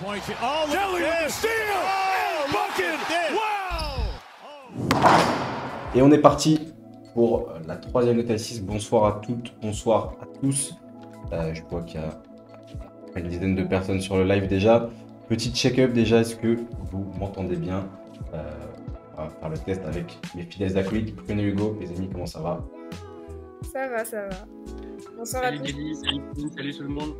Oh, Kelly with the steal! And bucket! Wow! Et on est parti pour la troisième Note 6. Bonsoir à toutes, bonsoir à tous. Je vois qu'il y a une dizaine de personnes sur le live déjà. Petit check-up déjà, est-ce que vous m'entendez bien? On va faire le test avec mes fidèles acolytes. Bruno, Hugo, les amis, comment ça va? Ça va, ça va. Bonsoir à tous. Salut tout le monde.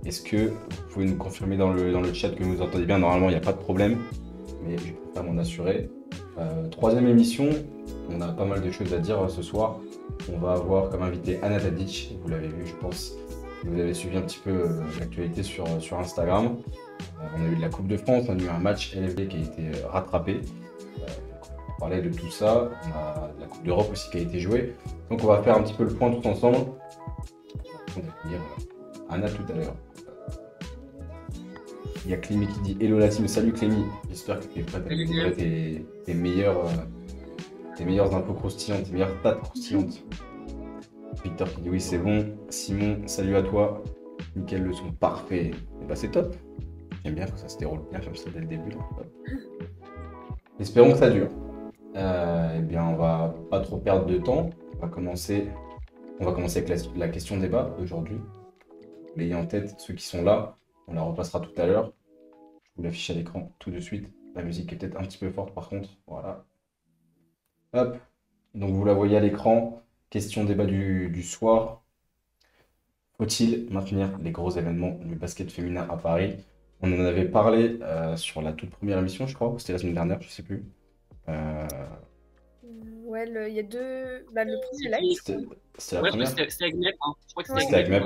Est-ce que vous pouvez nous confirmer dans le chat que vous nous entendez bien? Normalement, il n'y a pas de problème, mais je préfère m'en assurer. Troisième émission, on a pas mal de choses à dire ce soir. On va avoir comme invité Anna Tadic, vous l'avez vu, je pense. Vous avez suivi un petit peu l'actualité sur Instagram. On a eu de la Coupe de France, on a eu un match LFB qui a été rattrapé. On parlait de tout ça. On a la Coupe d'Europe aussi qui a été jouée. Donc on va faire un petit peu le point tout ensemble. On va dire Anna tout à l'heure. Il y a Clémy qui dit hello la team. Salut Clémy, j'espère que tu es prête à nous livrer tes meilleures infos croustillantes, tes meilleures stats croustillantes. Victor qui dit oui c'est bon. Simon, salut à toi. Nickel, le son parfait. Et bah c'est top. J'aime bien quand ça se déroule bien comme ça dès le début. Là. Espérons que ça dure. Eh bien on va pas trop perdre de temps. On va commencer avec la question débat d'aujourd'hui. Vous l'ayez en tête, ceux qui sont là, on la repassera tout à l'heure. Je vous l'affiche à l'écran tout de suite. La musique est peut-être un petit peu forte par contre. Voilà. Hop. Donc vous la voyez à l'écran. Question débat du soir. Faut-il maintenir les gros événements du basket féminin à Paris? On en avait parlé sur la toute première émission, je crois, ou c'était la semaine dernière, je sais plus. Ouais, il y a deux. Bah, le premier live. C'était la première. C'était avec Mep, hein. Je crois que c'était avec Mep.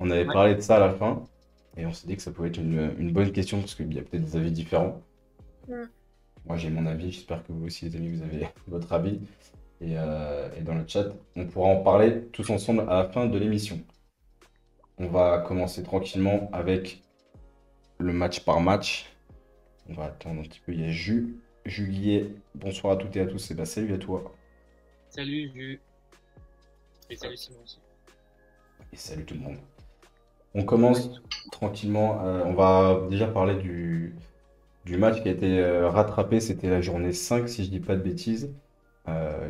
On avait parlé de ça à la fin. Et on s'est dit que ça pouvait être une bonne question parce qu'il y a peut-être des avis différents. Moi j'ai mon avis, j'espère que vous aussi les amis vous avez votre avis. Et dans le chat, on pourra en parler tous ensemble à la fin de l'émission. On va commencer tranquillement avec le match par match. On va attendre un petit peu, il y a Juliet, bonsoir à toutes et à tous, et bah salut à toi. Salut Ju. Et salut Simon aussi. Et salut tout le monde. On commence tranquillement, on va déjà parler du match qui a été rattrapé, c'était la journée 5 si je dis pas de bêtises,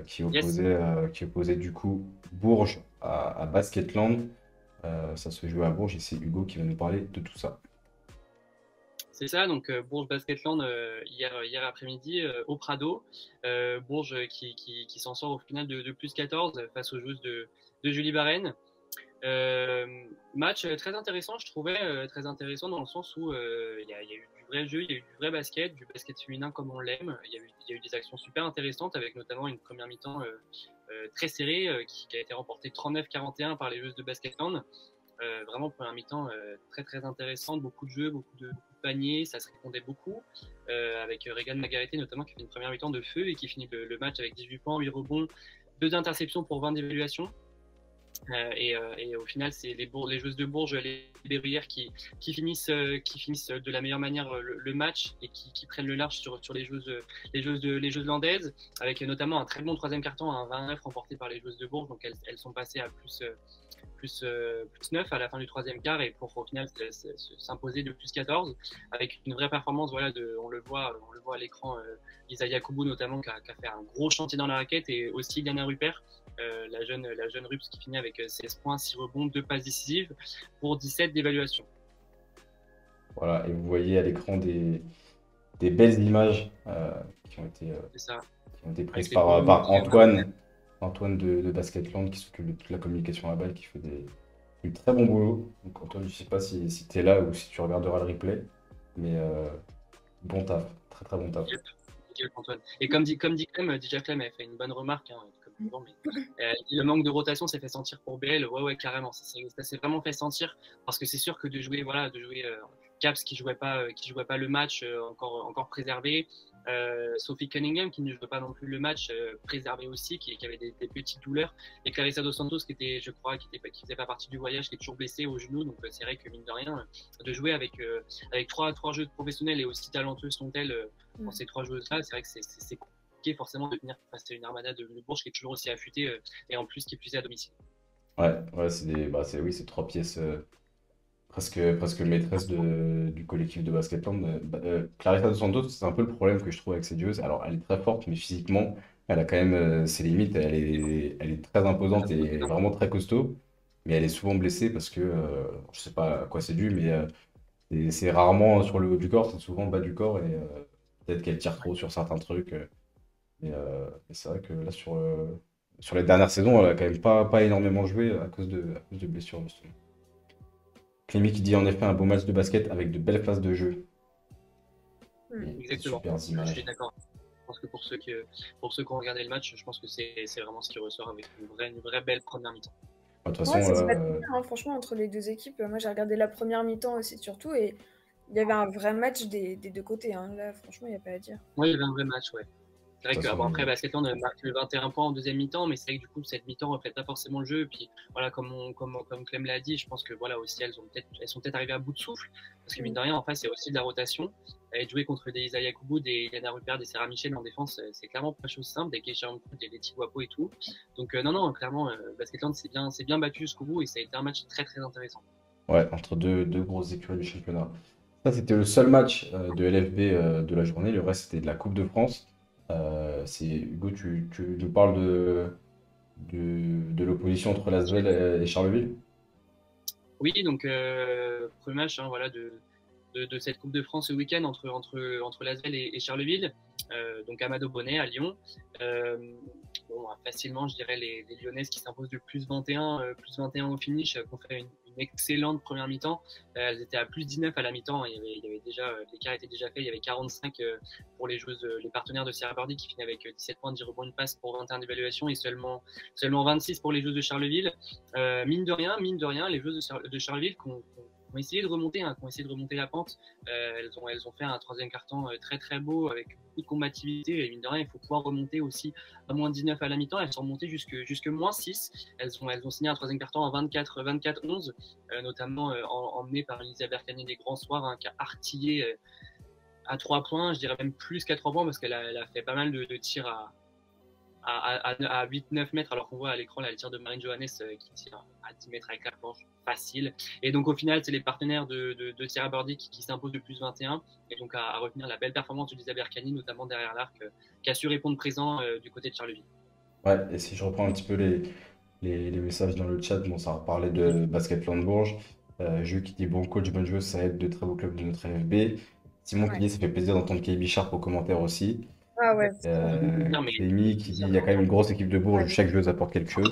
qui opposait du coup Bourges à Basketland. Ça se jouait à Bourges et c'est Hugo qui va nous parler de tout ça. C'est ça, donc Bourges Basketland hier après-midi au Prado. Bourges qui s'en sort au final de plus 14 face aux joueuses de Julie Barène. Match très intéressant, je trouvais, très intéressant dans le sens où il y a eu du vrai jeu, il y a eu du vrai basket, du basket féminin comme on l'aime. Il y a eu des actions super intéressantes avec notamment une première mi-temps très serrée qui a été remportée 39-41 par les joueuses de Basketland. Vraiment première mi-temps très très intéressante, beaucoup de jeux, beaucoup de paniers, ça se répondait beaucoup avec Regan Margaretti notamment qui fait une première mi-temps de feu et qui finit le match avec 18 points, 8 rebonds, 2 interceptions pour 20 d'évaluation. Et au final, c'est les joueuses de Bourges, les Berruyères qui finissent de la meilleure manière le match et qui prennent le large sur les joueuses landaises, avec notamment un très bon troisième carton, un 29 remporté par les joueuses de Bourges. Donc elles sont passées à plus 9 à la fin du troisième quart et pour au final s'imposer de plus 14 avec une vraie performance. Voilà, on le voit à l'écran, Lisa Yacoubou notamment qui a fait un gros chantier dans la raquette, et aussi Diana Rupert, la jeune Rups qui finit avec 16 points, 6 rebonds, 2 passes décisives pour 17 d'évaluation. Voilà, et vous voyez à l'écran des belles images qui ont été prises par Antoine de Basketland qui s'occupe de toute la communication à la balle, qui fait du très bon boulot. Donc Antoine, je sais pas si tu es là ou si tu regarderas le replay, mais bon taf, très très bon taf. Antoine. Et comme dit Clem, DJ Clem avait fait une bonne remarque, hein, comme souvent, mais le manque de rotation s'est fait sentir pour BL. Ouais, carrément, ça s'est vraiment fait sentir, parce que c'est sûr que de jouer Caps qui jouait pas le match, encore préservé, Sophie Cunningham qui ne jouait pas non plus le match, préservé aussi, qui avait des petites douleurs, et Clarissa Dos Santos qui faisait pas partie du voyage, qui est toujours blessée au genou. Donc c'est vrai que mine de rien, de jouer avec trois jeux professionnels et aussi talentueuses sont-elles dans ces trois joueuses-là, c'est vrai que c'est compliqué forcément de venir passer une armada de Bourges qui est toujours aussi affûtée, et en plus qui est plus à domicile. Ouais, c'est 3 pièces presque maîtresse du collectif de Basketland. Clarissa Dos Santos, c'est un peu le problème que je trouve avec cette joueuse. Alors, elle est très forte, mais physiquement, elle a quand même ses limites. Elle est très imposante et elle est vraiment très costaud, mais elle est souvent blessée parce que, je sais pas à quoi c'est dû, mais c'est rarement sur le haut du corps, c'est souvent le bas du corps et peut-être qu'elle tire trop sur certains trucs. Mais c'est vrai que là, sur les dernières saisons, elle a quand même pas énormément joué à cause de blessures, justement. Clémy qui dit en effet un beau match de basket avec de belles phases de jeu. Et de Exactement. super Je images. suis d'accord. Je pense que pour ceux qui ont regardé le match, je pense que c'est vraiment ce qui ressort avec une vraie belle première mi-temps. De toute Ouais, façon, ça se passe bien, hein, franchement, entre les deux équipes. Moi, j'ai regardé la première mi-temps aussi, surtout, et il y avait un vrai match des deux côtés. Hein. Là, franchement, il n'y a pas à dire. Ouais, il y avait un vrai match, ouais. C'est vrai de toute que façon, bon, après Basketland marque le 21 points en deuxième mi-temps, mais c'est vrai que du coup cette mi-temps reflète pas forcément le jeu. Et puis voilà, comme Clem l'a dit, je pense que voilà aussi elles sont peut-être arrivées à bout de souffle parce que mine de rien en face il y a aussi de la rotation. Et de jouer contre des Isaiah Koubou, des Yana Rupert, des Sarah Michel en défense, c'est clairement pas chose simple, des Keisha Ampou, des Letty Wapo et tout. Donc non, clairement Basketland c'est bien battu jusqu'au bout et ça a été un match très très intéressant. ouais, entre deux grosses écuries du championnat. Ça, c'était le seul match de LFB de la journée. Le reste, c'était de la Coupe de France. Hugo, tu nous parles de l'opposition entre l'Asvel et Charleville? Oui, donc premier match voilà, de cette Coupe de France ce week-end entre Lasvel et Charleville, donc Amado Bonnet à Lyon. Bon, facilement, je dirais les Lyonnaises qui s'imposent de plus 21 au finish, qui ont fait une excellente première mi-temps. Elles étaient à plus 19 à la mi-temps. Il y avait déjà, l'écart était déjà fait. Il y avait 45 pour les joueuses, les partenaires de Sierra Birdie qui finit avec 17 points, 10 rebonds, une passe pour 21 d'évaluation et seulement 26 pour les joueuses de Charleville. Mine de rien, les joueuses de Charleville qui ont essayé de remonter, qui ont essayé de remonter la pente. Elles ont fait un troisième quart-temps très très beau avec beaucoup de combativité. Et mine de rien, il faut pouvoir remonter aussi à moins 19 à la mi-temps. Elles sont remontées jusque moins 6. Elles ont signé un troisième quart-temps en 24-11, notamment emmené par Lisa Berkane des Grands Soirs, qui a artillé à 3 points, je dirais même plus qu'à 3 points parce qu'elle a fait pas mal de tirs à 8-9 mètres, alors qu'on voit à l'écran là, le tir de Marine Johannes qui tire à 10 mètres avec la planche facile. Et donc au final, c'est les partenaires de Sierra Birdie qui s'imposent de plus 21 et donc à retenir la belle performance de Lisa Berkane, notamment derrière l'arc, qui a su répondre présent du côté de Charleville. Ouais, et si je reprends un petit peu les messages dans le chat, bon, ça parlait de Basketland Bourges. Jules qui dit bon coach, bonne joueuse, ça aide de très beaux clubs de notre FB. Simon qui dit ça fait plaisir d'entendre KB Sharp aux commentaires aussi. Ah ouais. Clémy qui dit il y a quand même une grosse équipe de Bourges, chaque joueuse apporte quelque chose.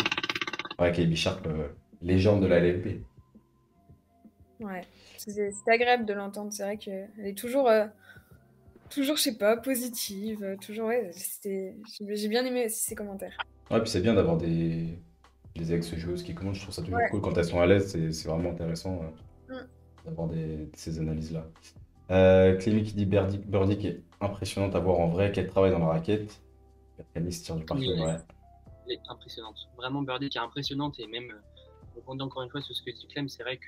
Ouais, KB Sharp, légende de la LFB. Ouais, c'est agréable de l'entendre. C'est vrai qu'elle est toujours, je sais pas, positive. Toujours, ouais, j'ai bien aimé aussi ses commentaires. Ouais, puis c'est bien d'avoir des ex-joueuses qui commentent. Je trouve ça toujours cool quand elles sont à l'aise. C'est vraiment intéressant d'avoir ces analyses-là. Clémy qui dit Birdie qui est impressionnante à voir en vrai, qu'elle travaille dans la raquette. Berkane tire du parquet, ouais. Elle est impressionnante. Vraiment, Birdie qui est impressionnante et même, je rebondis encore une fois sur ce que dit Clem, c'est vrai que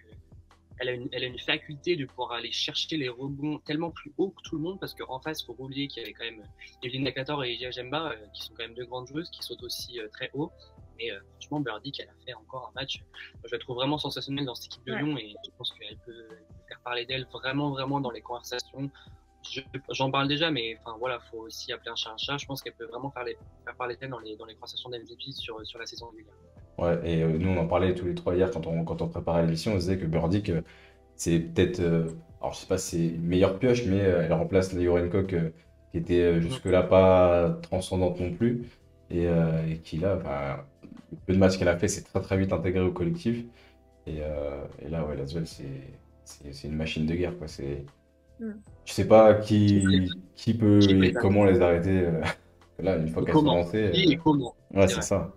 elle a une faculté de pouvoir aller chercher les rebonds tellement plus haut que tout le monde parce qu'en face, il faut oublier qu'il y avait quand même Evelyn Nakator et Ilia Jemba qui sont quand même deux grandes joueuses qui sautent aussi très haut. Mais franchement, Birdie, qu'elle a fait encore un match, je la trouve vraiment sensationnelle dans cette équipe de Lyon et je pense qu'elle peut faire parler d'elle vraiment dans les conversations. J'en parle déjà, mais enfin voilà, faut aussi appeler un chat un chat. Je pense qu'elle peut vraiment faire parler d'elle dans les conversations d'MVP sur la saison régulière. Ouais, et nous on en parlait tous les trois hier quand on préparait l'émission, on disait que Burdick c'est peut-être, alors je sais pas si c'est une meilleure pioche, mais elle remplace Leo Hancock qui était jusque-là pas transcendante non plus, et qui là, enfin, le peu de matchs qu'elle a fait, c'est très très vite intégré au collectif, et là, ouais, Lasvel c'est une machine de guerre, quoi. Je sais pas qui peut et comment les arrêter. Là, une fois qu'elles sont lancées. Et comment? Ouais, c'est ça.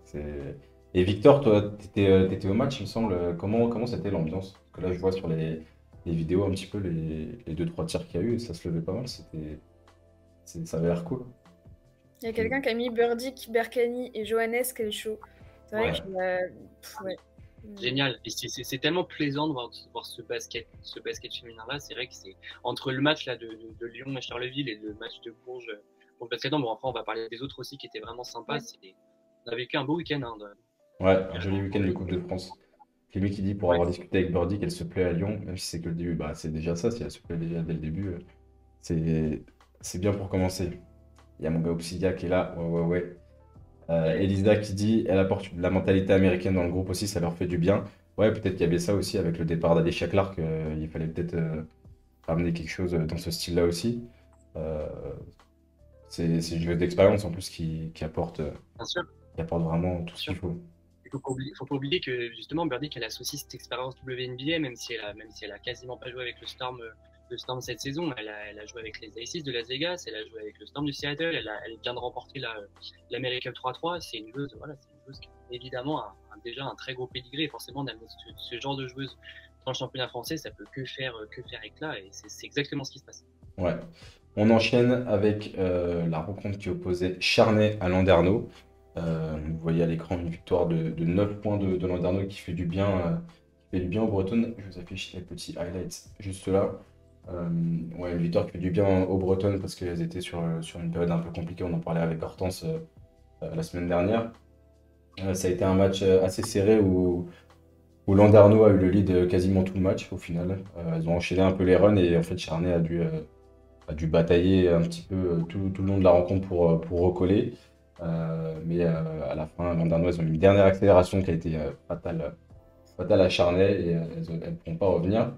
Et Victor, toi, t'étais au match, il me semble. Comment c'était l'ambiance? Parce que là, je vois sur les vidéos un petit peu les 2-3 tirs qu'il y a eu, et ça se levait pas mal. Ça avait l'air cool. Il y a quelqu'un qui a mis Burdick, Berkane et Johannes, qui est chaud. C'est vrai que. Ouais. Génial. Et c'est tellement plaisant de voir ce basket féminin-là. C'est vrai que c'est entre le match là, de Lyon et Charleville et le match de Bourges pour le basket. Bon, enfin, on va parler des autres aussi qui étaient vraiment sympas. On a vécu un beau week-end. Ouais, un joli week-end de Coupe de France. Clémy qui dit pour Ouais. avoir discuté avec Birdie qu'elle se plaît à Lyon, même si c'est que le début, bah c'est déjà ça, si elle se plaît déjà dès le début, c'est bien pour commencer. Il y a mon gars Obsidia qui est là, ouais. Elisa qui dit elle apporte la mentalité américaine dans le groupe aussi, ça leur fait du bien. Ouais, peut-être qu'il y avait ça aussi avec le départ d'Alicia Clark, il fallait peut-être ramener quelque chose dans ce style-là aussi. Euh, c'est une joueuse d'expérience en plus Bien sûr. qui apporte vraiment tout ce qu'il faut. Il faut pas oublier que justement Birdie qu'elle associe cette expérience WNBA, même si elle a quasiment pas joué avec le Storm cette saison. Elle a joué avec les Aces de Las Vegas, elle a joué avec le Storm du Seattle, elle vient de remporter l'America Cup 3-3. C'est une joueuse, voilà, c'est une joueuse qui évidemment a déjà un très gros pédigré. Et forcément, d'amener ce genre de joueuse dans le championnat français, ça peut que faire éclat. Et c'est exactement ce qui se passe. Ouais. On enchaîne avec la rencontre qui opposait Charnay à Landerneau. Vous voyez à l'écran une victoire de 9 points de Landerneau qui fait du bien aux Bretonnes. Je vous affiche les petits highlights juste là. Ouais, une victoire qui fait du bien aux Bretonnes parce qu'elles étaient sur une période un peu compliquée. On en parlait avec Hortense la semaine dernière. Ça a été un match assez serré où Landerneau a eu le lead quasiment tout le match au final. Elles ont enchaîné un peu les runs et en fait Charnay a dû batailler un petit peu tout le long de la rencontre pour recoller. Mais à la fin, Landerneau, elles ont une dernière accélération qui a été fatale à Charnay et elles ne pourront pas revenir.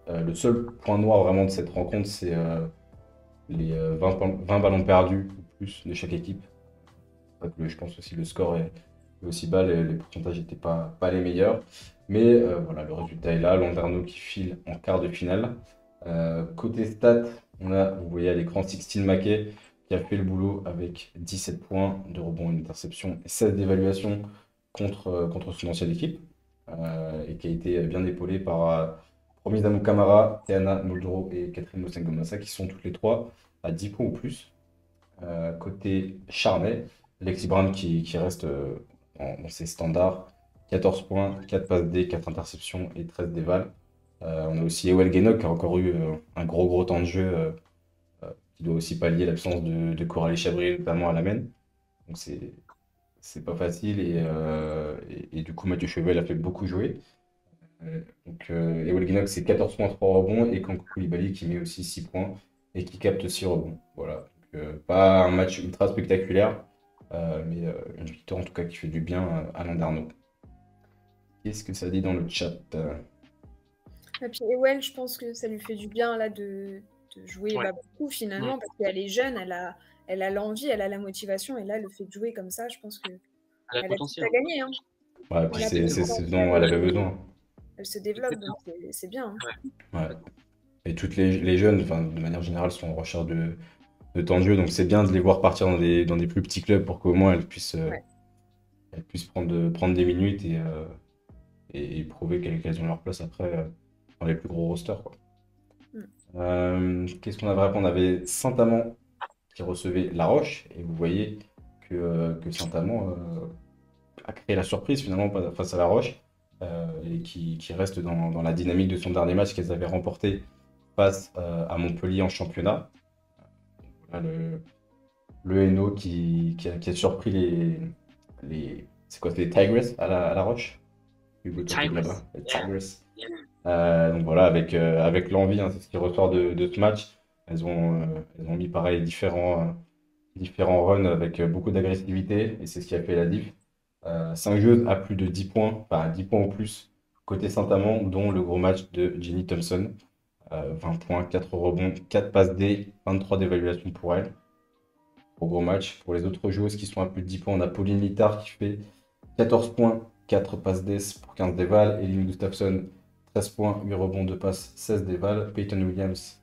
Le seul point noir vraiment de cette rencontre, c'est les 20 ballons perdus ou plus de chaque équipe. Je pense aussi le score est aussi bas, les pourcentages n'étaient pas les meilleurs. Mais voilà, le résultat est là. Landerneau qui file en quart de finale. Côté stats, vous voyez à l'écran Sixtine Mackay qui a fait le boulot avec 17 points de rebond, une interception et 16 d'évaluation contre son ancienne équipe. Et qui a été bien épaulée par Promise Damou Camara, Teana Muldrow et Catherine Mosengomassa qui sont toutes les trois à 10 points ou plus. Côté Charnay, Lexi Brown qui reste dans ses standards, 14 points, 4 passes D, 4 interceptions et 13 dévals. On a aussi Ewell Guénoc qui a encore eu un gros temps de jeu qui doit aussi pallier l'absence de Coralie Chabrier, notamment à la main. Donc c'est pas facile et du coup Mathieu Chauvel a fait beaucoup jouer. Ewell Guénoc c'est 14 points, 3 rebonds et Kankou Koulibaly qui met aussi 6 points et qui capte 6 rebonds. Voilà. Pas un match ultra spectaculaire, mais une victoire en tout cas qui fait du bien à Landerneau. Qu'est-ce que ça dit dans le chat? Et puis Ewell, je pense que ça lui fait du bien là de jouer beaucoup finalement, parce qu'elle est jeune, elle a l'envie, elle a la motivation, et là le fait de jouer comme ça, je pense que Elle a tout à gagner. Hein. Ouais, puis c'est ce dont elle avait besoin. Elle se développe, donc c'est bien. Hein. Ouais. Et toutes les jeunes, de manière générale, sont en recherche de temps de jeu, donc c'est bien de les voir partir dans des plus petits clubs pour qu'au moins elles puissent prendre des minutes et prouver qu'elles ont leur place après dans les plus gros rosters, quoi. Qu'est-ce qu'on avait après? On avait Saint-Amand qui recevait La Roche, et vous voyez que Saint-Amand a créé la surprise finalement face à La Roche, et qui reste dans la dynamique de son dernier match qu'elles avaient remporté face à Montpellier en championnat. Voilà, le Hainaut qui a surpris c'est quoi, c'est les Tigress à la Roche? Hugo, toi, t'es là-bas. Les Tigress. Donc voilà, avec l'envie, hein, c'est ce qui ressort de ce match. Elles ont mis pareil différents runs avec beaucoup d'agressivité, et c'est ce qui a fait la diff. 5 jeux à plus de 10 points, enfin 10 points ou plus côté Saint-Amand, dont le gros match de Jenny Thompson. 20 points, 4 rebonds, 4 passes D, 23 d'évaluation pour elle. Au gros match. Pour les autres joueuses qui sont à plus de 10 points, on a Pauline Littard qui fait 14 points, 4 passes D pour 15 dévals. Eline Gustafsson, 13 points, 8 rebonds, 2 passes, 16 dévals. Peyton Williams,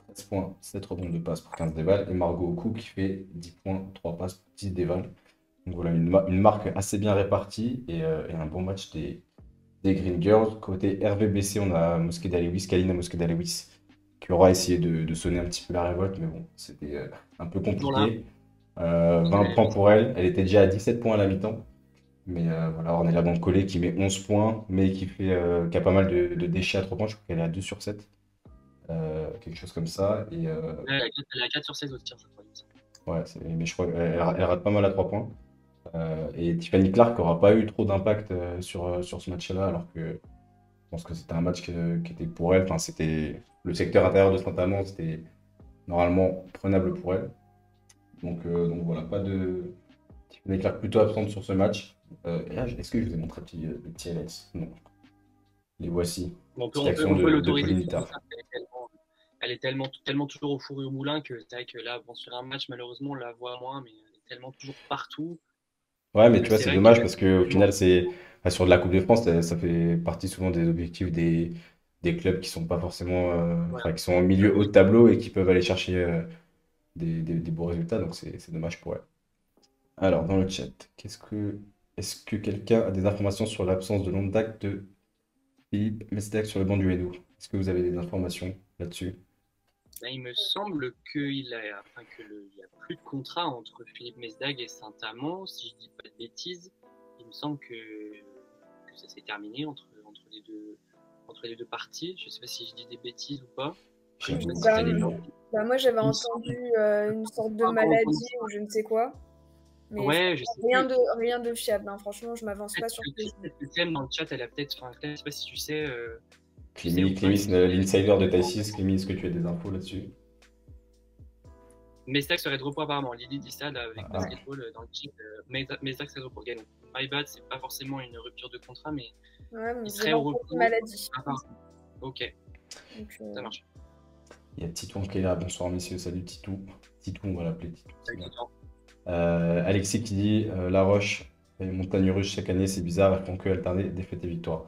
13 points, 7 rebonds, 2 passes pour 15 dévals. Et Margot Oku qui fait 10 points, 3 passes, 10 dévals. Donc voilà, une marque assez bien répartie et un bon match des Green Girls. Côté RVBC, on a Mosqueda-Lewis, Kalina Mosqueda-Lewis, qui aura essayé de sonner un petit peu la révolte, mais bon, c'était un peu compliqué. 20 points pour elle. Elle était déjà à 17 points à la mi-temps. Mais voilà, Ornella Bancolé qui met 11 points, mais qui a pas mal de déchets à 3 points. Je crois qu'elle est à 2 sur 7. Quelque chose comme ça. Et, elle est à 4 sur 16 au tir, je crois. ouais, mais je crois qu'elle rate pas mal à 3 points. Et Tiffany Clark n'aura pas eu trop d'impact sur ce match-là, alors que je pense que c'était un match qui était pour elle. Enfin, c'était le secteur intérieur de Saint-Amand, c'était normalement prenable pour elle. Donc voilà, pas de Tiffany Clark plutôt absente sur ce match. Et là, est-ce que je vous ai montré le petit highlights? Non. Les voici. Bon, Petite action on peut de l'autoriser. Pauline Littard. Elle est tellement toujours au four et au moulin que c'est vrai que là, bon, sur un match, malheureusement, on la voit moins, mais elle est tellement toujours partout. Ouais, mais tu vois, C'est c'est vrai dommage que parce qu'au final, sur de la Coupe de France, ça fait partie souvent des objectifs des clubs qui sont pas forcément, voilà. enfin, qui sont en milieu haut de tableau et qui peuvent aller chercher des beaux résultats. Donc, c'est dommage pour eux. Alors, dans le chat, est-ce que quelqu'un a des informations sur l'absence de long date de Philippe Mesdag sur le banc du Hainaut? Est-ce que vous avez des informations là-dessus? Là, il me semble qu'il y a plus de contrat entre Philippe Mesdag et Saint-Amand, si je dis pas de bêtises. Il me semble que ça s'est terminé entre les deux parties. Je sais pas si je dis des bêtises ou pas. J'ai Je sais pas si Bah, t'as les moi, j'avais Il me entendu une sorte de semble avoir entendu maladie ou je ne sais quoi. Mais Ouais, je sais rien plus. rien de fiable, hein. Franchement, je m'avance pas Peut-être sur que ce que je dis. peut-être que Clem dans le chat, elle a peut-être. Enfin, Clem, je sais pas si tu sais ou Clémy, pas. l'insider de Taïsis, Clémy, est-ce que tu as des infos là-dessus? Mesdag serait de repos apparemment. Lily dit ça là, avec Ah, Basketball dans le chat. Mesdag serait de repos. Ok, donc, my bad, c'est pas forcément une rupture de contrat, mais Ouais, mais il j'ai serait au entendu repos. maladie. Apparemment. Ok, Donc, ça marche. il y a Titou qui est là. Bonsoir, messieurs. Salut, Titou. Titou, on va l'appeler Titou. C'est Salut, bien. Titan. Alexis qui dit La Roche et Montagne Russe chaque année, c'est bizarre, elles font que alterner défaites et victoires.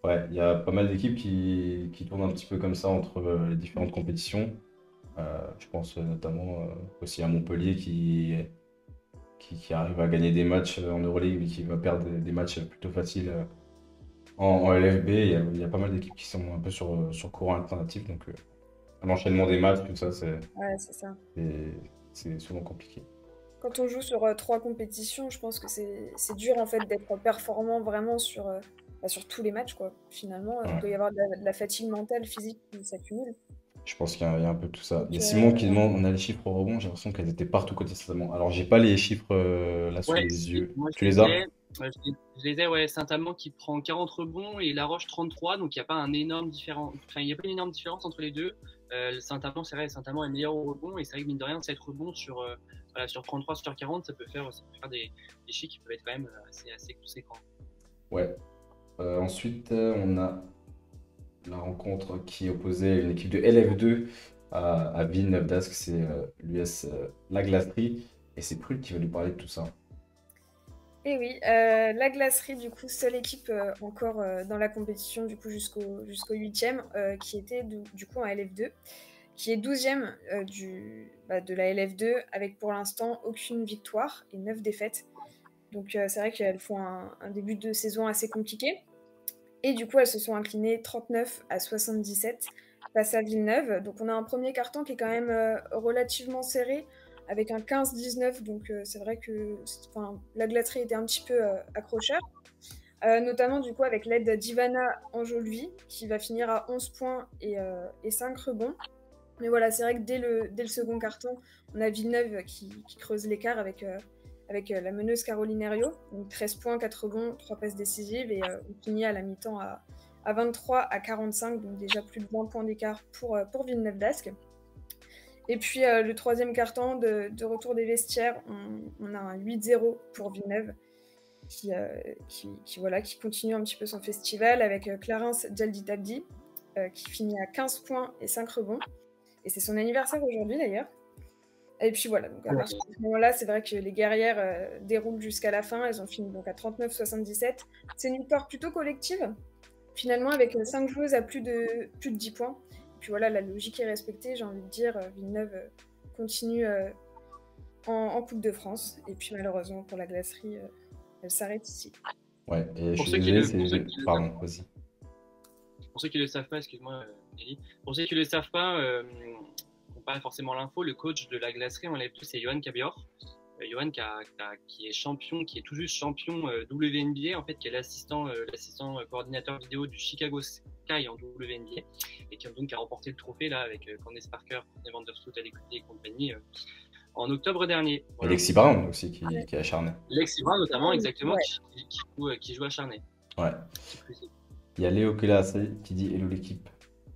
Ouais, il y a pas mal d'équipes qui tournent un petit peu comme ça entre les différentes compétitions. Je pense notamment aussi à Montpellier qui arrive à gagner des matchs en Euroleague, mais qui va perdre des matchs plutôt faciles en LFB. Il y a pas mal d'équipes qui sont un peu sur courant alternatif, donc l'enchaînement des matchs, tout ça, ouais, c'est ça. c'est souvent compliqué. Quand on joue sur 3 compétitions, je pense que c'est dur en fait d'être performant vraiment sur tous les matchs, quoi. Finalement, il Ouais. doit y avoir de la fatigue mentale, physique qui s'accumule. Je pense qu'il y a un peu tout ça. Il y a Donc, Simon qui demande, on a les chiffres au rebond, j'ai l'impression qu'elles étaient partout côté Saint-Amand. Alors, j'ai pas les chiffres là sous Ouais, les yeux. moi Tu les as? je les ai, ouais, Saint-Amand qui prend 40 rebonds et La Roche 33, donc il n'y a pas un énorme différence, enfin il n'y a pas une énorme différence entre les deux. Saint-Amand, c'est vrai, Saint-Amand est meilleur au rebond et c'est vrai que mine de rien, 7 rebonds voilà, sur 33, sur 40, ça peut faire des chiffres qui peuvent être quand même assez conséquents. Ouais. Ensuite, on a la rencontre qui opposait une équipe de LF2 à Villeneuve d'Ascq, c'est l'US La Glacerie. Et c'est Prud qui va nous parler de tout ça. Et oui, la Glacerie, du coup, seule équipe encore dans la compétition du coup jusqu'au 8e, qui était du coup en LF2, qui est 12e de la LF2 avec pour l'instant aucune victoire et 9 défaites. Donc c'est vrai qu'elles font un début de saison assez compliqué. Et du coup, elles se sont inclinées 39-77 face à Villeneuve. Donc on a un premier carton qui est quand même relativement serré, avec un 15-19. Donc c'est vrai que la Glacerie était un petit peu accrocheur. Notamment du coup avec l'aide d'Ivana Anjolvi, qui va finir à 11 points et 5 rebonds. Mais voilà, c'est vrai que dès le second carton, on a Villeneuve qui creuse l'écart avec la meneuse Caroline Herriot. Donc 13 points, 4 rebonds, 3 passes décisives. Et on finit à la mi-temps à 23-45, donc déjà plus de 20 points d'écart pour Villeneuve d'Ascq. Et puis le troisième carton de retour des vestiaires, on a un 8-0 pour Villeneuve qui continue un petit peu son festival avec Clarence Djaldi-Tabdi qui finit à 15 points et 5 rebonds. Et c'est son anniversaire aujourd'hui d'ailleurs. Et puis voilà, donc à partir de ce moment-là, c'est vrai que les guerrières déroulent jusqu'à la fin. Elles ont fini donc à 39-77. C'est une victoire plutôt collective, finalement, avec 5 joueuses à plus de 10 points. Et puis voilà, la logique est respectée, j'ai envie de dire. Villeneuve continue en Coupe de France. Et puis malheureusement, pour la Glacerie, elle s'arrête ici. Ouais, et je Pour suis ceux qui désolé, le- Pardon, vas-y. Pour ceux qui ne le savent pas, excuse-moi, Nelly. Pour ceux qui ne le savent pas, n'ont pas forcément l'info, le coach de la Glacerie en LF2, c'est Johan Cabior. Johan qui est champion, qui est tout juste champion WNBA, en fait, qui est l'assistant coordinateur vidéo du Chicago Sky en WNBA, et qui donc a remporté le trophée là avec Candace Parker, Courtney Vandersloot à l'écouter et compagnie en octobre dernier. Et Voilà. Lexi Brown aussi qui est acharné. Lexi Brown notamment, exactement, Ouais. qui joue à Charnay. Ouais. Il y a Léo qui dit hello l'équipe.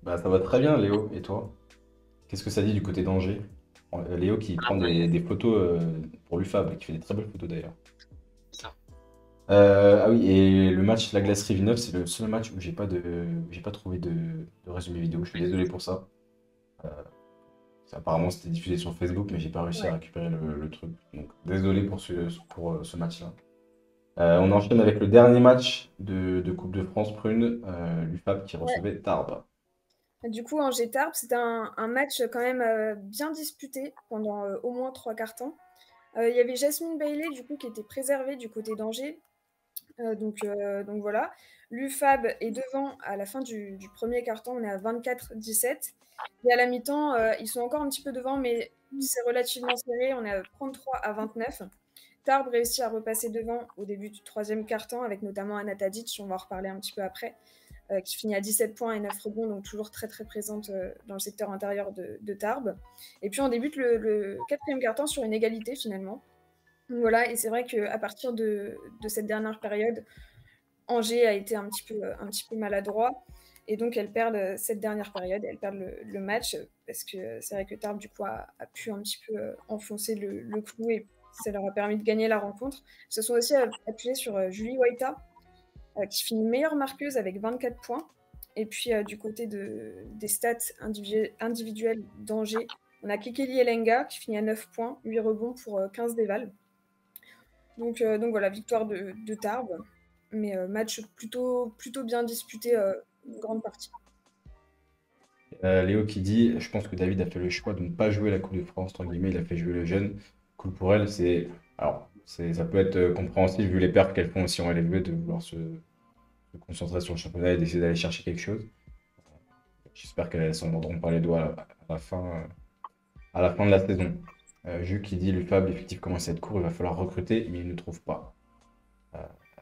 Bah ça va très bien Léo, et toi? Qu'est-ce que ça dit du côté d'Angers? Léo qui prend des photos pour l'UFAB, qui fait des très belles photos d'ailleurs. C'est ça. Ah oui, et le match La Glacerie Villeneuve, c'est le seul match où j'ai pas trouvé de résumé vidéo. Je suis désolé pour ça. Apparemment, c'était diffusé sur Facebook, mais j'ai pas réussi à récupérer le truc. Donc, désolé pour ce match-là. On enchaîne avec le dernier match de Coupe de France Prune, l'UFAB qui recevait Tarbes. Du coup, Angers-Tarbes, c'était un match quand même bien disputé pendant au moins 3 quarts-temps. Il y avait Jasmine Bailey, du coup, qui était préservée du côté d'Angers. Donc voilà. L'UFAB est devant à la fin du premier quart-temps, on est à 24-17. Et à la mi-temps, ils sont encore un petit peu devant, mais c'est relativement serré, on est à 33-29. Tarbes réussit à repasser devant au début du troisième quart-temps, avec notamment Anna Tadic, on va en reparler un petit peu après, qui finit à 17 points et 9 rebonds, donc toujours très très présente dans le secteur intérieur de Tarbes. Et puis on débute le quatrième quart-temps sur une égalité finalement. Donc voilà, et c'est vrai qu'à partir de cette dernière période, Angers a été un petit peu maladroit. Et donc, elles perdent cette dernière période, elles perdent le match, parce que c'est vrai que Tarbes, du coup, a pu un petit peu enfoncer le clou et ça leur a permis de gagner la rencontre. Ils se sont aussi appuyés sur Julie Waita, qui finit meilleure marqueuse avec 24 points. Et puis, du côté des stats individuelles d'Angers, on a Kekeli Elenga, qui finit à 9 points, 8 rebonds pour 15 dévals. Donc voilà, victoire de Tarbes, mais match plutôt bien disputé une grande partie. Léo qui dit, je pense que David a fait le choix de ne pas jouer la Coupe de France, entre guillemets, il a fait jouer le jeune. Cool pour elle, ça peut être compréhensible vu les perfs qu'elles font aussi en LFB de vouloir se concentrer sur le championnat et d'essayer d'aller chercher quelque chose. J'espère qu'elles s'en mordront pas les doigts à la fin de la saison. Jules qui dit, l'UFAB, l'effectif commence à être court, il va falloir recruter, mais il ne trouve pas.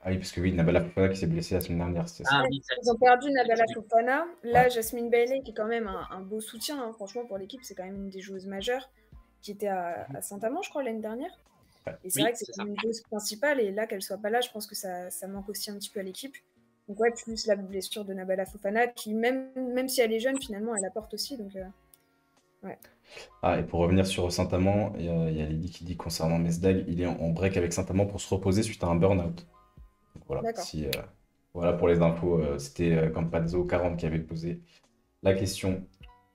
Ah oui, parce que oui, Nabala Fofana qui s'est blessée la semaine dernière, c'est ça. Ils ont perdu Nabala Fofana. Là, Jasmine Bailey, qui est quand même un beau soutien, hein, franchement, pour l'équipe, c'est quand même une des joueuses majeures, qui était à Saint-Amand, je crois, l'année dernière. Et c'est vrai que c'est une joueuse principale, et là, qu'elle soit pas là, je pense que ça manque aussi un petit peu à l'équipe. Donc ouais, plus la blessure de Nabala Fofana, qui même si elle est jeune, finalement, elle apporte aussi. Donc ouais. Ah, et pour revenir sur Saint-Amand, il y a Lydie qui dit concernant Mesdag, il est en break avec Saint-Amand pour se reposer suite à un burn-out. Donc voilà, voilà pour les infos, c'était Campazzo 40 qui avait posé la question.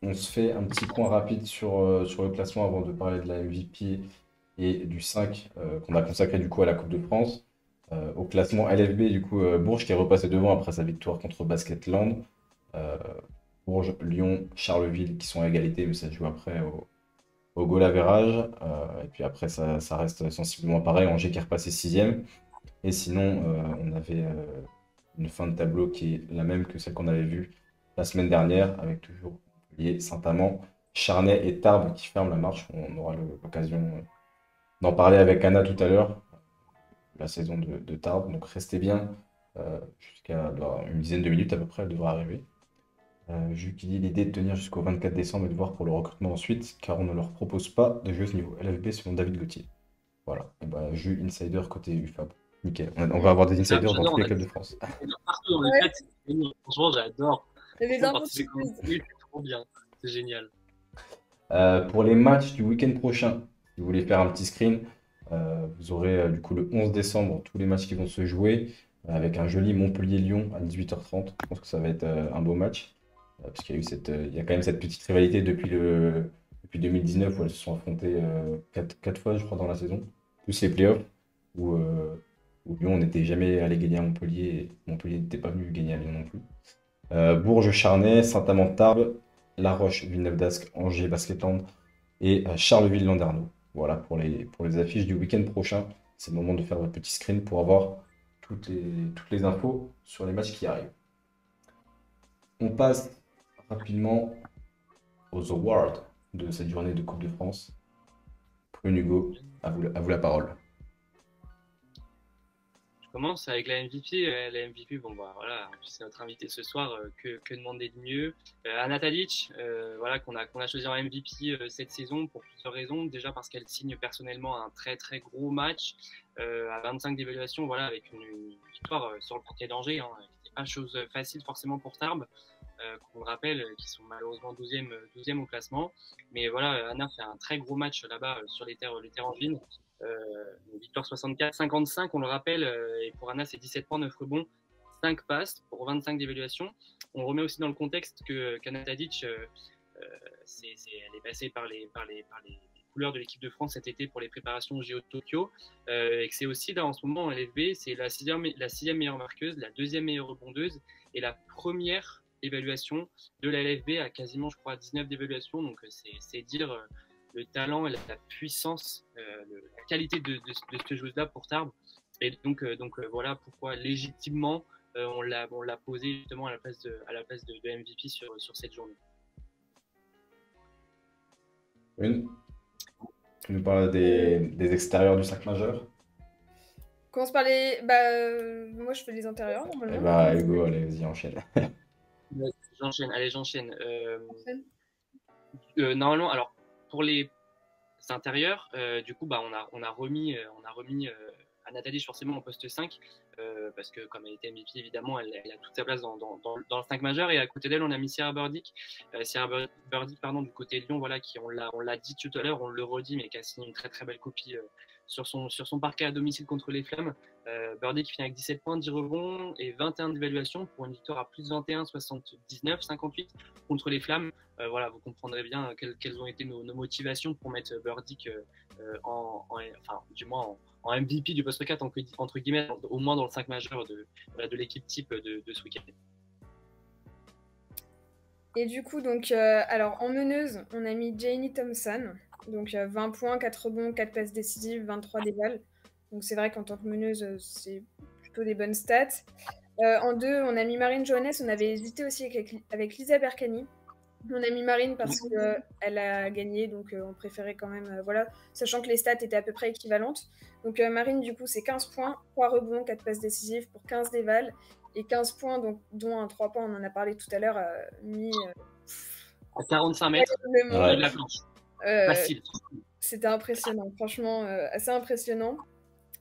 On se fait un petit point rapide sur le classement avant de parler de la MVP et du 5 qu'on a consacré du coup à la Coupe de France. Au classement LFB, du coup, Bourges qui est repassé devant après sa victoire contre Basketland. Bourges, Lyon, Charleville qui sont à égalité, mais ça se joue après au goal average. Et puis après, ça reste sensiblement pareil. Angers qui est repassé 6e. Et sinon, on avait une fin de tableau qui est la même que celle qu'on avait vue la semaine dernière, avec toujours Montpellier, Saint-Amand, Charnay et Tarbes qui ferment la marche. On aura l'occasion d'en parler avec Anna tout à l'heure, la saison de Tarbes. Donc restez bien jusqu'à une dizaine de minutes à peu près, elle devrait arriver. Jules qui dit l'idée de tenir jusqu'au 24 décembre et de voir pour le recrutement ensuite, car on ne leur propose pas de jouer ce niveau LFB selon David Gauthier. Voilà, et bah, Jules, insider côté UFAB. Nickel, on va avoir des insiders dans tous les clubs de France. Partout dans le chat, franchement, j'adore. Les infos, c'est trop bien, c'est génial. Pour les matchs du week-end prochain, si vous voulez faire un petit screen, vous aurez du coup le 11 décembre tous les matchs qui vont se jouer avec un joli Montpellier-Lyon à 18h30. Je pense que ça va être un beau match parce qu'il y a eu il y a quand même cette petite rivalité depuis 2019 où elles se sont affrontées 4 fois, je crois, dans la saison, plus les playoffs où Lyon n'était jamais allé gagner à Montpellier et Montpellier n'était pas venu gagner à Lyon non plus. Bourges-Charnay, Saint-Amand-Tarbes, La Roche, Villeneuve-d'Ascq, Angers, Basketland et Charleville-Landerneau. Voilà pour les affiches du week-end prochain. C'est le moment de faire votre petit screen pour avoir toutes les infos sur les matchs qui arrivent. On passe rapidement aux awards de cette journée de Coupe de France. Prune Hugo, à vous la parole. Je commence avec la MVP. La MVP, bon, bah, voilà, c'est notre invité ce soir. Que demander de mieux? Anna Tadic, voilà, qu'on a choisi en MVP cette saison pour plusieurs raisons. Déjà parce qu'elle signe personnellement un très très gros match à 25 d'évaluation, voilà, avec une victoire sur le parquet d'Angers. Hein, c'était pas chose facile forcément pour Tarbes, qu'on le rappelle, qui sont malheureusement 12e au classement. Mais voilà, Anna fait un très gros match là-bas sur les terres angevines. Une victoire 64-55, on le rappelle, et pour Anna, c'est 17 points, 9 rebonds, 5 passes pour 25 d'évaluation. On remet aussi dans le contexte qu'Anna Tadic, elle est passée par les couleurs de l'équipe de France cet été pour les préparations au JO de Tokyo, et que c'est aussi là en ce moment en LFB, c'est la sixième meilleure marqueuse, la deuxième meilleure rebondeuse et la première évaluation de la LFB à quasiment, je crois, 19 d'évaluation. Donc c'est dire le talent et la puissance, la qualité de cette joueuse-là pour Tarbes. Et donc voilà pourquoi légitimement on l'a posé justement à la place de MVP sur cette journée. Tu nous parles des extérieurs du 5 majeur? Commence par les. Moi, je fais les intérieurs, normalement. Eh bah, Hugo, allez, vas-y, enchaîne. J'enchaîne. Normalement, alors, pour les intérieurs, du coup, on a remis Anna Tadic forcément en poste 5, parce que comme elle était MVP, évidemment, elle a toute sa place dans le 5 majeur. Et à côté d'elle, on a mis Sierra Burdick, du côté de Lyon, voilà, qui, on l'a dit tout à l'heure, on le redit, mais qui a signé une très très belle copie sur son parquet à domicile contre les Flammes. Burdick qui finit avec 17 points, 10 rebonds et 21 d'évaluation pour une victoire à plus 21, 79, 58 contre les Flammes. Voilà, vous comprendrez bien quelles ont été nos motivations pour mettre Burdick du moins en MVP du poste 4, entre guillemets, au moins dans le 5 majeur de l'équipe type de ce week-end. Et du coup, donc, alors en meneuse, on a mis Janie Thompson. Donc 20 points, 4 rebonds, 4 passes décisives, 23 dévals. Donc c'est vrai qu'en tant que meneuse, c'est plutôt des bonnes stats. En 2, on a mis Marine Johannes. On avait hésité aussi avec Lisa Berkani. On a mis Marine parce qu'elle a gagné, donc on préférait quand même, voilà, sachant que les stats étaient à peu près équivalentes. Donc Marine, du coup, c'est 15 points, 3 rebonds, 4 passes décisives pour 15 dévals, et 15 points, donc, dont un 3 points, on en a parlé tout à l'heure, mis... à 45 mètres de la planche. Facile. C'était impressionnant, franchement, assez impressionnant.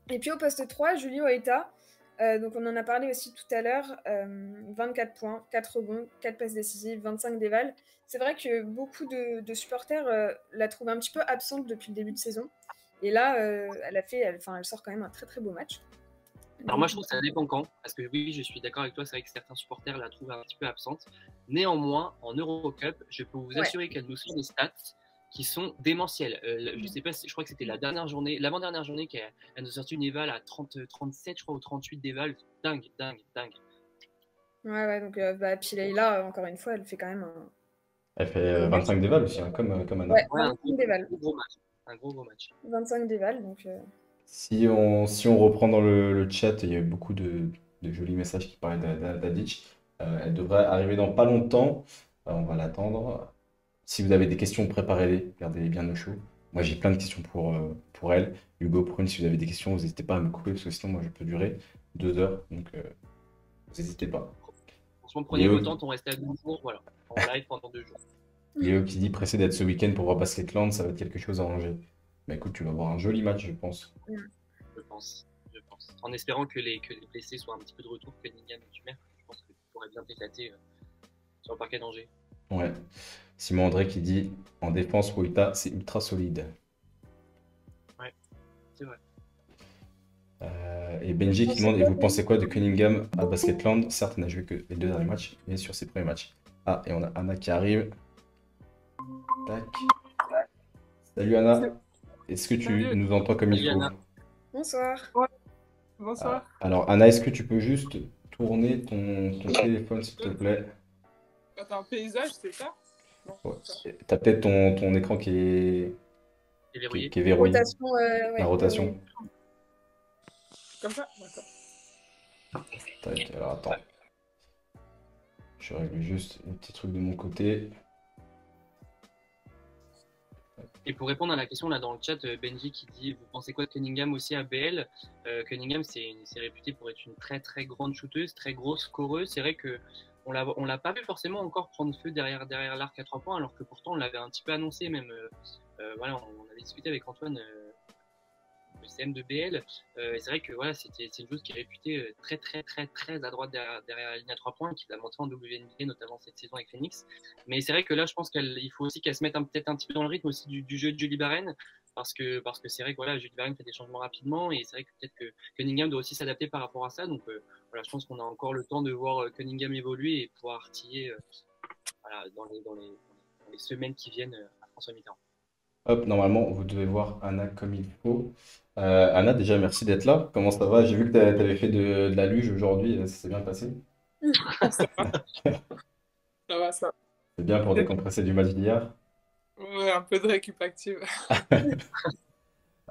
Et puis au poste 3, Julie Oita. Donc on en a parlé aussi tout à l'heure, 24 points, 4 rebonds, 4 passes décisives, 25 dévals. C'est vrai que beaucoup de supporters la trouvent un petit peu absente depuis le début de saison. Et là, elle sort quand même un très très beau match. Alors moi je trouve que ça dépend quand, parce que oui, je suis d'accord avec toi, c'est vrai que certains supporters la trouvent un petit peu absente. Néanmoins, en Eurocup, je peux vous assurer qu'elle nous sort des stats qui sont démentielles. Je sais pas, je crois que c'était l'avant-dernière journée qu'elle nous a sorti une éval à 37, je crois, ou 38 d'éval. Dingue. Ouais, donc puis Leïla, encore une fois, elle fait quand même un... Elle fait 25 déval aussi, hein, comme Anna. Ouais, un 25 déval. gros match. 25 déval, donc... Si on reprend dans le chat, il y a eu beaucoup de jolis messages qui parlaient d'Anna Tadic. Elle devrait arriver dans pas longtemps. On va l'attendre. Si vous avez des questions, préparez-les. Gardez-les bien au chaud. Moi, j'ai plein de questions pour elle. Hugo, Prune, si vous avez des questions, vous n'hésitez pas à me couper, parce que sinon, moi, je peux durer 2 heures. Donc, vous n'hésitez pas. Franchement, prenez vos temps, on reste à 2 jours, voilà, en live pendant 2 jours. Léo qui dit pressé d'être ce week-end pour voir Basketland, ça va être quelque chose à Angers. Mais écoute, tu vas avoir un joli match, je pense. Je pense. En espérant que les blessés soient un petit peu de retour, que Cunningham et Dumer, je pense que tu pourrais bien t'éclater sur le parquet d'Angers. Ouais. Simon André qui dit en défense, Woita, c'est ultra solide. Ouais, c'est vrai. Et Benji qui demande, et vous pensez quoi de Cunningham à Basketland? Certes, il n'a joué que les 2 derniers matchs, mais sur ses premiers matchs. Ah, et on a Anna qui arrive. Tac. Salut Anna. Est-ce que tu nous entends comme il faut? Bonsoir. Ouais. Bonsoir. Alors Anna, est-ce que tu peux juste tourner ton téléphone, s'il te plaît? Attends, paysage, c'est ça? Ouais. T'as peut-être ton écran qui est verrouillé. qui est verrouillé. Rotation, La rotation. Comme ça? D'accord. Tac, alors attends. Je règle juste un petit truc de mon côté. Hop. Et pour répondre à la question là dans le chat, Benji qui dit vous pensez quoi de Cunningham aussi à BL? Cunningham c'est réputé pour être une très très grande shooteuse, très grosse scoreuse. C'est vrai que on l'a pas vu forcément encore prendre feu derrière l'arc à 3 points, alors que pourtant on l'avait un petit peu annoncé même. Voilà, on avait discuté avec Antoine. Le CM de BL, et c'est vrai que voilà, c'est une joueuse qui est réputée très très très très à droite derrière la ligne à 3 points, qui l'a montré en WNBA notamment cette saison avec Phoenix. Mais c'est vrai que là, je pense qu'il faut aussi qu'elle se mette peut-être un petit peu dans le rythme aussi du jeu de Julie Barren, parce que c'est vrai que voilà, Julie Barren fait des changements rapidement, et c'est vrai que peut-être que Cunningham doit aussi s'adapter par rapport à ça. Donc voilà, je pense qu'on a encore le temps de voir Cunningham évoluer et pouvoir artiller voilà, dans les semaines qui viennent à François Mitterrand. Hop, normalement, vous devez voir Anna comme il faut. Anna, déjà, merci d'être là. Comment ça va? J'ai vu que tu avais fait de la luge aujourd'hui, ça s'est bien passé. Ça va, ça va, ça C'est bien pour va. décompresser du match d'hier. Ouais, un peu de récup active.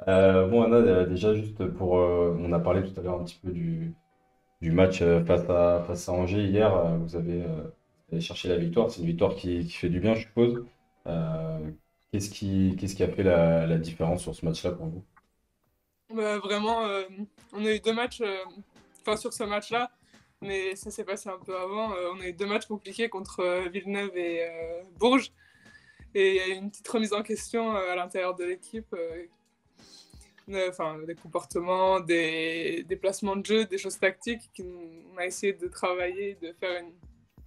Bon, Anna, déjà, juste pour. On a parlé tout à l'heure un petit peu du match face à Angers hier. Vous avez cherché la victoire. C'est une victoire qui fait du bien, je suppose. Euh, qu'est-ce qui a fait la différence sur ce match-là pour vous? Bah, vraiment, on a eu 2 matchs, enfin sur ce match-là, mais ça s'est passé un peu avant. On a eu 2 matchs compliqués contre Villeneuve et Bourges. Et il y a eu une petite remise en question à l'intérieur de l'équipe. Enfin, des comportements, des placements de jeu, des choses tactiques qu'on a essayé de travailler, de faire une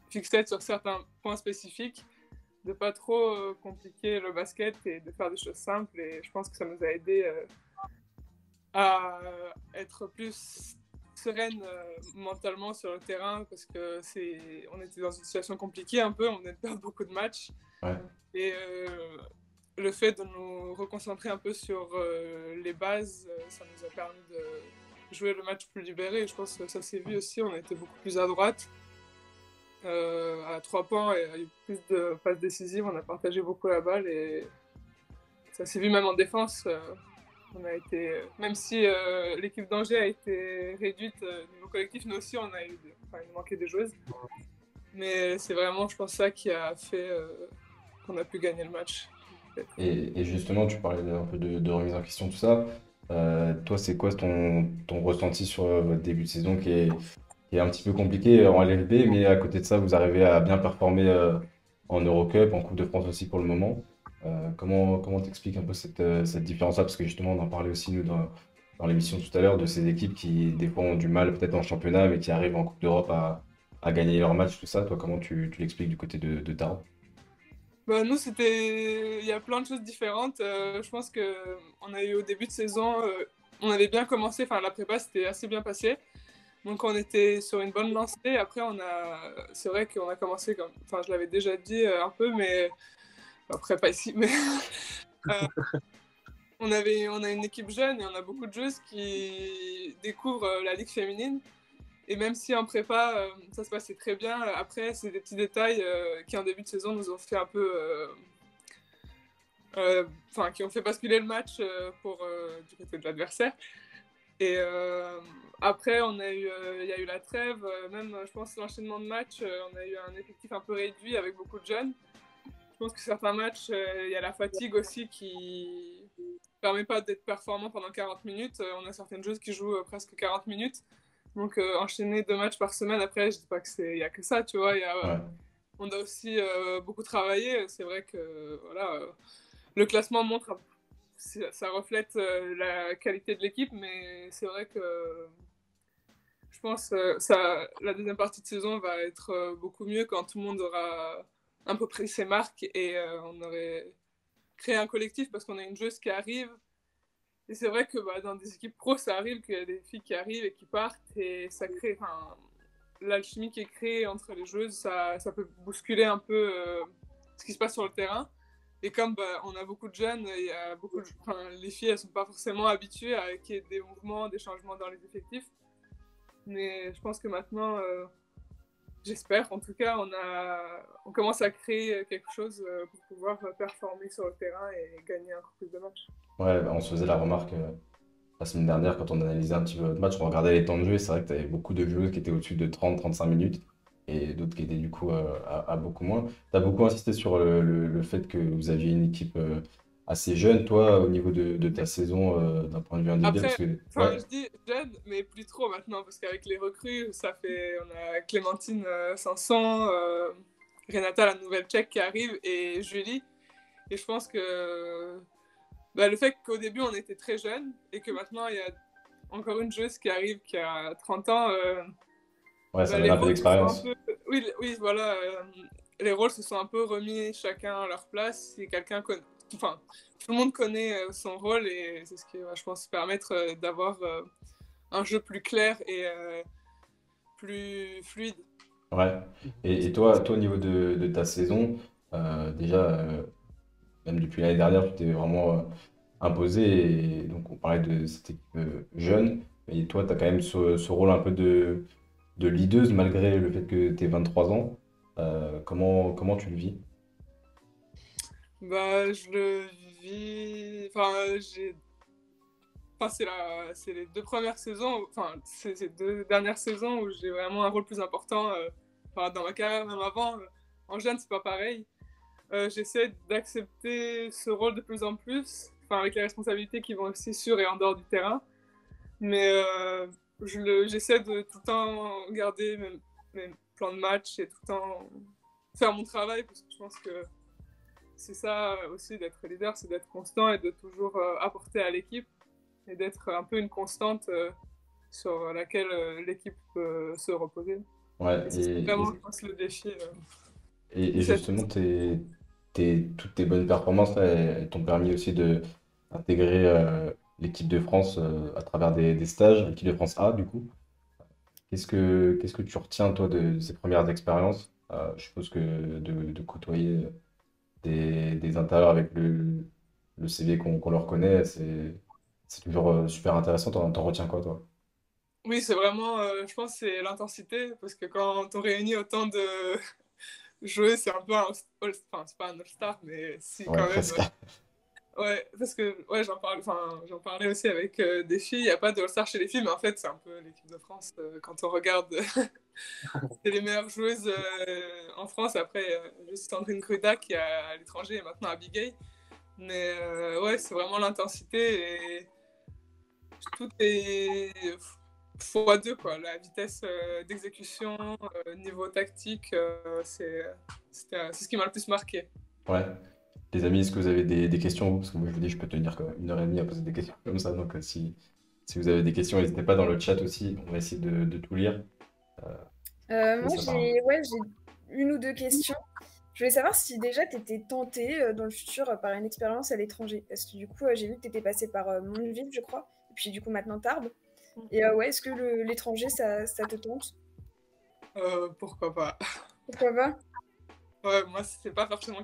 fixette sur certains points spécifiques, de pas trop compliquer le basket et de faire des choses simples. Et je pense que ça nous a aidé à être plus sereine mentalement sur le terrain, parce que on était dans une situation compliquée un peu, on venait de perdre beaucoup de matchs. Ouais. Et le fait de nous reconcentrer un peu sur les bases, ça nous a permis de jouer le match plus libéré. Et je pense que ça s'est vu aussi, on a été beaucoup plus à droite. À 3 points, et il y a eu plus de passes décisives, on a partagé beaucoup la balle et ça s'est vu même en défense. On a été, même si l'équipe d'Angers a été réduite au niveau collectif, nous aussi on a eu, il nous manquait des joueuses. Mais c'est vraiment, je pense, ça qui a fait qu'on a pu gagner le match. Et justement, tu parlais un peu de remise en question, tout ça. Toi, c'est quoi ton ressenti sur votre début de saison qui est un petit peu compliqué en LFB, mais à côté de ça, vous arrivez à bien performer en Eurocup, en Coupe de France aussi pour le moment. Comment t'expliques un peu cette différence-là? Parce que justement, on en parlait aussi, nous, dans l'émission tout à l'heure, de ces équipes qui, des fois, ont du mal peut-être en championnat, mais qui arrivent en Coupe d'Europe à gagner leur match, tout ça. Toi, comment tu l'expliques du côté de Taro? Bah, nous, il y a plein de choses différentes. Je pense qu'on a eu au début de saison, on avait bien commencé, enfin la prépa c'était assez bien passé. Donc on était sur une bonne lancée. Après, c'est vrai qu'on a commencé comme, enfin je l'avais déjà dit un peu, mais après pas ici, mais on a une équipe jeune et on a beaucoup de joueuses qui découvrent la ligue féminine. Et même si en prépa, ça se passait très bien, après, c'est des petits détails qui, en début de saison, nous ont fait un peu. Qui ont fait basculer le match du côté de l'adversaire. Et après, il y a eu la trêve, même, je pense, l'enchaînement de matchs, on a eu un effectif un peu réduit avec beaucoup de jeunes. Je pense que certains matchs, il y a la fatigue aussi qui ne permet pas d'être performant pendant 40 minutes. On a certaines joueuses qui jouent presque 40 minutes. Donc enchaîner 2 matchs par semaine, après, je dis pas qu'il y a que ça, tu vois. Ouais. On a aussi beaucoup travaillé. C'est vrai que voilà, le classement montre, ça reflète la qualité de l'équipe, mais c'est vrai que je pense la deuxième partie de saison va être beaucoup mieux quand tout le monde aura un peu pris ses marques et on aurait créé un collectif, parce qu'on a une joueuse qui arrive. Et c'est vrai que dans des équipes pro, ça arrive qu'il y a des filles qui arrivent et qui partent, et ça crée, l'alchimie qui est créée entre les joueuses, ça peut bousculer un peu ce qui se passe sur le terrain. Et comme on a beaucoup de jeunes, il y a les filles, elles sont pas forcément habituées à qu'il y ait des mouvements, des changements dans les effectifs. Mais je pense que maintenant, j'espère, en tout cas, on commence à créer quelque chose pour pouvoir performer sur le terrain et gagner encore plus de matchs. Ouais, on se faisait la remarque la semaine dernière quand on analysait un petit peu votre match, on regardait les temps de jeu et c'est vrai que tu avais beaucoup de joueurs qui étaient au-dessus de 30-35 minutes et d'autres qui étaient du coup à beaucoup moins. Tu as beaucoup insisté sur le fait que vous aviez une équipe assez jeune, toi, au niveau de ta saison, d'un point de vue individuel, parce Après, que enfin, ouais, je dis jeune, mais plus trop maintenant, parce qu'avec les recrues, on a Clémentine Sanson, Renata, la nouvelle tchèque qui arrive, et Julie. Et je pense que le fait qu'au début on était très jeunes, et que maintenant il y a encore une joueuse qui arrive qui a 30 ans, ouais, ça donne les un peu rôles se sont un d'expérience. peu. Oui, oui, voilà. Les rôles se sont un peu remis chacun à leur place. Si quelqu'un connaît. Enfin, tout le monde connaît son rôle et c'est ce qui va, je pense, permettre d'avoir un jeu plus clair et plus fluide. Ouais. Et toi, au niveau de ta saison, déjà, même depuis l'année dernière, tu t'es vraiment imposé. Et donc, on parlait de cette équipe jeune. Et toi, tu as quand même ce rôle un peu de leaduse, malgré le fait que tu aies 23 ans. Comment tu le vis? Je le vis. C'est les 2 premières saisons, enfin, c'est ces 2 dernières saisons où j'ai vraiment un rôle plus important dans ma carrière, même avant. En jeune, c'est pas pareil. J'essaie d'accepter ce rôle de plus en plus, avec les responsabilités qui vont aussi sur et en dehors du terrain. Mais j'essaie de tout le temps garder mes plans de match et tout le temps faire mon travail, parce que je pense que c'est ça aussi d'être leader, c'est d'être constant et de toujours apporter à l'équipe et d'être un peu une constante sur laquelle l'équipe peut se reposer. Ouais, Et c'est vraiment, je pense, le défi de et cette justement, toutes tes bonnes performances, là, elles t'ont permis aussi d'intégrer l'équipe de France à travers des stages, l'équipe de France A, du coup. Qu'est-ce que tu retiens, toi, de ces premières expériences? Je suppose que de côtoyer des intérieurs avec le CV qu'on leur connaît, c'est toujours super intéressant. T'en retiens quoi, toi? Oui, c'est vraiment, je pense, c'est l'intensité, parce que quand on réunit autant de joueurs, c'est un peu enfin, c'est pas un all-star, mais si, Ouais, quand même. presque. Ouais, parce que ouais, j'en parlais aussi avec des filles. Il n'y a pas de all-star chez les filles, mais en fait, c'est un peu l'équipe de France. Quand on regarde, c'est les meilleures joueuses en France. Après, juste Sandrine Gruda qui est à l'étranger et maintenant à Bigay. Mais ouais, c'est vraiment l'intensité et tout est x2, quoi. La vitesse d'exécution, niveau tactique, c'est ce qui m'a le plus marqué. Ouais. Les amis, est-ce que vous avez des questions, vous? Parce que moi, je vous dis, je peux tenir quand même 1 heure et demie à poser des questions comme ça. Donc, si vous avez des questions, n'hésitez pas dans le chat aussi. On va essayer de tout lire. Euh, et Moi, ça part. j'ai une ou deux questions. Je voulais savoir si déjà tu étais tentée dans le futur par une expérience à l'étranger. Parce que du coup, j'ai vu que tu étais passée par Mondeville, je crois. Et puis du coup, maintenant Tarbes. Et ouais, est-ce que l'étranger, ça te tente? Pourquoi pas? Pourquoi pas? Ouais, moi, c'est pas forcément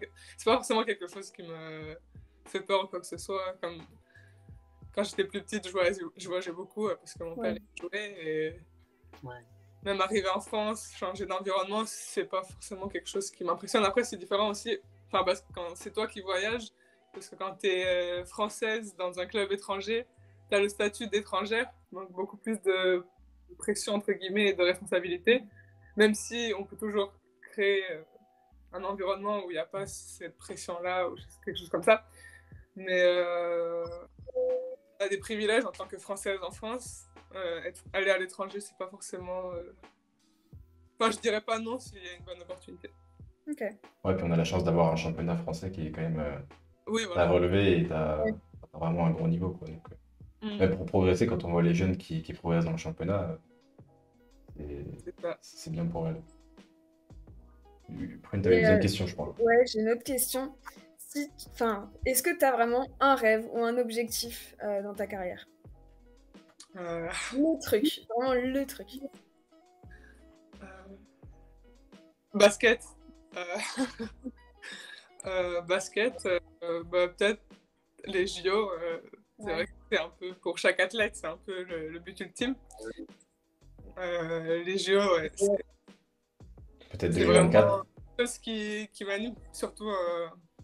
quelque chose qui me fait peur ou quoi que ce soit. Comme quand j'étais plus petite, je voyageais beaucoup parce que mon père Ouais. jouait. Et Ouais. même arriver en France, changer d'environnement, c'est pas forcément quelque chose qui m'impressionne. Après, c'est différent aussi. Enfin, parce que quand c'est toi qui voyages, parce que quand t'es française dans un club étranger, t'as le statut d'étrangère, donc beaucoup plus de pression, entre guillemets, et de responsabilité. Même si on peut toujours créer un environnement où il n'y a pas cette pression-là ou quelque chose comme ça. Mais on a des privilèges en tant que Française en France. Aller à l'étranger, c'est pas forcément. Enfin, je dirais pas non s'il y a une bonne opportunité. Ok. Ouais, puis on a la chance d'avoir un championnat français qui est quand même Oui, à voilà. relever et Ouais. t'as vraiment un gros niveau, quoi. Donc, Mm, même pour progresser, quand on voit les jeunes qui progressent dans le championnat, c'est ça. c'est bien pour elles. Prune, t'avais une Et deuxième question, je crois. ouais, j'ai une autre question. Est-ce que tu as vraiment un rêve ou un objectif dans ta carrière? Euh, Le truc, vraiment le truc. euh, basket. Euh, basket. Peut-être les JO. C'est vrai que c'est un peu pour chaque athlète, c'est un peu le but ultime. Les JO, ouais, Peut-être c'est vraiment 2024. quelque chose qui m'anime, surtout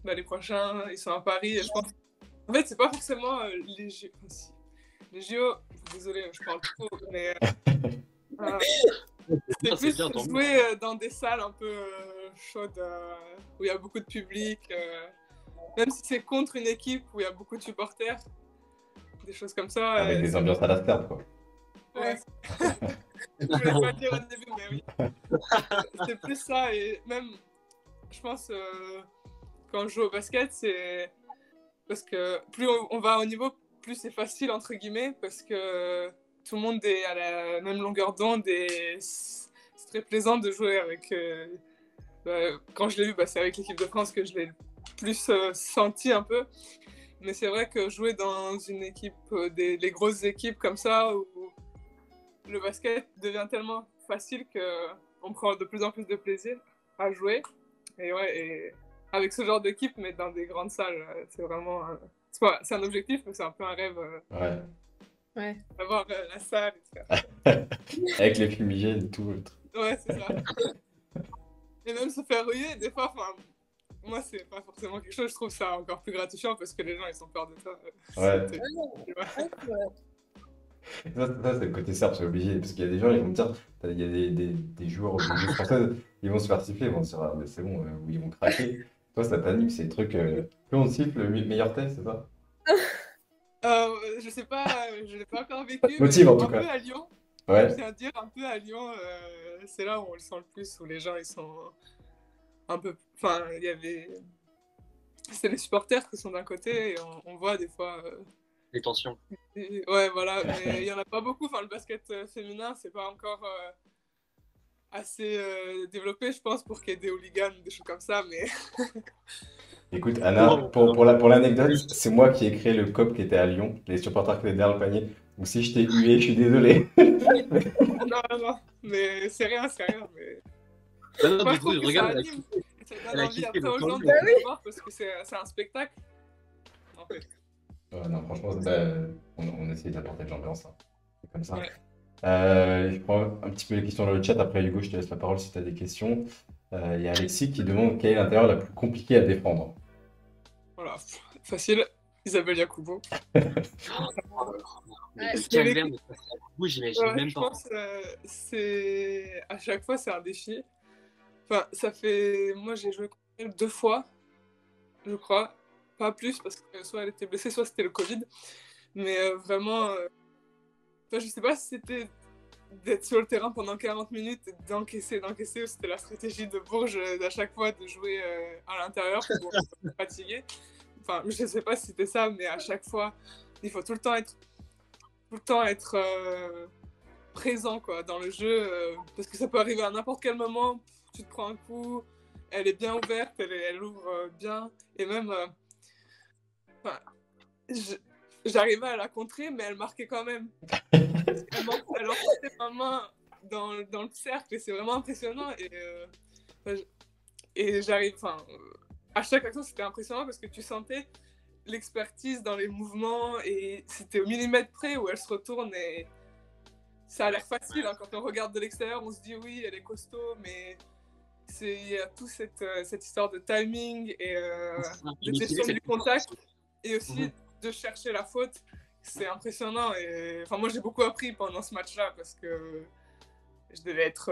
les prochains. Ils sont à Paris et je pense. En fait, c'est pas forcément les JO. Enfin, si. Les JO, désolé, je parle trop, mais euh, c'est C'est plus bien, tant mieux. jouer dans des salles un peu chaudes où il y a beaucoup de public. même si c'est contre une équipe où il y a beaucoup de supporters, des choses comme ça. Avec des ambiances à la Stade, quoi. Ouais. Je voulais pas le dire au début, mais oui. C'est plus ça, et même, je pense, quand je joue au basket, c'est parce que plus on va au niveau, plus c'est facile, entre guillemets, parce que tout le monde est à la même longueur d'onde, et c'est très plaisant de jouer avec... quand je l'ai vu, c'est avec l'équipe de France que je l'ai le plus senti un peu. Mais c'est vrai que jouer dans une équipe, les grosses équipes comme ça, où le basket devient tellement facile qu'on prend de plus en plus de plaisir à jouer. Et ouais, et avec ce genre d'équipe, mais dans des grandes salles, c'est vraiment... c'est un objectif, mais c'est un peu un rêve Ouais. d'avoir la salle. Avec les fumigènes et tout. Ouais, c'est ça. Et même se faire huer, des fois, moi, c'est pas forcément quelque chose, je trouve ça encore plus gratifiant parce que les gens, ils ont peur de toi. Ouais. Ouais. Ça, c'est le côté serbe, c'est obligé. Parce qu'il y a des gens, ils vont me dire, il y a des joueurs ou des joueuses françaises, ils vont se faire siffler, ils vont se dire, ah, mais c'est bon, ou ils vont craquer. Toi, ça t'anime, c'est le truc, plus on siffle, le meilleur test, c'est ça? Je sais pas, je l'ai pas encore vécu, Motive, mais en tout un cas. peu à Lyon. Ouais. Je tiens à dire, un peu à Lyon, c'est là où on le sent le plus, où les gens, ils sont un peu... Enfin, il y avait... C'est les supporters qui sont d'un côté, et on voit des fois... Les tensions. Ouais, voilà, mais il y en a pas beaucoup. Enfin, le basket féminin, c'est pas encore assez développé, je pense, pour qu'il y ait des hooligans, des choses comme ça, mais... Écoute, Anna, pour l'anecdote, c'est moi qui ai créé le COP qui était à Lyon, les supporters qui étaient derrière le panier. Donc si je t'ai hué, je suis désolé. Non, mais c'est rien, mais... Non, Moi, du je coup, trouve que regarde, ça anime, et ça elle donne a envie kiffé après le aux gens temps. de le voir, parce que c'est un spectacle, en fait. Ouais, non, franchement, on essaye d'apporter de l'ambiance, hein. C'est comme ça. Ouais. Je prends un petit peu les questions dans le chat. Après, Hugo, je te laisse la parole si tu as des questions. Il y a Alexis qui demande quelle est l'intérieur la plus compliquée à défendre. Voilà, facile, Isabelle Yakubo. Mais le calvaire de passer à bout, j'imagine Ouais, même je pas. pense c'est à chaque fois c'est un défi. Enfin, ça fait moi j'ai joué contre elle 2 fois, je crois, pas plus parce que soit elle était blessée, soit c'était le Covid. Mais vraiment, enfin, je sais pas si c'était d'être sur le terrain pendant 40 minutes et d'encaisser, ou c'était la stratégie de Bourges à chaque fois de jouer à l'intérieur pour fatiguer. Enfin, je sais pas si c'était ça, mais à chaque fois, il faut tout le temps être présent quoi, dans le jeu, parce que ça peut arriver à n'importe quel moment, tu te prends un coup, elle est bien ouverte, elle ouvre bien, et même, j'arrivais à la contrer, mais elle marquait quand même. Elle emportait ma main dans le cercle, et c'est vraiment impressionnant, et j'arrive, à chaque action c'était impressionnant parce que tu sentais l'expertise dans les mouvements et c'était au millimètre près où elle se retourne et ça a l'air facile hein, quand on regarde de l'extérieur on se dit oui elle est costaud mais il y a toute cette histoire de timing et de gestion du contact et aussi de chercher la faute, c'est impressionnant et moi j'ai beaucoup appris pendant ce match là parce que je devais être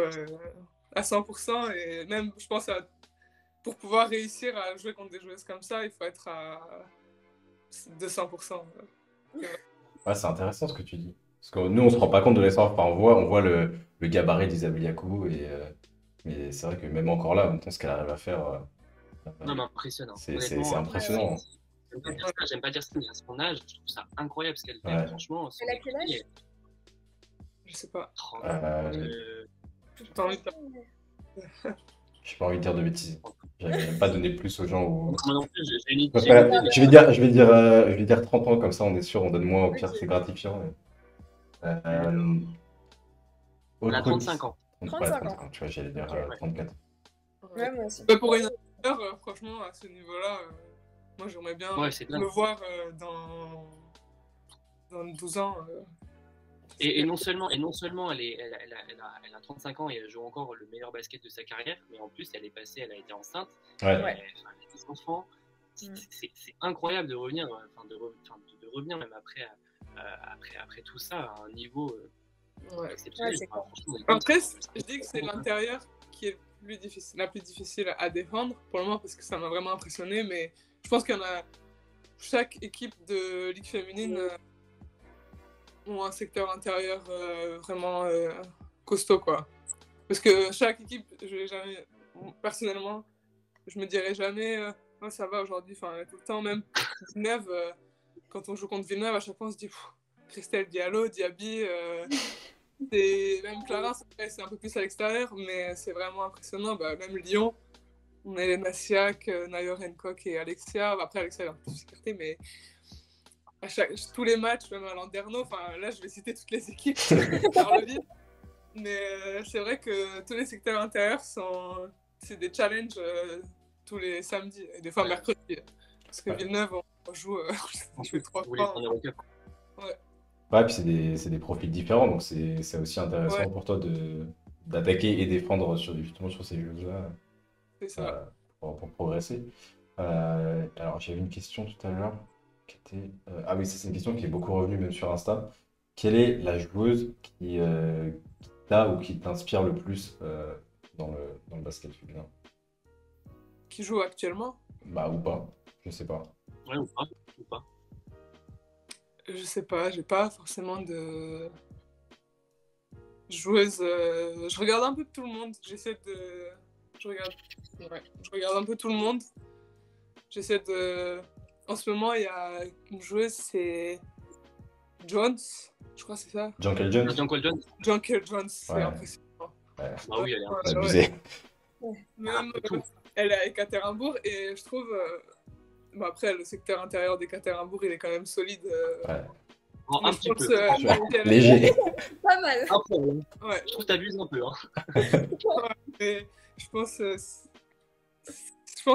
à 100% et même je pense pour pouvoir réussir à jouer contre des joueuses comme ça il faut être à 200%. Ouais, c'est intéressant ce que tu dis. Parce que nous, on se rend pas compte de l'essence. Enfin, on voit le gabarit d'Isabelle Yacoub, mais c'est vrai que même encore là, en même temps, ce qu'elle arrive à faire, Non, mais impressionnant. c'est impressionnant. J'aime pas dire ça, mais à son âge, je trouve ça incroyable ce qu'elle fait, Ouais. franchement. Elle a quel âge? Je sais pas. J'ai pas envie de dire de bêtises. J'aime pas donner plus aux gens. Moi non plus, j'ai une idée. Je vais dire 30 ans, comme ça on est sûr, on donne moins, au pire c'est gratifiant. On a 35 ans. 35 ans. Tu vois, j'allais dire 34. Ouais, moi aussi. Pour une heure, franchement, à ce niveau-là, moi j'aimerais bien me voir dans 12 ans. Et non seulement elle a 35 ans et elle joue encore le meilleur basket de sa carrière, mais en plus elle a été enceinte, Ouais. elle a des enfants. C'est incroyable de revenir, de revenir même après tout ça à un niveau exceptionnel. Après, je dis que c'est l'intérieur qui est la plus difficile à défendre pour le moment parce que ça m'a vraiment impressionné, mais je pense qu'il y en a. Chaque équipe de Ligue féminine ont un secteur intérieur vraiment costaud, quoi. Parce que chaque équipe, personnellement, je me dirais jamais, oh, ça va aujourd'hui. Enfin, tout le temps, même Villeneuve, quand on joue contre Villeneuve, à chaque fois, on se dit, Christelle Diallo, Diaby, même Clarins, c'est un peu plus à l'extérieur, mais c'est vraiment impressionnant. Même Lyon, on a Elena Siak, Nayor Hancock et Alexia. Après, Alexia, elle a un peu plus de sécurité, mais tous les matchs, même à Landerneau, là, je vais citer toutes les équipes par le vide. Mais c'est vrai que tous les secteurs intérieurs c'est des challenges tous les samedis et des fois mercredis. Parce que Villeneuve, on joue 3 fois. Ouais, puis c'est des profils différents, donc c'est aussi intéressant pour toi d'attaquer et défendre justement sur ces jeux-là. C'est ça. Pour progresser. Alors, j'avais une question tout à l'heure qui était. Ah oui, c'est une question qui est beaucoup revenue même sur Insta. Quelle est la joueuse qui t'a ou qui t'inspire le plus dans le basket féminin? Qui joue actuellement? Ou pas, je sais pas. Ouais, ou pas. Je sais pas, j'ai pas forcément de joueuse. Je regarde un peu tout le monde. Je regarde un peu tout le monde. J'essaie de. En ce moment, il y a une joueuse, c'est Jones. Je crois que c'est ça. Jonquel Jones. Jonquel Jones, c'est impressionnant. Ouais. Ah oui, elle est impressionnante. Abusé. Même, elle est à Ekaterinbourg et je trouve. Après, le secteur intérieur d'Ekaterinbourg, il est quand même solide. Un petit peu. Léger. Pas mal. Un peu. Ouais. Je trouve que t'abuses un peu. Et je pense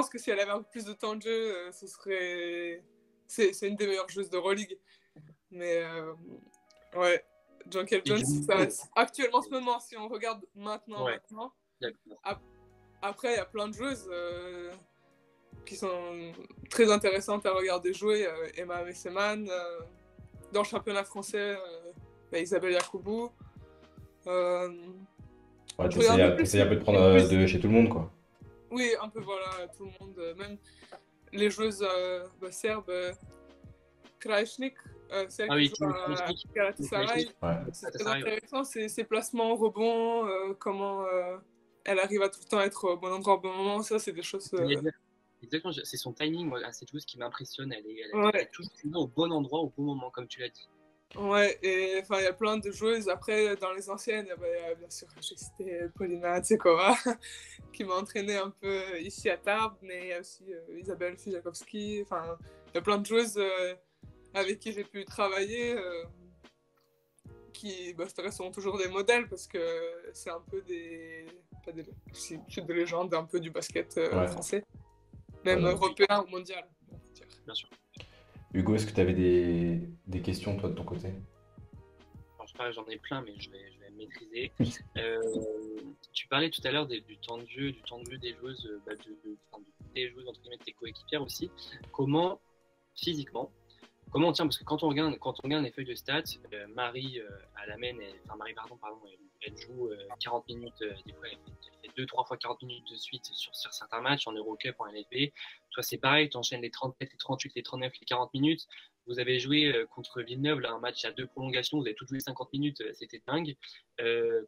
que si elle avait un peu plus de temps de jeu, ce serait. C'est une des meilleures joueuses de Euroleague. Mais ouais, Jonquel Jones, actuellement en ce moment, si on regarde maintenant. Après, il y a plein de joueuses qui sont très intéressantes à regarder jouer. Emma Messeman, dans le championnat français, Isabelle Yacoubou. T'essayes un peu de prendre de chez tout le monde, quoi. Oui, un peu, voilà, tout le monde. Même les joueuses serbes, Krajnik, celle qui joue à Galatasaray. C'est très intéressant, ses placements, rebonds, comment elle arrive à tout le temps être au bon endroit au bon moment. Ça, c'est des choses... Exactement, c'est son timing, c'est tout ce qui m'impressionne. Elle est toujours au bon endroit, au bon moment, comme tu l'as dit. Ouais, et il y a plein de joueuses. Après, dans les anciennes, il y a bien sûr c'était Paulina Tsekova qui m'a entraîné un peu ici à Tarbes, mais il y a aussi Isabelle Fijakowski. Il y a plein de joueuses avec qui j'ai pu travailler qui sont toujours des modèles parce que c'est un peu c'est des légendes un peu du basket français, même européen ou mondial. Bien sûr. Hugo, est-ce que tu avais des questions, toi, de ton côté? Alors, j'en ai plein, mais je vais me maîtriser. Tu parlais tout à l'heure du temps de jeu des joueuses, des joueuses, entre guillemets, de tes coéquipières aussi. Comment, physiquement, comment on tient? Parce que quand on regarde les feuilles de stats, Marie, elle joue 40 minutes, des fois elle fait 2-3 fois 40 minutes de suite sur certains matchs en Eurocup, en LFB. Toi, c'est pareil, tu enchaînes les 37, les 38, les 39, les 40 minutes. Vous avez joué contre Villeneuve, là, un match à 2 prolongations, vous avez toutes joué 50 minutes, c'était dingue.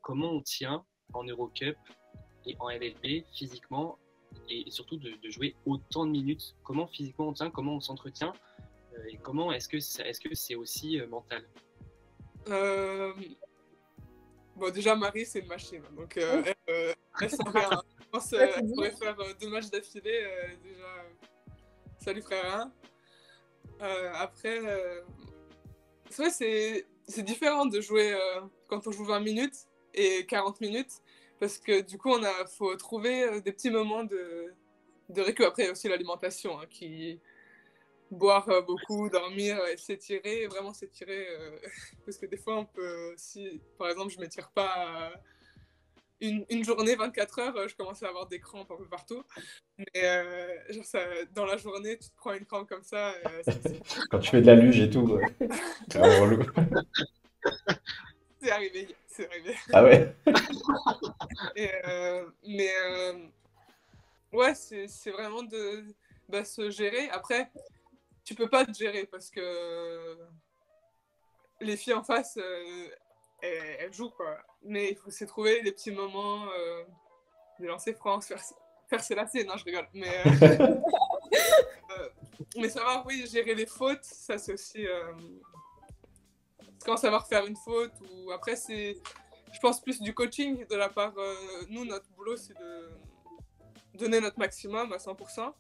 Comment on tient en Eurocup et en LFB physiquement et surtout de jouer autant de minutes? Comment physiquement on tient? Comment on s'entretient? Et comment est-ce que c'est aussi mental? Bon, déjà, Marie, c'est une machine. Donc, elle s'en fait un. Je pense qu'elle pourrait faire 2 matchs d'affilée. Déjà, ça lui ferait rien. Après, c'est vrai, c'est différent de jouer quand on joue 20 minutes et 40 minutes. Parce que du coup, faut trouver des petits moments de récup. Après, il y a aussi l'alimentation qui. Boire beaucoup, dormir, s'étirer, vraiment s'étirer. Parce que des fois, si par exemple, je ne m'étire pas une journée, 24 heures, je commence à avoir des crampes un peu partout. Mais dans la journée, tu te prends une crampe comme ça. Quand tu fais de la luge et tout, c'est vraiment relou. C'est arrivé. Ah ouais? Ouais, c'est vraiment se gérer. Après, tu peux pas te gérer parce que les filles en face, elles jouent, quoi. Mais il faut se trouver les petits moments de lancer France, faire ses lacets. Non, je rigole. Mais savoir, oui, gérer les fautes, ça c'est aussi... quand savoir faire une faute, ou après c'est, je pense, plus du coaching de la part... nous, notre boulot, c'est de donner notre maximum à 100%.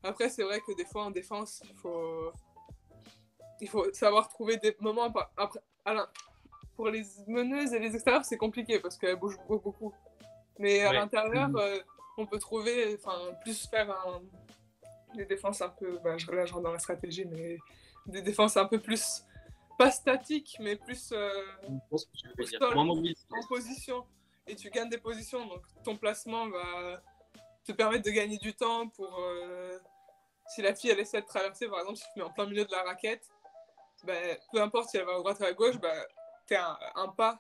Après, c'est vrai que des fois, en défense, il faut savoir trouver des moments... Après, pour les meneuses et les extérieurs, c'est compliqué parce qu'elles bougent beaucoup. Mais à l'intérieur, on peut trouver, plus faire des défenses un peu... là, je rentre dans la stratégie, mais des défenses un peu plus... Pas statiques, mais plus en position. Et tu gagnes des positions, donc ton placement va te permettre de gagner du temps pour... si la fille, elle essaie de traverser, par exemple, si tu te mets en plein milieu de la raquette, peu importe si elle va à droite ou à gauche, t'es un pas.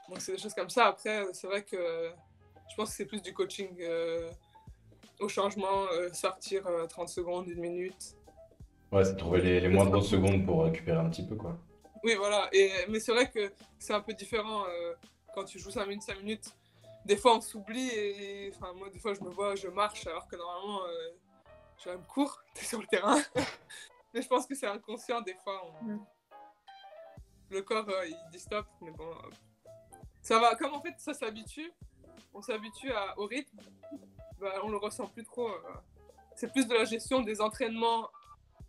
Donc c'est des choses comme ça. Après, c'est vrai que je pense que c'est plus du coaching au changement, sortir 30 secondes, 1 minute. Ouais, c'est trouver les moindres secondes pour récupérer un petit peu, quoi. Oui, voilà. Mais c'est vrai que c'est un peu différent quand tu joues 5 minutes. Des fois, on s'oublie et moi, des fois, je marche alors que normalement, je me cours, t'es sur le terrain. Mais je pense que c'est inconscient des fois. Le corps, il dit stop, mais bon, ça va. Comme en fait, ça s'habitue, on s'habitue au rythme, on le ressent plus trop. C'est plus de la gestion des entraînements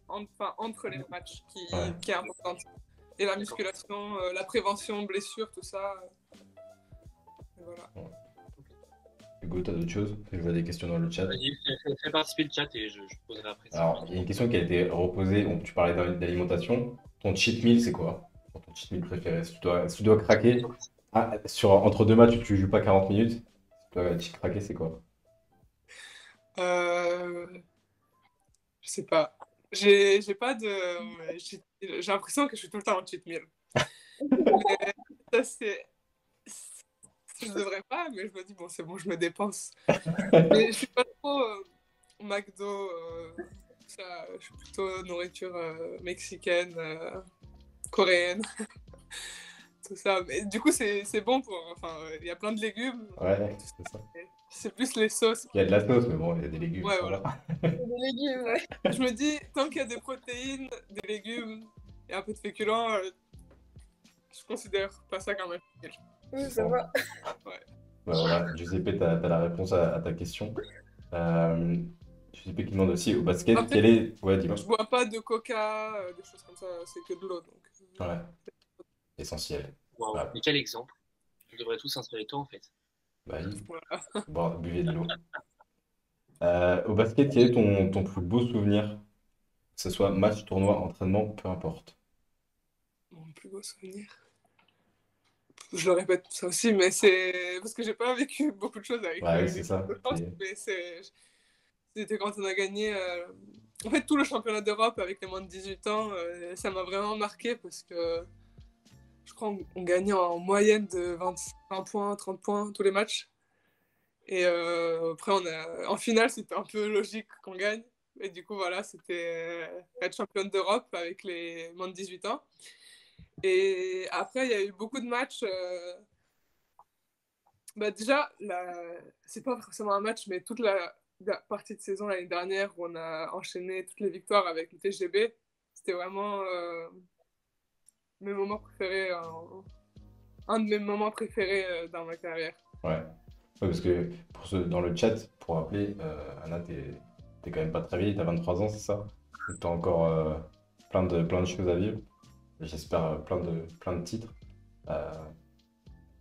entre les matchs qui est importante. Et la musculation, la prévention, blessure, tout ça. Et voilà. Hugo, t'as d'autres choses? Je vois des questions dans le chat. Vas-y, fais participer le chat et je poserai après. Alors, il y a une question qui a été reposée. Tu parlais d'alimentation. Ton cheat meal, c'est quoi? Ton cheat meal préféré? Si tu dois craquer, entre deux matchs, tu joues pas 40 minutes. Si tu dois craquer, c'est quoi? Je sais pas. J'ai pas de... J'ai l'impression que je suis tout le temps en cheat meal. Mais ça, c'est... Je devrais pas, mais je me dis, bon, c'est bon, je me dépense. Mais je suis pas trop McDo, ça, je suis plutôt nourriture mexicaine, coréenne, tout ça. Mais du coup, c'est bon pour... il y a plein de légumes. Ouais, c'est ça. C'est plus les sauces. Il y a de la sauce, mais bon, il y a des légumes. Ouais, voilà. Des légumes, ouais. Je me dis, tant qu'il y a des protéines, des légumes et un peu de féculents, je considère pas ça comme un cheat meal. Oui, ça va. Ouais. Voilà, Giuseppe, t'as la réponse à ta question. Giuseppe qui demande aussi au basket, Après, quel est... Ouais, dis-moi. Je bois pas de coca, des choses comme ça, c'est que de l'eau. Donc... Ouais, essentiel. Wow. Voilà. Mais quel exemple? Tu devrais tous s'inspirer de toi en fait. Bah oui, Voilà. bon, buvez de l'eau. Au basket, quel est ton plus beau souvenir? Que ce soit match, tournoi, entraînement, peu importe. Mon plus beau souvenir. Je le répète ça aussi, mais c'est parce que j'ai pas vécu beaucoup de choses avec Ouais, c'est ça. de France, mais c'était quand on a gagné en fait tout le championnat d'Europe avec les moins de 18 ans, ça m'a vraiment marqué parce que je crois qu'on gagnait en moyenne de 25 points, 30 points tous les matchs. Et après, en finale, c'était un peu logique qu'on gagne. Et du coup, voilà, c'était être championne d'Europe avec les moins de 18 ans. Et après, il y a eu beaucoup de matchs. Déjà, c'est pas forcément un match, mais toute la partie de saison l'année dernière où on a enchaîné toutes les victoires avec le TGB, c'était vraiment mes moments préférés, un de mes moments préférés dans ma carrière. Ouais. Ouais, parce que dans le chat, pour rappeler, Anna, t'es quand même pas très vieille, t'as 23 ans, c'est ça? Donc t'as encore plein de choses à vivre. J'espère plein de titres.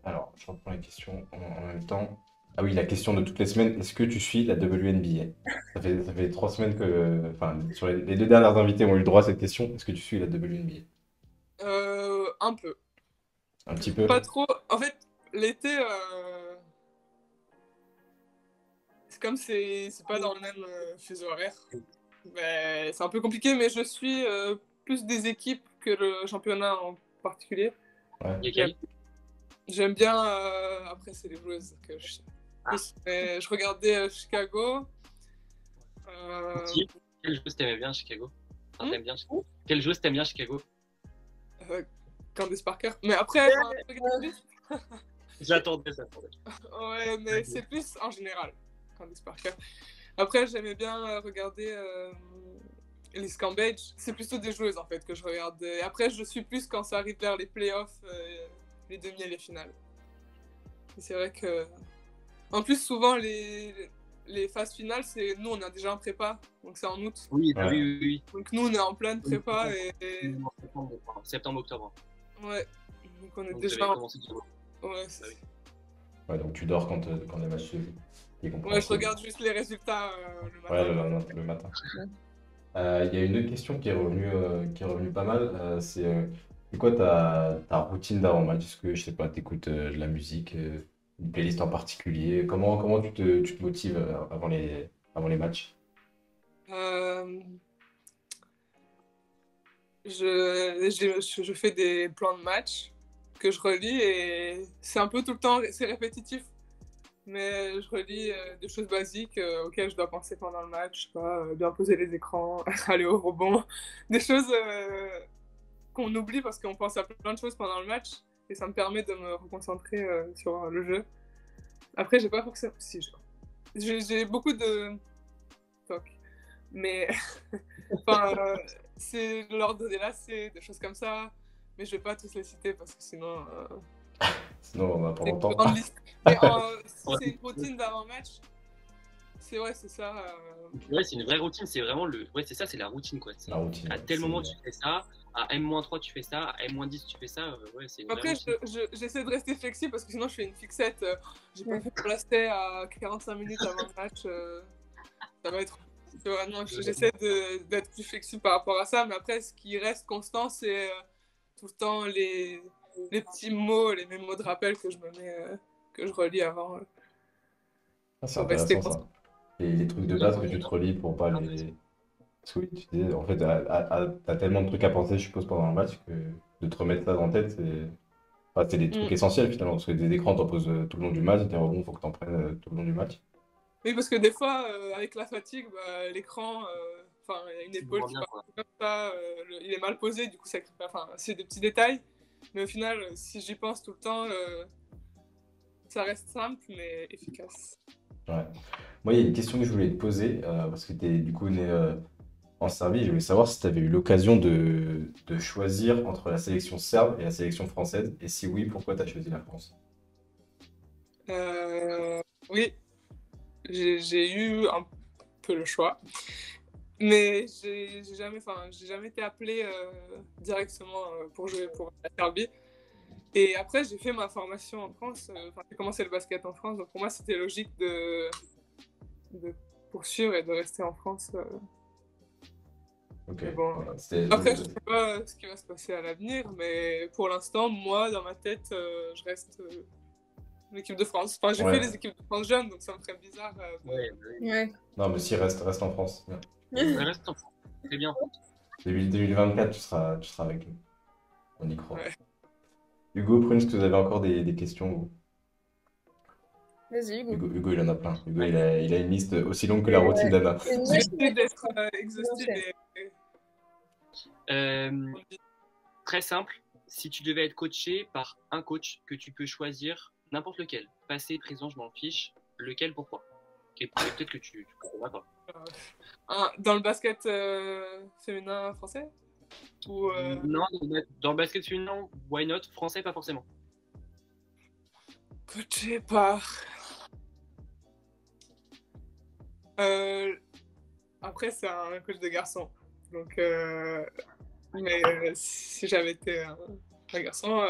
Alors, je reprends les questions en même temps. Ah oui, la question de toutes les semaines, est-ce que tu suis la WNBA? Ça fait 3 semaines que... Enfin, sur les deux dernières invités ont eu le droit à cette question. Est-ce que tu suis la WNBA? Un peu. Un petit peu? Pas trop. En fait, l'été, c'est comme c'est pas dans le même fuseau horaire. Mais c'est un peu compliqué, mais je suis plus des équipes que le championnat en particulier. Ouais. J'aime bien, après c'est les Blues que je regardais Chicago, Qui- Quelle joueuse t'aimais bien à Chicago? Enfin, t'aimes bien Chicago. Quelle joueuse t'aimes bien à Chicago? Candace Parker. Mais après, J'attendais. ouais, mais c'est plus en général, Candace Parker. Après, j'aimais bien regarder Liz Cambage. C'est plutôt des joueuses, en fait, que je regarde. Et après, je suis plus quand ça arrive vers les playoffs, les demi et les finales. Et c'est vrai que... En plus, souvent, les phases finales, c'est nous, on a déjà un prépa, donc c'est en août. Oui, Ouais. oui. Donc nous, on est en pleine prépa et... Septembre-octobre. Ouais, donc on est Donc déjà... j'avais commencé de jouer. Ouais, Ah oui. Ouais, donc tu dors quand les matchs se jouent. ouais, je regarde juste les résultats le matin. Ouais, le matin. Il y a une autre question qui est revenue pas mal. C'est quoi ta routine d'avant-match? Est-ce que, je sais pas, t'écoutes de la musique, une playlist en particulier? Comment tu te motives avant les matchs? Euh, je fais des plans de match que je relis et c'est un peu tout le temps, c'est répétitif. Mais je relis des choses basiques auxquelles je dois penser pendant le match, je sais pas, bien poser les écrans, aller au rebond, des choses qu'on oublie parce qu'on pense à plein de choses pendant le match et ça me permet de me reconcentrer sur le jeu. Après, j'ai pas forcément... Si, j'ai beaucoup de toc, mais enfin, c'est l'ordre des lacets, des choses comme ça, mais je vais pas tous les citer parce que sinon... Sinon, on n'a pas c'est une longtemps. grande liste. Mais c'est une routine d'avant-match. C'est ça. Ouais, c'est une vraie routine, c'est vraiment le. Ouais, c'est ça, c'est la routine quoi. La routine. À tel moment tu fais ça, à M-3 tu fais ça, à M-10 tu fais ça, ouais, c'est une vraie Après, routine. j'essaie de rester flexible parce que sinon je fais une fixette. J'ai pas fait de lacet à 45 minutes avant le match. Ça va être. Non, j'essaie d'être plus flexible par rapport à ça. Mais après, ce qui reste constant, c'est tout le temps les petits mots, les mêmes mots de rappel que je me mets, que je relis avant. Ah, c'est Pour rester intéressant ça. Et les trucs de base que tu te relis pour pas les. Parce que oui, tu disais, en fait, t'as tellement de trucs à penser, je suppose, pendant le match que de te remettre ça dans la tête, c'est des trucs essentiels finalement. Parce que des écrans, t'en poses tout le long du match, des rebonds, faut que t'en prennes tout le long du match. Oui, parce que des fois, avec la fatigue, l'écran, enfin, il y a une épaule qui bien, part comme ça, il est mal posé, du coup, ça crée pas. Enfin, c'est des petits détails, mais au final, si j'y pense tout le temps, ça reste simple mais efficace. Ouais. Moi, il y a une question que je voulais te poser, parce que tu es du coup né en Serbie. Je voulais savoir si tu avais eu l'occasion de choisir entre la sélection serbe et la sélection française. Et si oui, pourquoi tu as choisi la France? Oui, j'ai eu un peu le choix, mais j'ai jamais été appelée directement pour jouer pour la Serbie. Et après, j'ai fait ma formation en France, j'ai commencé le basket en France, donc pour moi, c'était logique de poursuivre et de rester en France. Ok. Mais bon, C'était- après, je sais pas ce qui va se passer à l'avenir, mais pour l'instant, moi, dans ma tête, je reste l'équipe de France. Enfin, j'ai Ouais. fait les équipes de France jeunes, donc ça me ferait bizarre. Ouais. Non, mais si, reste en France. Bien. Ça reste en France. C'est bien. 2024, tu seras avec nous. On y croit. Ouais. Hugo, Prune, est-ce que vous avez encore des questions, vous? Vas-y, Hugo. Hugo, il en a plein. Hugo, il a une liste aussi longue que la routine d'Anna. J'essaie d'être exhaustive Très simple. Si tu devais être coaché par un coach que tu peux choisir, n'importe lequel, passé, présent, je m'en fiche, lequel, pourquoi? Et peut-être que tu comprendras pas. dans le basket féminin français ou Non, dans le basket féminin, why not? Français, pas forcément. coaché par. Après, c'est un coach de garçon. Donc, mais si j'avais été un garçon,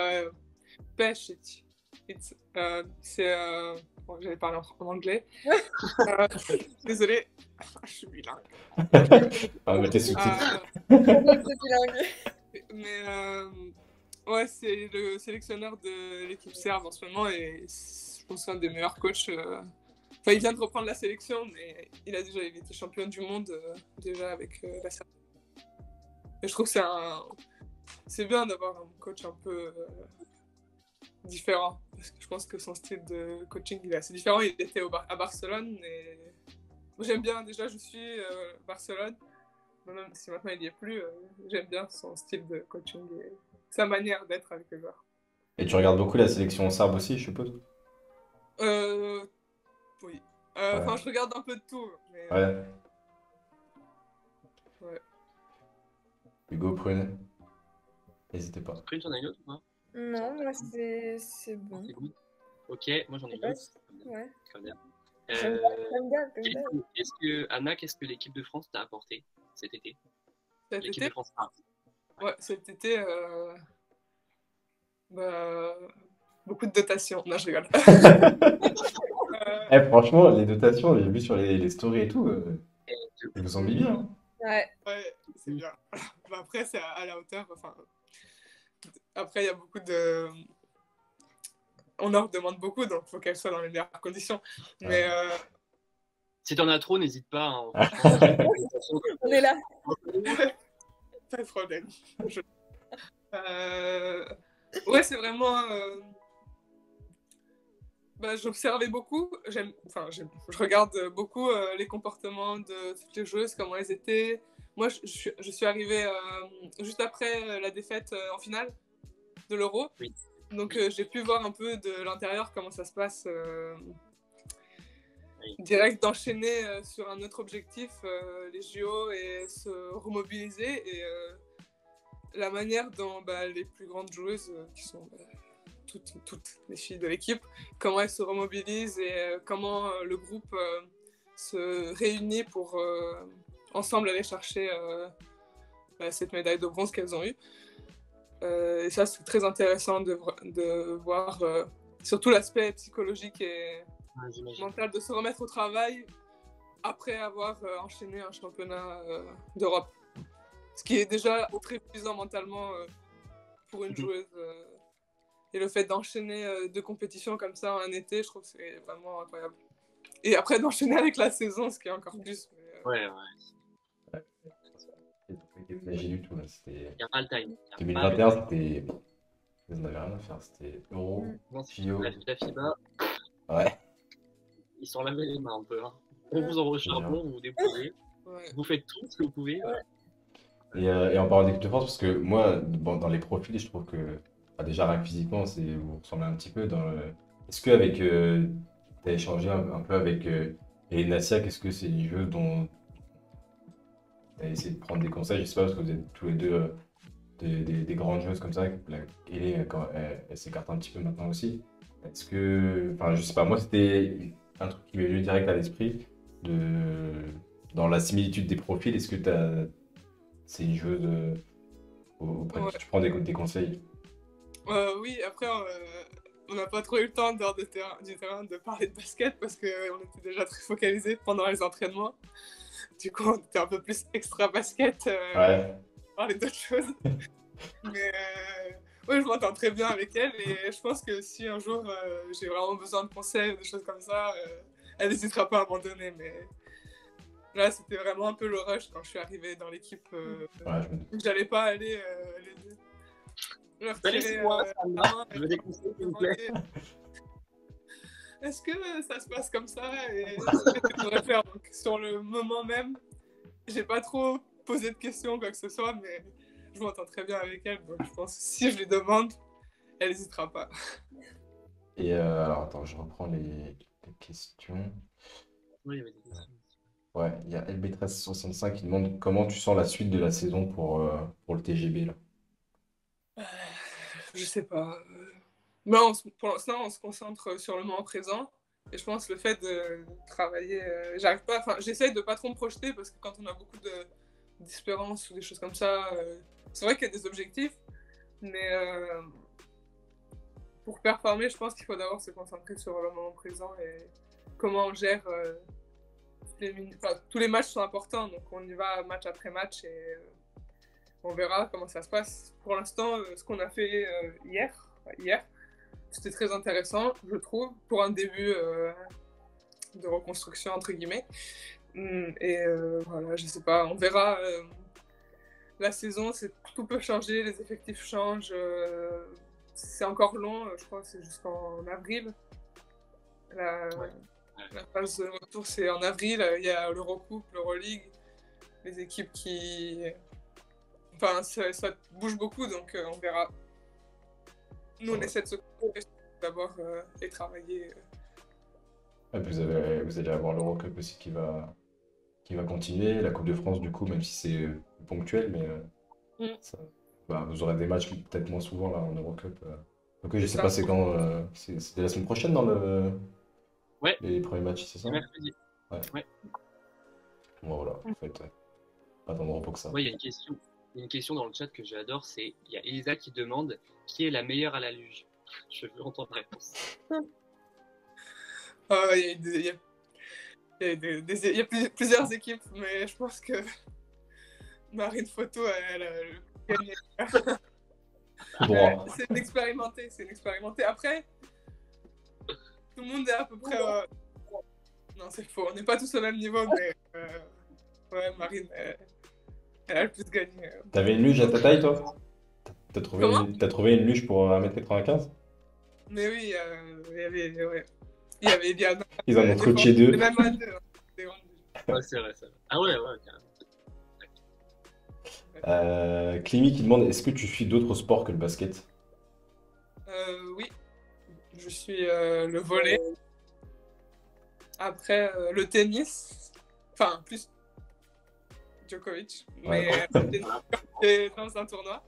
Pešić. C'est. Bon, j'allais parler en anglais. Désolée, je suis bilingue. Ah, mais t'es sous-titres. Mais ouais, c'est le sélectionneur de l'équipe serbe en ce moment et je pense que c'est un des meilleurs coachs. Enfin, il vient de reprendre la sélection, mais il était champion du monde déjà avec la Serbie. Et je trouve que c'est bien d'avoir un coach un peu différent, parce que je pense que son style de coaching il est assez différent. Il était à Barcelone et J'aime bien, déjà, je suis Barcelone. Même si maintenant il n'y est plus, j'aime bien son style de coaching et sa manière d'être avec les joueurs. Et tu regardes beaucoup la sélection serbe aussi, je suppose? Euh, oui. Enfin, Ouais. je regarde un peu de tout, mais Ouais. ouais. Hugo Prune, n'hésitez pas. Prune, t'en as une autre ou pas? Non, moi c'est bon. C'est good. Ok, moi j'en ai Je sais une pas autre. si- Ouais. Comme d'hab. Comme Euh, d'hab, comme d'hab, comme d'hab. Anna, qu'est-ce que l'équipe de France t'a apporté cet été? Cet L'équipe de été, France. ouais, cet été, bah, beaucoup de dotations. Non, je rigole. Eh, franchement, les dotations, j'ai vu sur les stories et tout, je vous en mis bien, hein. Ouais. Ouais, c'est bien. Bah, après, c'est à la hauteur. Enfin, après, il y a beaucoup de. On en demande beaucoup, donc il faut qu'elle soit dans les meilleures conditions. Mais Si t'en as trop, n'hésite pas, hein, franchement. On est là. pas de problème. Ouais, c'est vraiment. Bah, j'observais beaucoup. Je regarde beaucoup les comportements de toutes les joueuses, comment elles étaient. Moi, je suis arrivée juste après la défaite en finale de l'Euro. Oui. Donc, j'ai pu voir un peu de l'intérieur comment ça se passe. Oui. Direct d'enchaîner sur un autre objectif, les JO, et se remobiliser. Et la manière dont les plus grandes joueuses, qui sont toutes les filles de l'équipe, comment elles se remobilisent et comment le groupe se réunit pour ensemble aller chercher cette médaille de bronze qu'elles ont eue. Et ça, c'est très intéressant de voir surtout l'aspect psychologique et mental, de se remettre au travail après avoir enchaîné un championnat d'Europe. Ce qui est déjà très épuisant mentalement pour une joueuse. Et le fait d'enchaîner deux compétitions comme ça en un été, je trouve que c'est vraiment incroyable. Et après d'enchaîner avec la saison, ce qui est encore plus. Ouais. C'était pas léger du tout, là. C'était... Il n'y a pas le time. 2021, c'était... Vous n'avez rien à faire, c'était Euro, Non, c'est JO. la FIBA, Ouais. ils sont lavés les mains un peu. Hein. On vous envoie au charbon, vous vous débrouillez. Ouais. Vous faites tout ce que vous pouvez. Voilà. Et en parlant d'équipe de France, parce que moi, bon, dans les profils, je trouve que déjà rien que physiquement, vous ressemblez un petit peu dans le... Est-ce qu'avec t'as échangé un peu avec Elena Siak, est-ce que c'est une joueuse dont t'as essayé de prendre des conseils? Je sais pas, parce que vous êtes tous les deux des grandes joueuses comme ça. Quand elle s'écarte un petit peu maintenant aussi. Est-ce que, enfin, je sais pas, moi c'était un truc qui m'est venu direct à l'esprit dans la similitude des profils. Est-ce que c'est une joueuse auprès de qui tu prends des conseils? Oui, après, on n'a pas trop eu le temps dehors du terrain de parler de basket parce qu'on était déjà très focalisés pendant les entraînements. Du coup, on était un peu plus extra basket, Ouais. parler d'autres choses. Mais ouais, je m'entends très bien avec elle et je pense que si un jour j'ai vraiment besoin de conseils ou des choses comme ça, elle n'hésitera pas à m'en donner. Mais là, c'était vraiment un peu le rush quand je suis arrivée dans l'équipe. Ouais, je me doute. J'allais pas aller leur tirer Laissez-moi, la main je veux des conseils, s'il vous plaît. demander, est-ce que ça se passe comme ça et ce que tu devrais faire. Donc, sur le moment même, j'ai pas trop posé de questions, quoi que ce soit, mais je m'entends très bien avec elle. Donc, je pense que si je lui demande, elle n'hésitera pas. Et alors, attends, je reprends les questions. Oui, il y avait des questions. Ouais, il y a LB1365 qui demande comment tu sens la suite de la saison pour le TGB là. Je sais pas. Non, pour l'instant, on se concentre sur le moment présent. Et je pense que le fait de travailler, j'essaye de pas trop me projeter parce que quand on a beaucoup d'espérance ou des choses comme ça, c'est vrai qu'il y a des objectifs, mais pour performer, je pense qu'il faut d'abord se concentrer sur le moment présent et comment on gère tous les matchs sont importants, donc on y va match après match et on verra comment ça se passe. Pour l'instant, ce qu'on a fait hier, c'était très intéressant, je trouve, pour un début de reconstruction, entre guillemets. Et voilà, je sais pas, on verra. La saison, tout peut changer, les effectifs changent. C'est encore long, je crois que c'est jusqu'en avril. Ouais. La phase de retour, c'est en avril. Il y a l'Eurocoupe, l'Euroleague, les équipes qui... Enfin, ça bouge beaucoup, donc on verra. Nous, on essaie de se concentrer d'abord et travailler. Et puis vous allez avoir l'Eurocup aussi qui va continuer. La Coupe de France, du coup, même si c'est ponctuel, mais vous aurez des matchs peut-être moins souvent là en Eurocup. Donc je sais pas, c'est quand. C'est la semaine prochaine dans les premiers matchs, c'est ça? C'est mercredi. Ouais. Bon, voilà, en fait, pas tant de repos que ça. Ouais, il y a une question dans le chat que j'adore, c'est il y a Elisa qui demande qui est la meilleure à la luge. Je veux entendre la réponse. Il y a plusieurs équipes, mais je pense que Marine Photo, elle a gagné. Droit. C'est une expérimentée. Après, tout le monde est à peu près... Non, c'est faux. On n'est pas tous au même niveau, mais... Ouais, Marine, elle a le plus gagné. T'avais une luge à ta taille, toi? T'as trouvé une luge pour 1m95? Mais oui, il y avait Eliana. Ils en ont scotché deux. Même à deux. Ouais, c'est vrai, ça. Ah ouais, carrément. Clémy qui demande est-ce que tu suis d'autres sports que le basket? Oui, je suis le volley. Après, le tennis. Enfin, plus Djokovic. Mais dans un tournoi.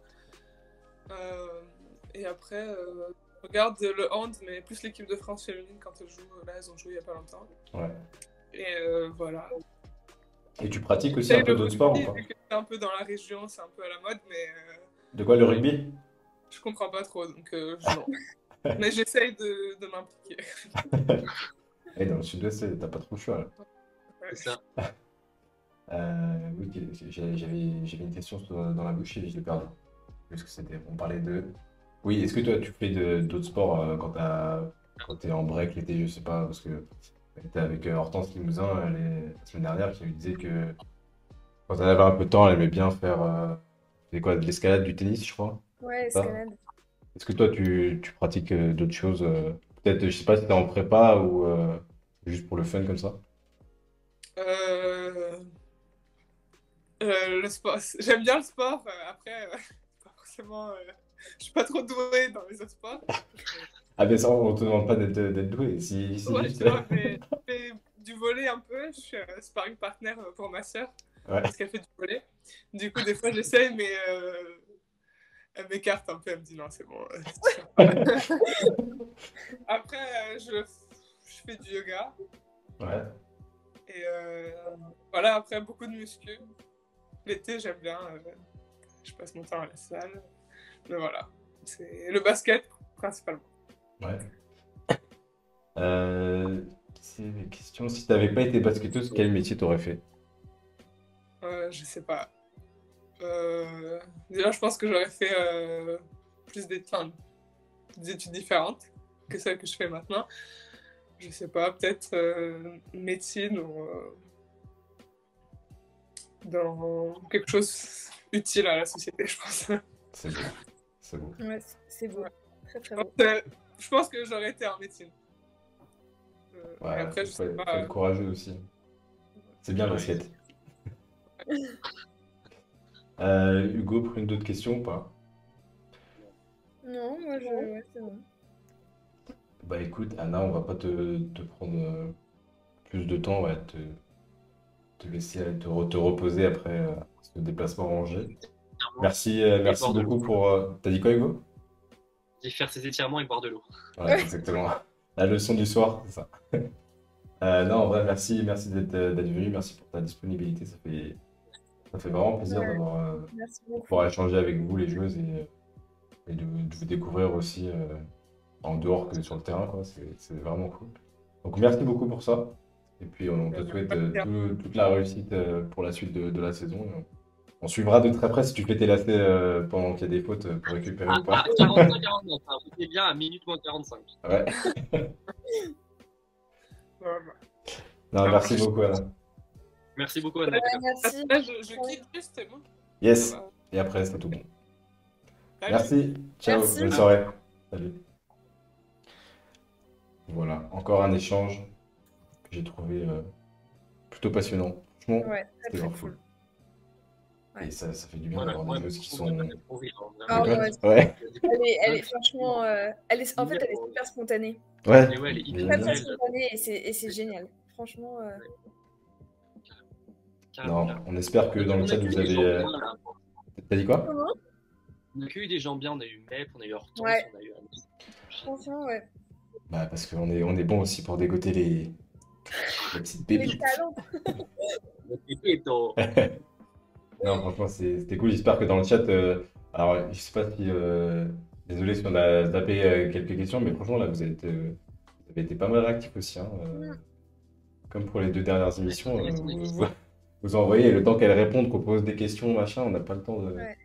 Et après, je regarde le hand, mais plus l'équipe de France féminine quand elle joue. Là, elles ont joué il n'y a pas longtemps. Ouais. Et voilà. Et tu pratiques aussi un peu d'autres sports ou pas? C'est un peu dans la région, c'est un peu à la mode, mais... De quoi, le rugby? Je comprends pas trop, donc non. Mais j'essaye de m'impliquer. Et dans le sud-ouest, t'as pas trop le choix, là. C'est ça. Oui, j'avais une question dans la bouche et je l'ai perdue. Qu'est-ce que c'était? On parlait de... Oui, est-ce que toi, tu fais d'autres sports quand t'es en break l'été, je sais pas, parce que t'es avec Hortense Limousin la semaine dernière qui lui disait que quand elle avait un peu de temps, elle aimait bien faire c'est quoi, de l'escalade, du tennis, je crois. Ouais, Ça. escalade. Est-ce que toi, tu pratiques d'autres choses peut-être, je sais pas si t'es en prépa ou juste pour le fun comme ça? Le sport, j'aime bien le sport. Après, pas forcément, je suis pas trop douée dans les autres sports. Ah ben ça, on te demande pas d'être doué. Ouais, tu vois, mais je fais du volley un peu. Je suis sparring partner pour ma sœur Ouais. parce qu'elle fait du volley. Du coup, des fois, j'essaye, mais elle m'écarte un peu. Elle me dit non, c'est bon. Après, je fais du yoga. Ouais. Et voilà, après, beaucoup de muscu. L'été, j'aime bien. Je passe mon temps à la salle. Mais voilà, c'est le basket principalement. Ouais. C'est une question, si t'avais pas été basketteuse, quel métier t'aurais fait? Je sais pas. Déjà, je pense que j'aurais fait plus des études différentes que celles que je fais maintenant. Je sais pas, peut-être médecine ou dans quelque chose utile à la société, je pense. C'est beau. C'est beau. Ouais, c'est beau. Très très beau. Je pense que j'aurais été en médecine. Ouais, et après, je sais faut pas. être courageux aussi. C'est bien le basket. Hugo, pour une autre question ou pas? Non, moi ouais, c'est bon. Bah écoute, Anna, on va pas te prendre plus de temps, on va te laisser te reposer après ce déplacement rangé. Merci beaucoup pour... T'as dit quoi, Hugo? Et faire ses étirements et boire de l'eau. Ouais, exactement. La leçon du soir, c'est ça. Non, en vrai, merci d'être venu, merci pour ta disponibilité. Ça fait vraiment plaisir d'avoir Merci beaucoup. pouvoir échanger avec vous, les joueuses, et de vous découvrir aussi en dehors que sur le terrain, quoi. C'est vraiment cool. Donc merci beaucoup pour ça. Et puis on te souhaite toute la réussite pour la suite de la saison. On suivra de très près si tu fais tes lacets pendant qu'il y a des fautes pour récupérer ou pas. 45-49, hein. C'était bien à minute moins 45. Ouais. Non, merci beaucoup, Anna. Merci beaucoup, Anna. Merci. Je quitte juste, c'est bon. Yes. Et après, c'est tout bon. Salut. Merci. Ciao. Merci. Bonne soirée. Salut. Voilà, encore un échange j'ai trouvé plutôt passionnant. Franchement, Ouais, très c'était très genre cool. cool. Ouais. Et ça fait du bien Voilà, d'avoir moi, des joueuses qui je sont. trouve que ça fait trop rire, hein, Ah vraiment. De ouais, quoi? Ouais. elle est franchement, en fait, elle est super spontanée. Ouais. Et ouais, elle est hyper Très J'aime bien. très naturelle, j'adore. spontanée et c'est génial. Franchement, Carrément, Non, carrément. on espère que dans le On chat a eu vous des gens avez. bien, là. T'as dit quoi? comment? On a eu des gens bien, on a eu Mep, on a eu Hortense, Ouais, on a eu Anis. franchement, ouais. Bah, parce on est bon aussi pour dégoter les petites Les pépites. talents. Et puis, ton- Non, franchement, c'était cool. J'espère que dans le chat. Alors, je sais pas si. Désolé si on a zappé quelques questions, mais franchement, là, vous avez été pas mal réactifs aussi, hein. Comme pour les 2 dernières Ouais, c'est émissions, intéressant, les vous, vous envoyez le temps qu'elles répondent, qu'on pose des questions, machin, on n'a pas le temps Ouais.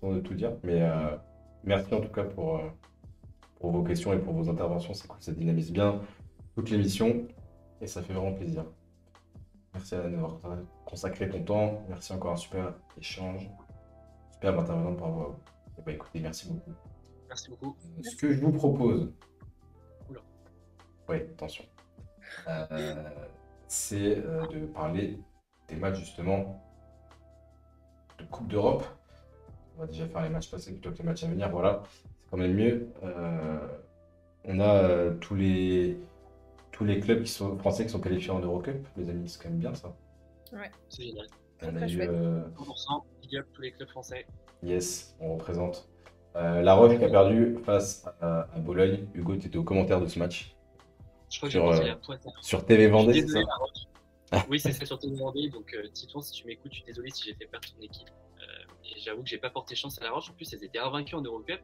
de tout dire. Mais merci en tout cas pour vos questions et pour vos interventions. C'est cool, ça dynamise bien toute l'émission et ça fait vraiment plaisir. Merci à d'avoir consacré ton temps. Merci encore un super échange. Superbe intervenante par vous. Et bah écoutez, merci beaucoup. Merci beaucoup. Ce que je vous propose. Oula. Oui, attention. C'est de parler des matchs justement de Coupe d'Europe. On va déjà faire les matchs passés plutôt que les matchs à venir. Voilà, c'est quand même mieux. On a tous les clubs français qui sont qualifiés en Eurocup. Les amis, c'est quand même bien ça. C'est génial. On Très a eu chouette. 100%, big up tous les clubs français. Yes, on représente. La Roche qui a perdu face à Bologne. Hugo, tu étais au commentaire de ce match Je crois que Sur, j'ai pensé euh, à Poitin. sur TV Je suis Vendée, c'est désolé, ça? la Roche. Oui, c'est ça, sur TV Vendée. Donc, Titouan, si tu m'écoutes, je suis désolé si j'ai fait perdre ton équipe. Et j'avoue que j'ai pas porté chance à la Roche. En plus, elles étaient invaincues en Eurocup.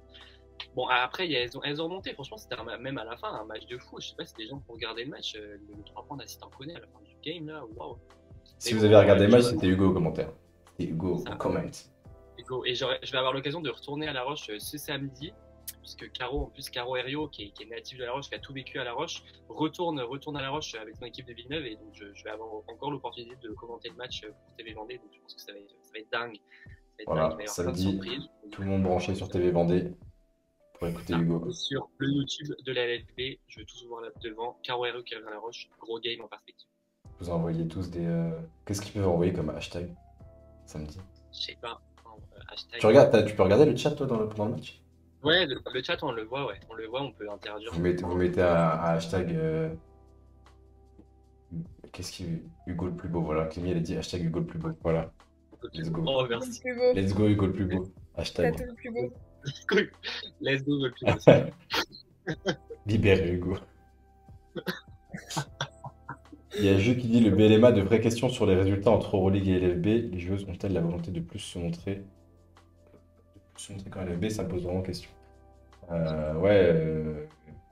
Bon, après, elles ont remonté. Franchement, c'était même à la fin un match de fou. Je sais pas si des gens pour regarder le match. Le 3 points d'assistant connaît à la fin du game, là. Waouh. Si Mais vous bon, avez regardé le match, je- c'était Hugo au commentaire. C'était Hugo Ça. au comment. Hugo. Et je vais avoir l'occasion de retourner à La Roche ce samedi, puisque Caro, en plus Caro Herriot, qui est natif de La Roche, qui a tout vécu à La Roche, retourne à La Roche avec son équipe de Villeneuve, et donc je vais avoir encore l'opportunité de commenter le match pour TV Vendée, donc je pense que ça va être dingue. Ça va être Voilà, dingue, il va y avoir plein de samedi, surprises. tout le monde branché sur TV Vendée pour écouter Hugo. Et sur le YouTube de la LFB, je vais tous vous voir là devant. Caro Herriot qui arrive à La Roche, gros game en perspective. Vous envoyez tous des. Qu'est-ce qu'ils peuvent envoyer comme hashtag samedi? Je sais pas, hashtag. Tu peux regarder le chat toi pendant le match? Ouais, le chat on le voit, on peut interagir. Vous mettez un hashtag. Qu'est-ce qui. Hugo le plus beau, voilà. Clémy, elle a dit hashtag Hugo le plus beau. Voilà. Let's go. Oh, Le merci. plus beau. Let's go Hugo le plus beau. T'as Hashtag. tout le plus beau. Let's go, le plus beau. Libéré Hugo. Il y a Jus qui dit le BLMA de vraies questions sur les résultats entre Euroleague et LFB. Les joueuses ont-elles la volonté de plus se montrer quand LFB, ça me pose vraiment question.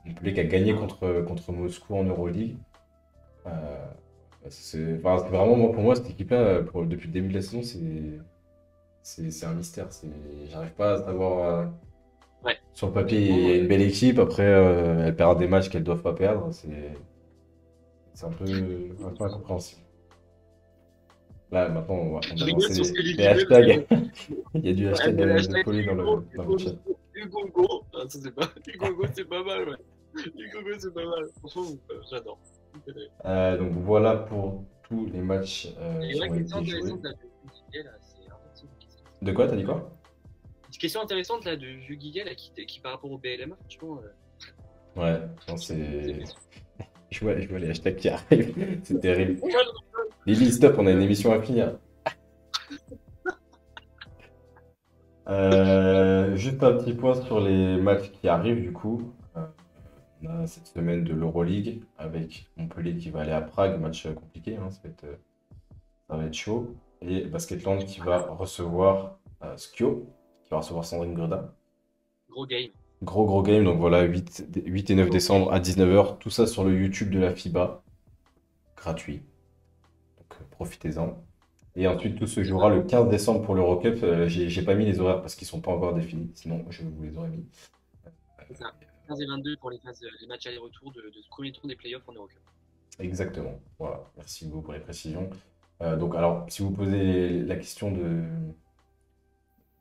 Montpellier qui a gagné contre Moscou en Euroleague. C'est vraiment, pour moi, cette équipe-là, depuis le début de la saison, c'est un mystère. J'arrive pas à savoir. Ouais. Sur le papier, il y a une belle équipe. Après, elle perd des matchs qu'elle ne doivent pas perdre. C'est un peu incompréhensible. Là, maintenant, on va Je rigole lancer sur ce que les dit hashtags. Il y a du hashtag Ouais, de folie dans le chat. Hugo Go, ah, ça c'est pas. Hugo Go, c'est pas mal, ouais. Hugo Go, c'est pas mal. Franchement, j'adore. Donc voilà pour tous les matchs Et qui ouais, ont question été joués. intéressante là de Guiguet, là, c'est intéressant, une question. De quoi, t'as dit quoi? Une question intéressante là de Vieux Guiguet, là, qui par rapport au BLM, franchement. Ouais, non, c'est. Je vois les hashtags qui arrivent. C'est terrible. Lily, stop, on a une émission à finir. Juste un petit point sur les matchs qui arrivent du coup. On a cette semaine de l'Euroleague avec Montpellier qui va aller à Prague, match compliqué, hein, ça va être chaud. Et Basketland qui va recevoir Skio, qui va recevoir Sandrine Gruda. Gros game. Gros game, donc voilà, 8 et 9 décembre à 19h, tout ça sur le YouTube de la FIBA, gratuit. Donc profitez-en. Et ensuite, tout se jouera le 15 décembre pour l'Eurocup. J'ai pas mis les horaires parce qu'ils sont pas encore définis, sinon je vous les aurais mis. C'est ça. 15 et 22 pour les matchs aller-retour de ce premier tour des playoffs en Eurocup. Exactement. Voilà, merci beaucoup pour les précisions. Donc, alors, si vous posez la question de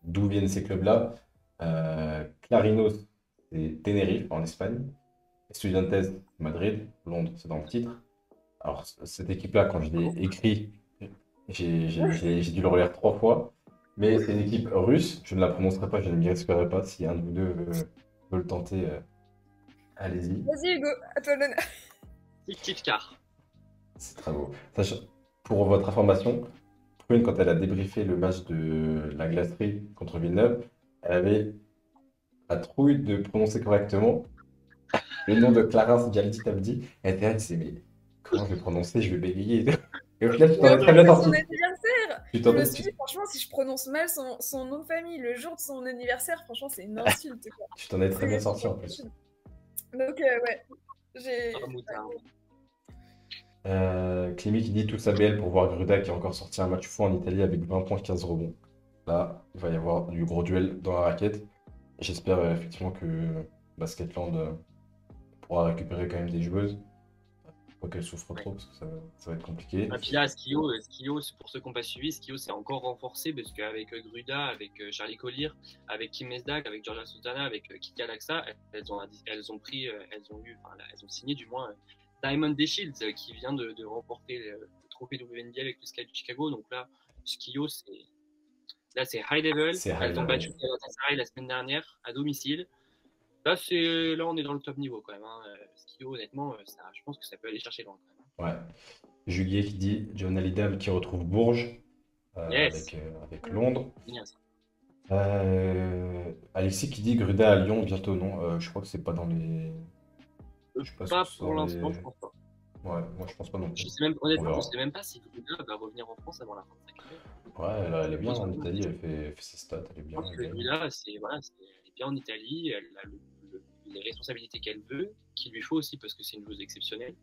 d'où viennent ces clubs-là, Clarinos, c'est Tenerife en Espagne, Estudiantes, Madrid, Londres, c'est dans le titre, Alors, cette équipe-là, quand je l'ai écrit, j'ai dû le relire 3 fois. Mais c'est une équipe russe. Je ne la prononcerai pas, je ne m'y risquerai pas. Si un de vous deux veut le tenter, allez-y. Vas-y, Hugo, à toi l'honneur. Syktyvkar. C'est très beau. Pour votre information, Prune, quand elle a débriefé le match de la glacerie contre Villeneuve, elle avait la trouille de prononcer correctement le nom de Clarence Jaldi Tabdi. Elle était là, elle disait, mais comment je vais prononcer? Je vais bégayer. Et au final, tu t'en es très bien C'est son sorti. anniversaire. Tu Je t'en me es- suis dit, franchement, si je prononce mal son nom de famille le jour de son anniversaire, franchement, c'est une insulte, quoi. tu t'en es très bien C'est sorti en pas plus. possible. Donc, ouais, j'ai. Ah, moutarde. Clémy qui dit tout sa BL pour voir Gruda qui a encore sorti un match fou en Italie avec 20 points, 15 rebonds. Là, il va y avoir du gros duel dans la raquette. J'espère effectivement que Basketland pourra récupérer quand même des joueuses. Faut qu'elles souffrent trop parce que ça va être compliqué. Et puis là, Skio, pour ceux qui n'ont pas suivi, Skio s'est encore renforcé parce qu'avec Gruda, avec Charlie Collier, avec Kim Mesdag, avec Georgia Sultana, avec Kiki Alexa, elles ont signé du moins Diamond Day Shields qui vient de remporter le trophée WNBA avec le Sky de Chicago. Donc là, Skio, c'est high level. C'est high Elles ont level. battu Galatasaray la semaine dernière à domicile. Là, on est dans le top niveau quand même. Hein. Skio, honnêtement, je pense que ça peut aller chercher loin quand même. Ouais. Juliet qui dit John Alidam qui retrouve Bourges Yes. avec Londres. Bien, ça. Alexis qui dit Gruda à Lyon bientôt, non. Je crois que c'est pas dans les. Je suis pas sûr Pas que ce soit pour l'instant, les- je pense pas. Ouais, moi je pense pas non plus. Honnêtement, verra. je sais même pas si Gruda va revenir en France avant la fin de sa carrière. Ouais, elle est bien en Italie, elle fait ses stats, elle est Je bien. pense que elle gagne. Gruda, elle est bien en Italie, elle a les responsabilités qu'elle veut, qu'il lui faut aussi parce que c'est une joueuse exceptionnelle.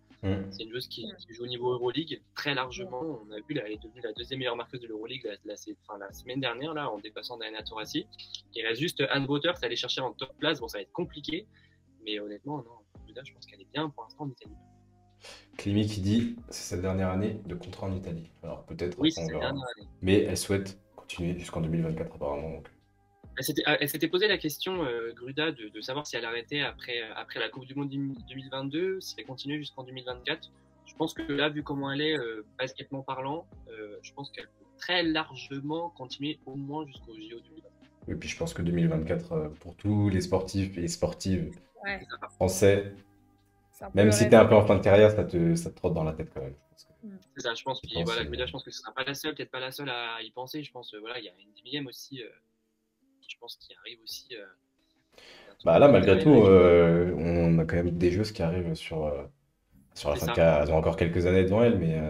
C'est une joueuse qui joue au niveau Euroleague très largement. On a vu, là, elle est devenue la deuxième meilleure marqueuse de l'Euroleague la semaine dernière là, en dépassant Diana Taurasi. Il reste juste Anne Waters à aller chercher en top place. Bon, ça va être compliqué, mais honnêtement, non, Gruda, je pense qu'elle est bien pour l'instant en Italie. Clémy qui dit c'est sa dernière année de contrat en Italie. Alors peut-être, Oui, après, c'est on sa verra. dernière année. Mais elle souhaite continuer jusqu'en 2024 apparemment. Donc. Elle s'était posé la question, Gruda, de savoir si elle arrêtait après la Coupe du Monde 2022, si elle continuait jusqu'en 2024. Je pense que là, vu comment elle est, baskettement parlant, je pense qu'elle peut très largement continuer au moins jusqu'au JO 2024. Et puis je pense que 2024, pour tous les sportifs et les sportives Ouais, français, c'est un peu même le si rêve. t'es un peu en fin de carrière, ça te trotte dans la tête quand même. Je pense que- C'est ça, je pense. Puis pense, voilà, Gruda, je pense que ce sera pas la seule, peut-être pas la seule à y penser. Je pense, voilà, il y a une millième aussi, je pense, qui arrive aussi. Bah là, malgré tout, on a quand même des joueuses qui arrivent sur la C'est fin de ça. carrière. Elles ont encore quelques années devant elles, mais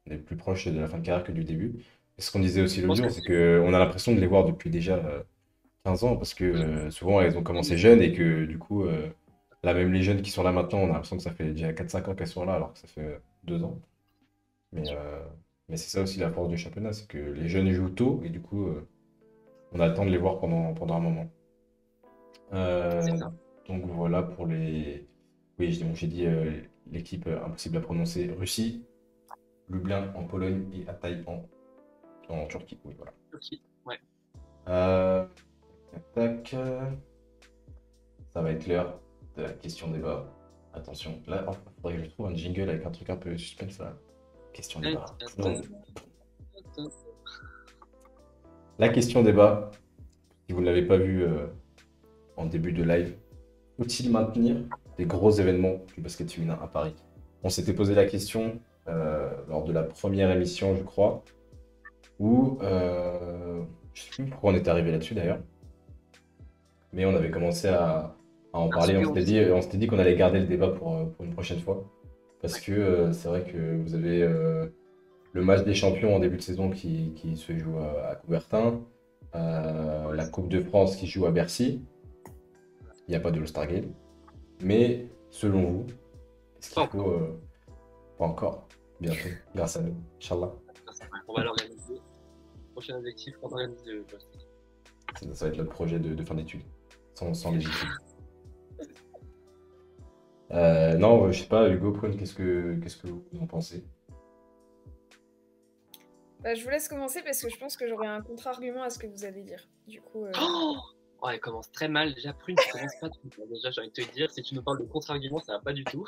on est plus proche de la fin de carrière que du début. Et ce qu'on disait aussi l'autre pense jour, que c'est qu'on a l'impression de les voir depuis déjà 15 ans, parce que souvent elles ont commencé jeunes et que du coup, là même les jeunes qui sont là maintenant, on a l'impression que ça fait déjà 4-5 ans qu'elles sont là, alors que ça fait 2 ans. Mais c'est ça aussi la force du championnat, c'est que les jeunes jouent tôt et du coup, on a le temps de les voir pendant un moment. C'est ça. Donc voilà pour les. Oui, j'ai dit l'équipe impossible à prononcer Russie, Lublin en Pologne et Hatay en Turquie. Oui, voilà. Ok, ouais. Tac. Ça va être l'heure de la question débat. Attention, là, il faudrait que je trouve un jingle avec un truc un peu suspense là. Question débat. La question débat, si vous ne l'avez pas vu en début de live, faut-il maintenir des gros événements du basket féminin à Paris? On s'était posé la question lors de la première émission, je crois, où je ne sais plus pourquoi on est arrivé là-dessus d'ailleurs, mais on avait commencé à en parler. On s'était dit qu'on allait garder le débat pour une prochaine fois, parce que c'est vrai que vous avez le match des champions en début de saison qui se joue à Coubertin, la Coupe de France qui joue à Bercy. Il n'y a pas de All-Star Game. Mais selon vous, est-ce qu'il faut. Pas encore, bientôt, grâce à nous, Inch'Allah. On va l'organiser. Prochain objectif, on organise le poste. Ça va être notre projet de fin d'études, sans les études. Non, je sais pas, Hugo, Prune, qu'est-ce que vous en pensez? Bah, je vous laisse commencer parce que je pense que j'aurai un contre-argument à ce que vous allez dire. Du coup, Oh Oh, elle commence très mal. Déjà, Prune, tu commences pas tout. Déjà, j'ai envie de te dire, si tu nous parles de contre-argument, ça va pas du tout.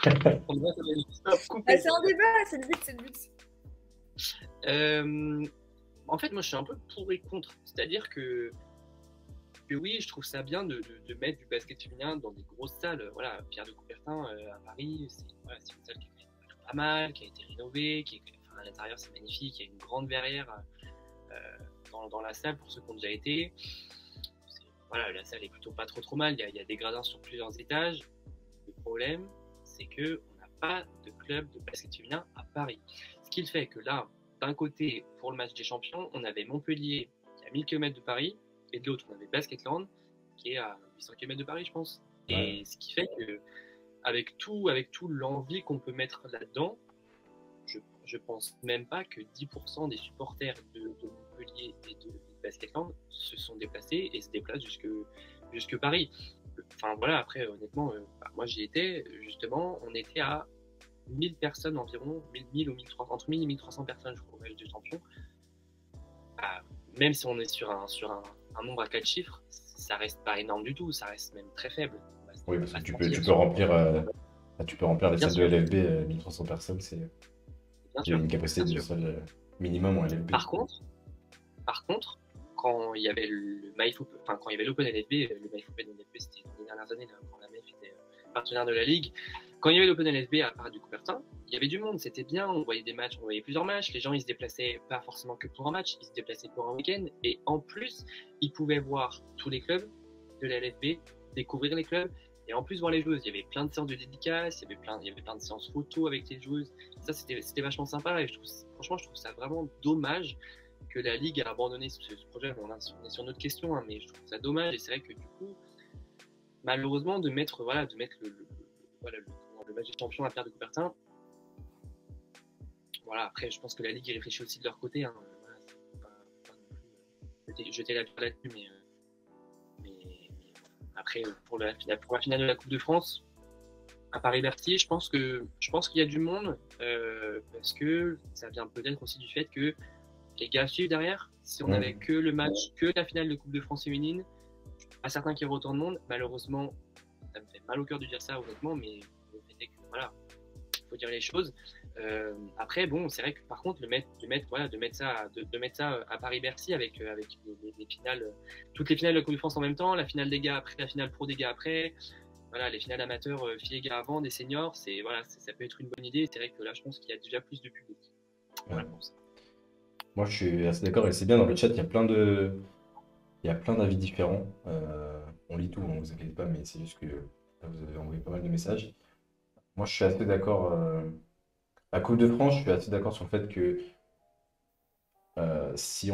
On va couper. Ah, c'est un débat, c'est le but, c'est le but. En fait, moi, je suis un peu pour et contre. C'est-à-dire que oui, je trouve ça bien de mettre du basket féminin dans des grosses salles. Voilà, Pierre de Coubertin à Paris, c'est une salle qui est plutôt pas mal, qui a été rénovée, à l'intérieur, c'est magnifique. Il y a une grande verrière dans la salle pour ceux qui ont déjà été. Voilà, la salle est plutôt pas trop mal. Il y a des gradins sur plusieurs étages. Le problème, c'est que on n'a pas de club de basket féminin à Paris. Ce qui fait que là, d'un côté, pour le match des champions, on avait Montpellier qui est à 1000 km de Paris, et de l'autre, on avait Basketland qui est à 800 km de Paris, je pense. Et ce qui fait que, avec tout l'envie qu'on peut mettre là-dedans, je pense même pas que 10% des supporters de Montpellier et de Basketland se sont déplacés et se déplacent jusque Paris. Enfin voilà, après honnêtement, moi j'y étais, justement, on était à 1000 personnes environ, 1000 ou 1300, entre 1000 et 1300 personnes je crois au match des champions. Même si on est sur un nombre à 4 chiffres, ça reste pas énorme du tout, ça reste même très faible. Oui, parce que tu peux remplir les salles de LFB, 1300 personnes, c'est une capacité de salle minimum en LFB. Par contre, quand il y avait quand il y avait l'Open LFB, le MyF Open LFB c'était dans les dernières années, là, quand la MEF était partenaire de la Ligue. Quand il y avait l'Open LFB à Paris du Coubertin, il y avait du monde, c'était bien, on voyait des matchs, on voyait plusieurs matchs, les gens ils se déplaçaient pas forcément que pour un match, ils se déplaçaient pour un week-end, et en plus, ils pouvaient voir tous les clubs de la LFB, découvrir les clubs, et en plus voir les joueuses. Il y avait plein de séances de dédicaces, il y avait plein de séances photos avec les joueuses, ça c'était vachement sympa, et franchement je trouve ça vraiment dommage que la Ligue a abandonné ce projet. On est sur notre question, hein, mais je trouve ça dommage, et c'est vrai que du coup, malheureusement, de mettre le match des champions à Pierre de Coubertin. Voilà, après, je pense que la Ligue y réfléchit aussi de leur côté. Hein. Voilà, pas non plus jeter la pierre là-dessus, mais après, pour la finale de la Coupe de France, à Paris-Bercy, je pense qu'il y a du monde, parce que ça vient peut-être aussi du fait que les gars suivent derrière. Si on avait que le match, que la finale de Coupe de France féminine, à certains qui aurait autant de monde, malheureusement, ça me fait mal au cœur de dire ça honnêtement, mais voilà, il faut dire les choses. Après, bon, c'est vrai que par contre, de mettre ça à Paris-Bercy avec les finales, toutes les finales de la Coupe de France en même temps, la finale des gars après, la finale pro des gars après, voilà, les finales amateurs, filles et gars avant, des seniors, ça peut être une bonne idée. C'est vrai que là, je pense qu'il y a déjà plus de public. Voilà, pour ça. Moi, je suis assez d'accord, et c'est bien dans le chat, il y a plein d'avis différents. On lit tout, ne vous inquiétez pas, mais c'est juste que là, vous avez envoyé pas mal de messages. Moi, je suis assez d'accord. La Coupe de France, je suis assez d'accord sur le fait que si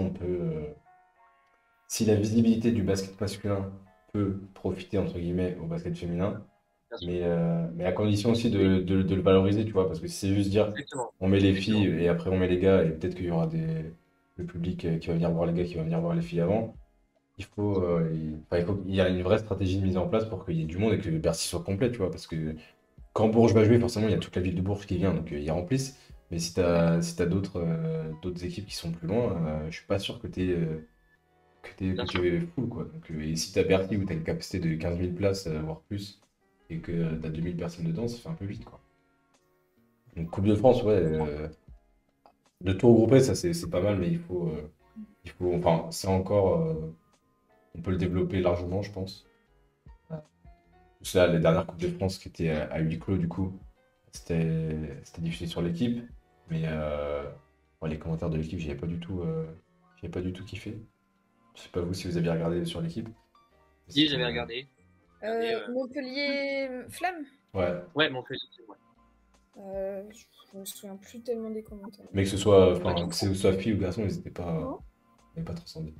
la visibilité du basket masculin peut profiter entre guillemets au basket féminin, mais à condition aussi de le valoriser, tu vois, parce que si c'est juste dire on met les filles et après on met les gars, et peut-être qu'il y aura le public qui va venir voir les gars, qui va venir voir les filles avant. Il y a une vraie stratégie de mise en place pour qu'il y ait du monde et que Bercy soit complet, tu vois, parce que quand Bourges va jouer, forcément, il y a toute la ville de Bourges qui vient, donc ils remplissent. Mais si t'as d'autres équipes qui sont plus loin, je suis pas sûr que t'es full, quoi. Donc, et si t'as Bercy où t'as une capacité de 15 000 places, voire plus, et que t'as 2000 personnes dedans, ça fait un peu vite, quoi. Donc Coupe de France, ouais, de tout regrouper, ça c'est pas mal, mais enfin, c'est encore, on peut le développer largement, je pense. C'est là, les dernières Coupes de France qui étaient à huis clos, du coup, c'était diffusé sur l'équipe. Mais les commentaires de l'équipe, j'avais pas du tout kiffé. Je sais pas vous si vous aviez regardé sur l'équipe. Si, j'avais regardé. Montpellier Flamme. Ouais, Montpellier. Ouais. Je me souviens plus tellement des commentaires. Mais que ce soit fille ou garçon, ils n'étaient pas transcendés.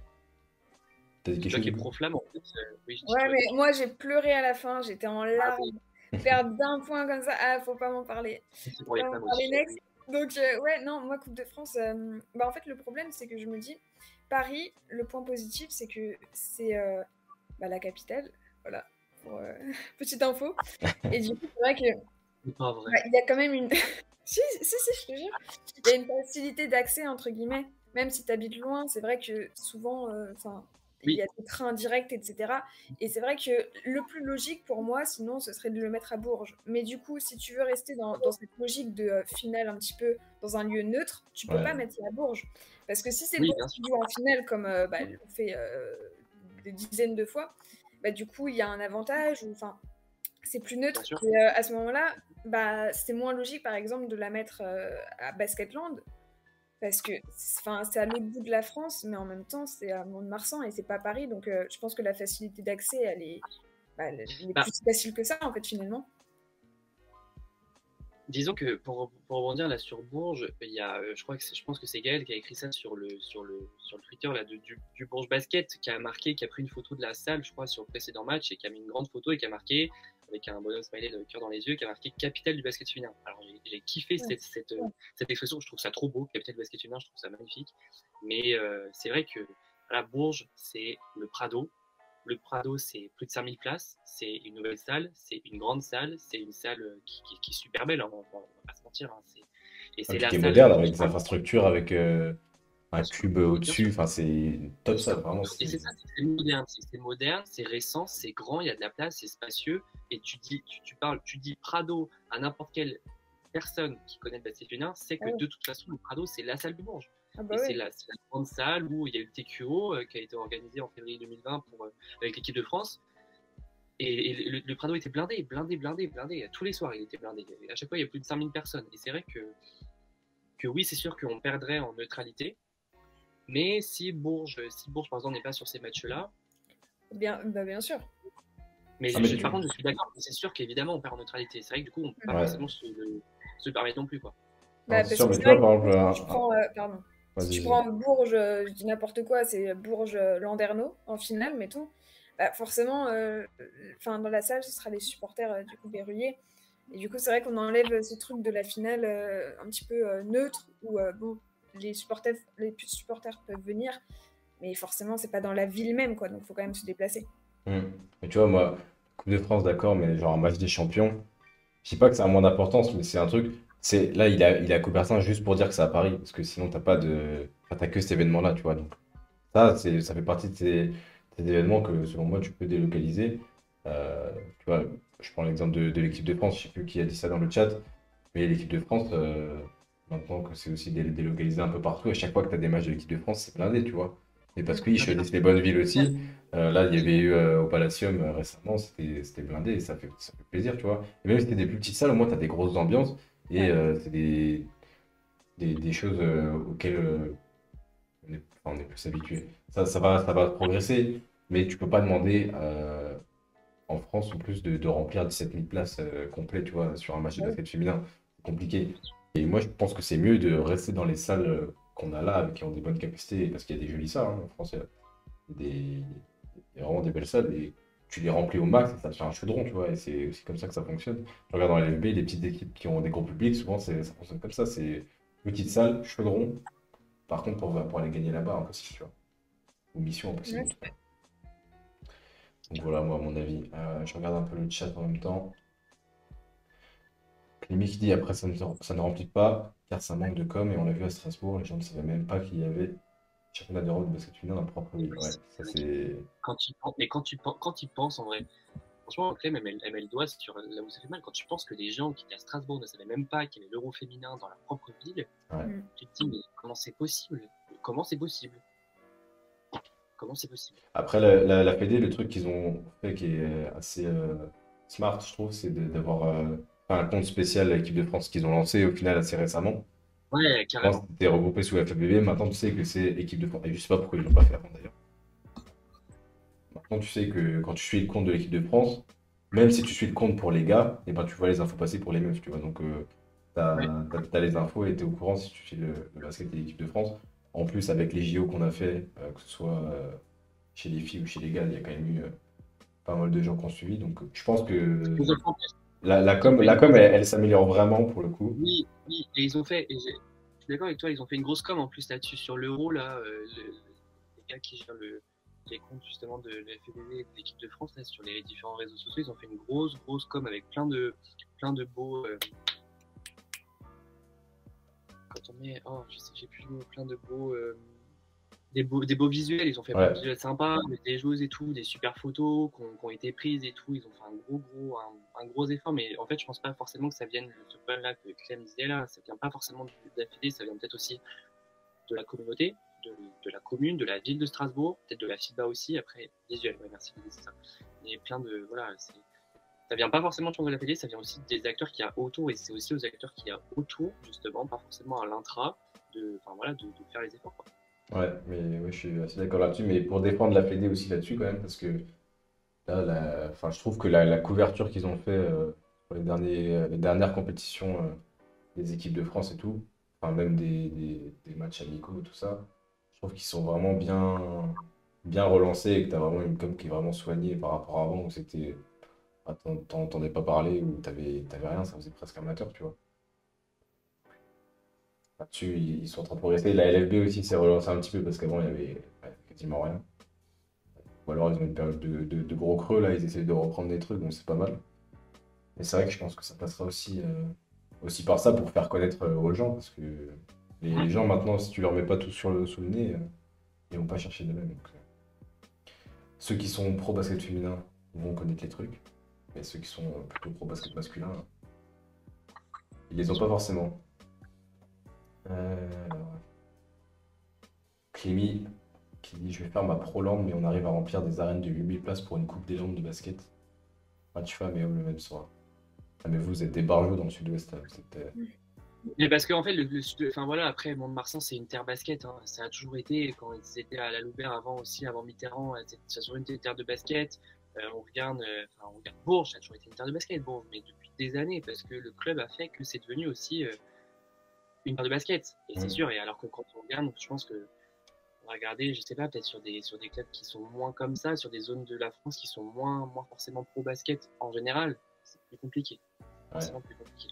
T'as dit quelque chose? Qui est pro-flamme, en fait. Oui, ouais, mais moi j'ai pleuré à la fin, j'étais en larmes. Perdre d'un point comme ça, faut pas m'en parler. C'est pour les femmes aussi. Next. Donc, ouais, non, moi, Coupe de France, en fait, le problème, c'est que je me dis, Paris, le point positif, c'est que c'est la capitale. Voilà, pour petite info. Et du coup, c'est vrai que il y a quand même une. si, je te jure. Il y a une facilité d'accès, entre guillemets. Même si tu habites loin, c'est vrai que souvent, il y a des trains directs, etc. Et c'est vrai que le plus logique pour moi, sinon, ce serait de le mettre à Bourges. Mais du coup, si tu veux rester dans cette logique de finale un petit peu dans un lieu neutre, tu peux pas mettre ça à Bourges. Parce que si c'est Bourges qui joue en finale, comme on fait des dizaines de fois, du coup, il y a un avantage, enfin, c'est plus neutre. Et à ce moment-là, c'est moins logique, par exemple, de la mettre à Basketland, parce que c'est à l'autre bout de la France, mais en même temps, c'est à Mont-de-Marsan et c'est pas Paris. Donc, je pense que la facilité d'accès, elle est plus facile que ça, en fait, finalement. Disons que pour rebondir là sur Bourges, il y a, je pense que c'est Gaël qui a écrit ça sur le Twitter là, du Bourges Basket, qui a pris une photo de la salle, je crois, sur le précédent match, et qui a mis une grande photo et qui a marqué, avec un bonhomme smiley de cœur dans les yeux, qui a marqué capitale du basket féminin. Alors j'ai kiffé cette expression, je trouve ça trop beau, capitale du basket féminin, je trouve ça magnifique. Mais c'est vrai que voilà, Bourges, c'est le Prado. Le Prado, c'est plus de 5000 places, c'est une nouvelle salle, c'est une grande salle, c'est une salle qui est super belle, hein, on va pas se mentir. Hein, et c'est la salle moderne, avec des infrastructures, avec un cube au-dessus, enfin c'est top ça, vraiment. Et c'est ça, c'est moderne, c'est récent, c'est grand, il y a de la place, c'est spacieux, et tu dis Prado à n'importe quelle personne qui connaît le basket féminin, c'est que de toute façon, le Prado, c'est la salle du Bourges. C'est la grande salle où il y a eu le TQO qui a été organisé en février 2020 avec l'équipe de France. Et le Prado était blindé. Tous les soirs, il était blindé. À chaque fois, il y a plus de 5000 personnes. Et c'est vrai que oui, c'est sûr qu'on perdrait en neutralité. Mais si Bourges par exemple, n'est pas sur ces matchs-là. Bien sûr. Mais par contre, je suis d'accord. C'est sûr qu'évidemment, on perd en neutralité. C'est vrai que du coup, on ne peut pas forcément se permettre non plus, quoi. C'est sûr, mais tu vois, par exemple. Si tu prends Bourges, je dis n'importe quoi, c'est Bourges-Landerneau en finale, mettons. Forcément, dans la salle, ce sera les supporters du coup verrouillés. Et du coup, c'est vrai qu'on enlève ce truc de la finale un petit peu neutre, où les plus supporters peuvent venir, mais forcément, c'est pas dans la ville même, quoi. Donc, il faut quand même se déplacer. Mais tu vois, moi, Coupe de France, d'accord, mais genre un match des champions, je dis pas que ça a moins d'importance, mais c'est un truc. Là, il a Coubertin juste pour dire que c'est à Paris, parce que sinon, t'as que cet événement-là, tu vois. Donc, ça fait partie de ces événements que, selon moi, tu peux délocaliser. Tu vois, je prends l'exemple de l'équipe de France, je sais plus qui a dit ça dans le chat, mais l'équipe de France, maintenant que c'est aussi délocalisé un peu partout, à chaque fois que tu as des matchs de l'équipe de France, c'est blindé, tu vois. Et parce qu'ils choisissent les bonnes villes aussi. Là, il y avait eu au Palacium récemment, c'était blindé et ça fait plaisir, tu vois. Et même si c'était des plus petites salles, au moins tu as des grosses ambiances et c'est des choses auxquelles on est plus habitué. Ça va progresser, mais tu peux pas demander en France en plus de remplir 17 000 places complètes, tu vois, sur un match de basket féminin. C'est compliqué. Et moi, je pense que c'est mieux de rester dans les salles qu'on a là, qui ont des bonnes capacités, parce qu'il y a des jolies salles en France. Il y a vraiment des belles salles et tu les remplis au max et ça te fait un chaudron, tu vois. Et c'est aussi comme ça que ça fonctionne. Je regarde dans les LFB, les petites équipes qui ont des gros publics, souvent ça fonctionne comme ça. C'est petite salle, chaudron. Par contre, pour aller gagner là-bas, impossible, tu vois. Ou mission impossible. En tout cas. Donc voilà, moi, à mon avis. Je regarde un peu le chat en même temps. Clémy qui dit après, ça ne remplit pas, car ça manque de com. Et on l'a vu à Strasbourg, les gens ne savaient même pas qu'il y avait championnat d'Europe de basket féminin dans la propre ville. Ouais, ça c'est. Quand tu penses en vrai, franchement, Clem, elle met le doigt sur là où ça fait mal. Quand tu penses que les gens qui étaient à Strasbourg ne savaient même pas qu'il y avait l'Euro féminin dans la propre ville, tu te dis, mais comment c'est possible? Comment c'est possible? Comment c'est possible? Après, la Fédé, le truc qu'ils ont fait qui est assez smart, je trouve, c'est d'avoir un compte spécial à l'équipe de France qu'ils ont lancé au final assez récemment. Ouais, carrément. Avant, c'était regroupé sous FABB, maintenant tu sais que c'est équipe de France. Et je sais pas pourquoi ils l'ont pas fait avant d'ailleurs. Maintenant, tu sais que quand tu suis le compte de l'équipe de France, même si tu suis le compte pour les gars, et ben, tu vois les infos passer pour les meufs, tu vois. Donc, t'as les infos et t'es au courant si tu suis le basket de l'équipe de France. En plus, avec les JO qu'on a fait, que ce soit chez les filles ou chez les gars, il y a quand même eu pas mal de gens qui ont suivi. Donc, je pense que la com, elle s'améliore vraiment pour le coup. Oui, et ils ont fait, et je suis d'accord avec toi, ils ont fait une grosse com en plus là-dessus sur l'Euro, là, les gars qui gèrent les comptes justement de la FFV et de l'équipe de France, là, sur les différents réseaux sociaux, ils ont fait une grosse com avec plein de beaux. Quand on met, j'ai plus le mot, plein de beaux des beaux visuels, ils ont fait Ouais. plein de visuels sympas, des joueuses et tout, des super photos qui ont été prises et tout. Ils ont fait un gros effort, mais en fait, je pense pas forcément que ça vienne de ce problème-là que Clem disait là. Ça vient pas forcément de la Fédé, ça vient peut-être aussi de la communauté, de la commune, de la ville de Strasbourg, peut-être de la FIBA aussi. Après, visuel, ouais, merci, c'est ça. Mais plein de. Voilà, ça vient pas forcément de la Fédé, ça vient aussi des acteurs qu'il y a autour, et c'est aussi aux acteurs qu'il y a autour, justement, pas forcément à l'intra, de faire les efforts, quoi. Ouais, mais ouais, je suis assez d'accord là-dessus. Mais pour défendre la Fédé aussi là-dessus, quand même, parce que là, enfin, je trouve que la couverture qu'ils ont fait pour les dernières compétitions des équipes de France et tout, enfin, même des matchs amicaux, tout ça, je trouve qu'ils sont vraiment bien relancés et que tu as vraiment une com qui est vraiment soignée par rapport à avant où c'était. Ah, t'en entendais pas parler ou t'avais rien, ça faisait presque amateur, tu vois. Là-dessus, ils sont en train de progresser. La LFB aussi s'est relancée un petit peu parce qu'avant, il y avait ouais, quasiment rien. Ou alors, ils ont une période de gros creux, là, ils essaient de reprendre des trucs, donc c'est pas mal. Mais c'est vrai que je pense que ça passera aussi par ça pour faire connaître aux gens parce que les gens, maintenant, si tu leur mets pas tout sous le nez, ils vont pas chercher de même. Donc, ceux qui sont pro basket féminin vont connaître les trucs, mais ceux qui sont plutôt pro basket masculin, ils les ont pas forcément. Alors, Clémy qui dit je vais faire ma pro-land, mais on arrive à remplir des arènes de 8000 places pour une coupe des Landes de basket. Match femmes et hommes le même soir. Ah, mais vous êtes des barjots dans le sud-ouest, là. Vous êtes, Mais parce qu'en fait, enfin voilà, après, Mont-de-Marsan, c'est une terre basket, hein. Ça a toujours été, quand ils étaient à la Louvière avant aussi, avant Mitterrand, ça a toujours été une terre de basket. On regarde Bourges, ça a toujours été une terre de basket, Bourges, mais depuis des années, parce que le club a fait que c'est devenu aussi une terre de basket. Et c'est sûr, et alors que quand on regarde, je pense que on va regarder, je sais pas, peut-être sur des clubs qui sont moins comme ça, sur des zones de la France qui sont moins forcément pro basket en général, c'est plus compliqué. Forcément plus compliqué.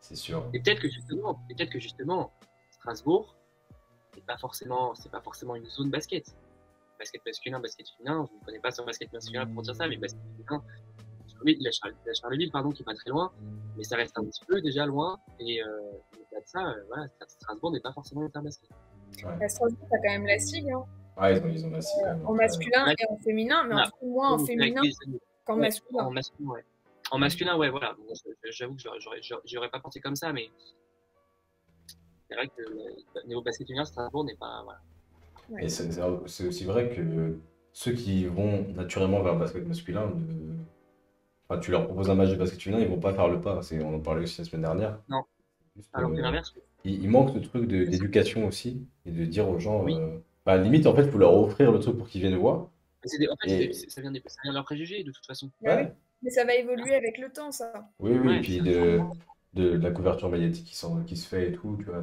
c'est sûr. Et peut-être que justement, Strasbourg, c'est pas forcément une zone basket. Basket masculin, basket féminin, je ne connais pas sur basket masculin pour dire ça, mais basket féminin, la Charleville, pardon, qui est pas très loin, mais ça reste un petit peu déjà loin, et au-delà de ça, voilà, Strasbourg n'est pas forcément une terre basket. À Strasbourg, t'as quand même la SIG, hein. Ouais, ils ont la cible quand même. En masculin et en féminin, mais en tout moins en féminin qu'en masculin. En masculin, ouais. En masculin, ouais, voilà. Bon, j'avoue que j'aurais pas pensé comme ça, mais c'est vrai que le niveau basket féminin, Strasbourg n'est pas. Voilà. Ouais. Et c'est aussi vrai que ceux qui vont naturellement vers le basket masculin, enfin, tu leur proposes un match de basket féminin, ils vont pas faire le pas. On en parlait aussi la semaine dernière. Non. Juste, Alors que l'inverse. il manque ce truc d'éducation aussi et de dire aux gens, Oui. bah, limite, en fait, il faut leur offrir le truc pour qu'ils viennent voir. En fait, ça vient de leurs préjugés, de toute façon. Ouais, Ouais. oui. Mais ça va évoluer avec le temps, ça. Oui, et Ouais, puis ça- de la couverture médiatique qui se fait et tout, tu vois,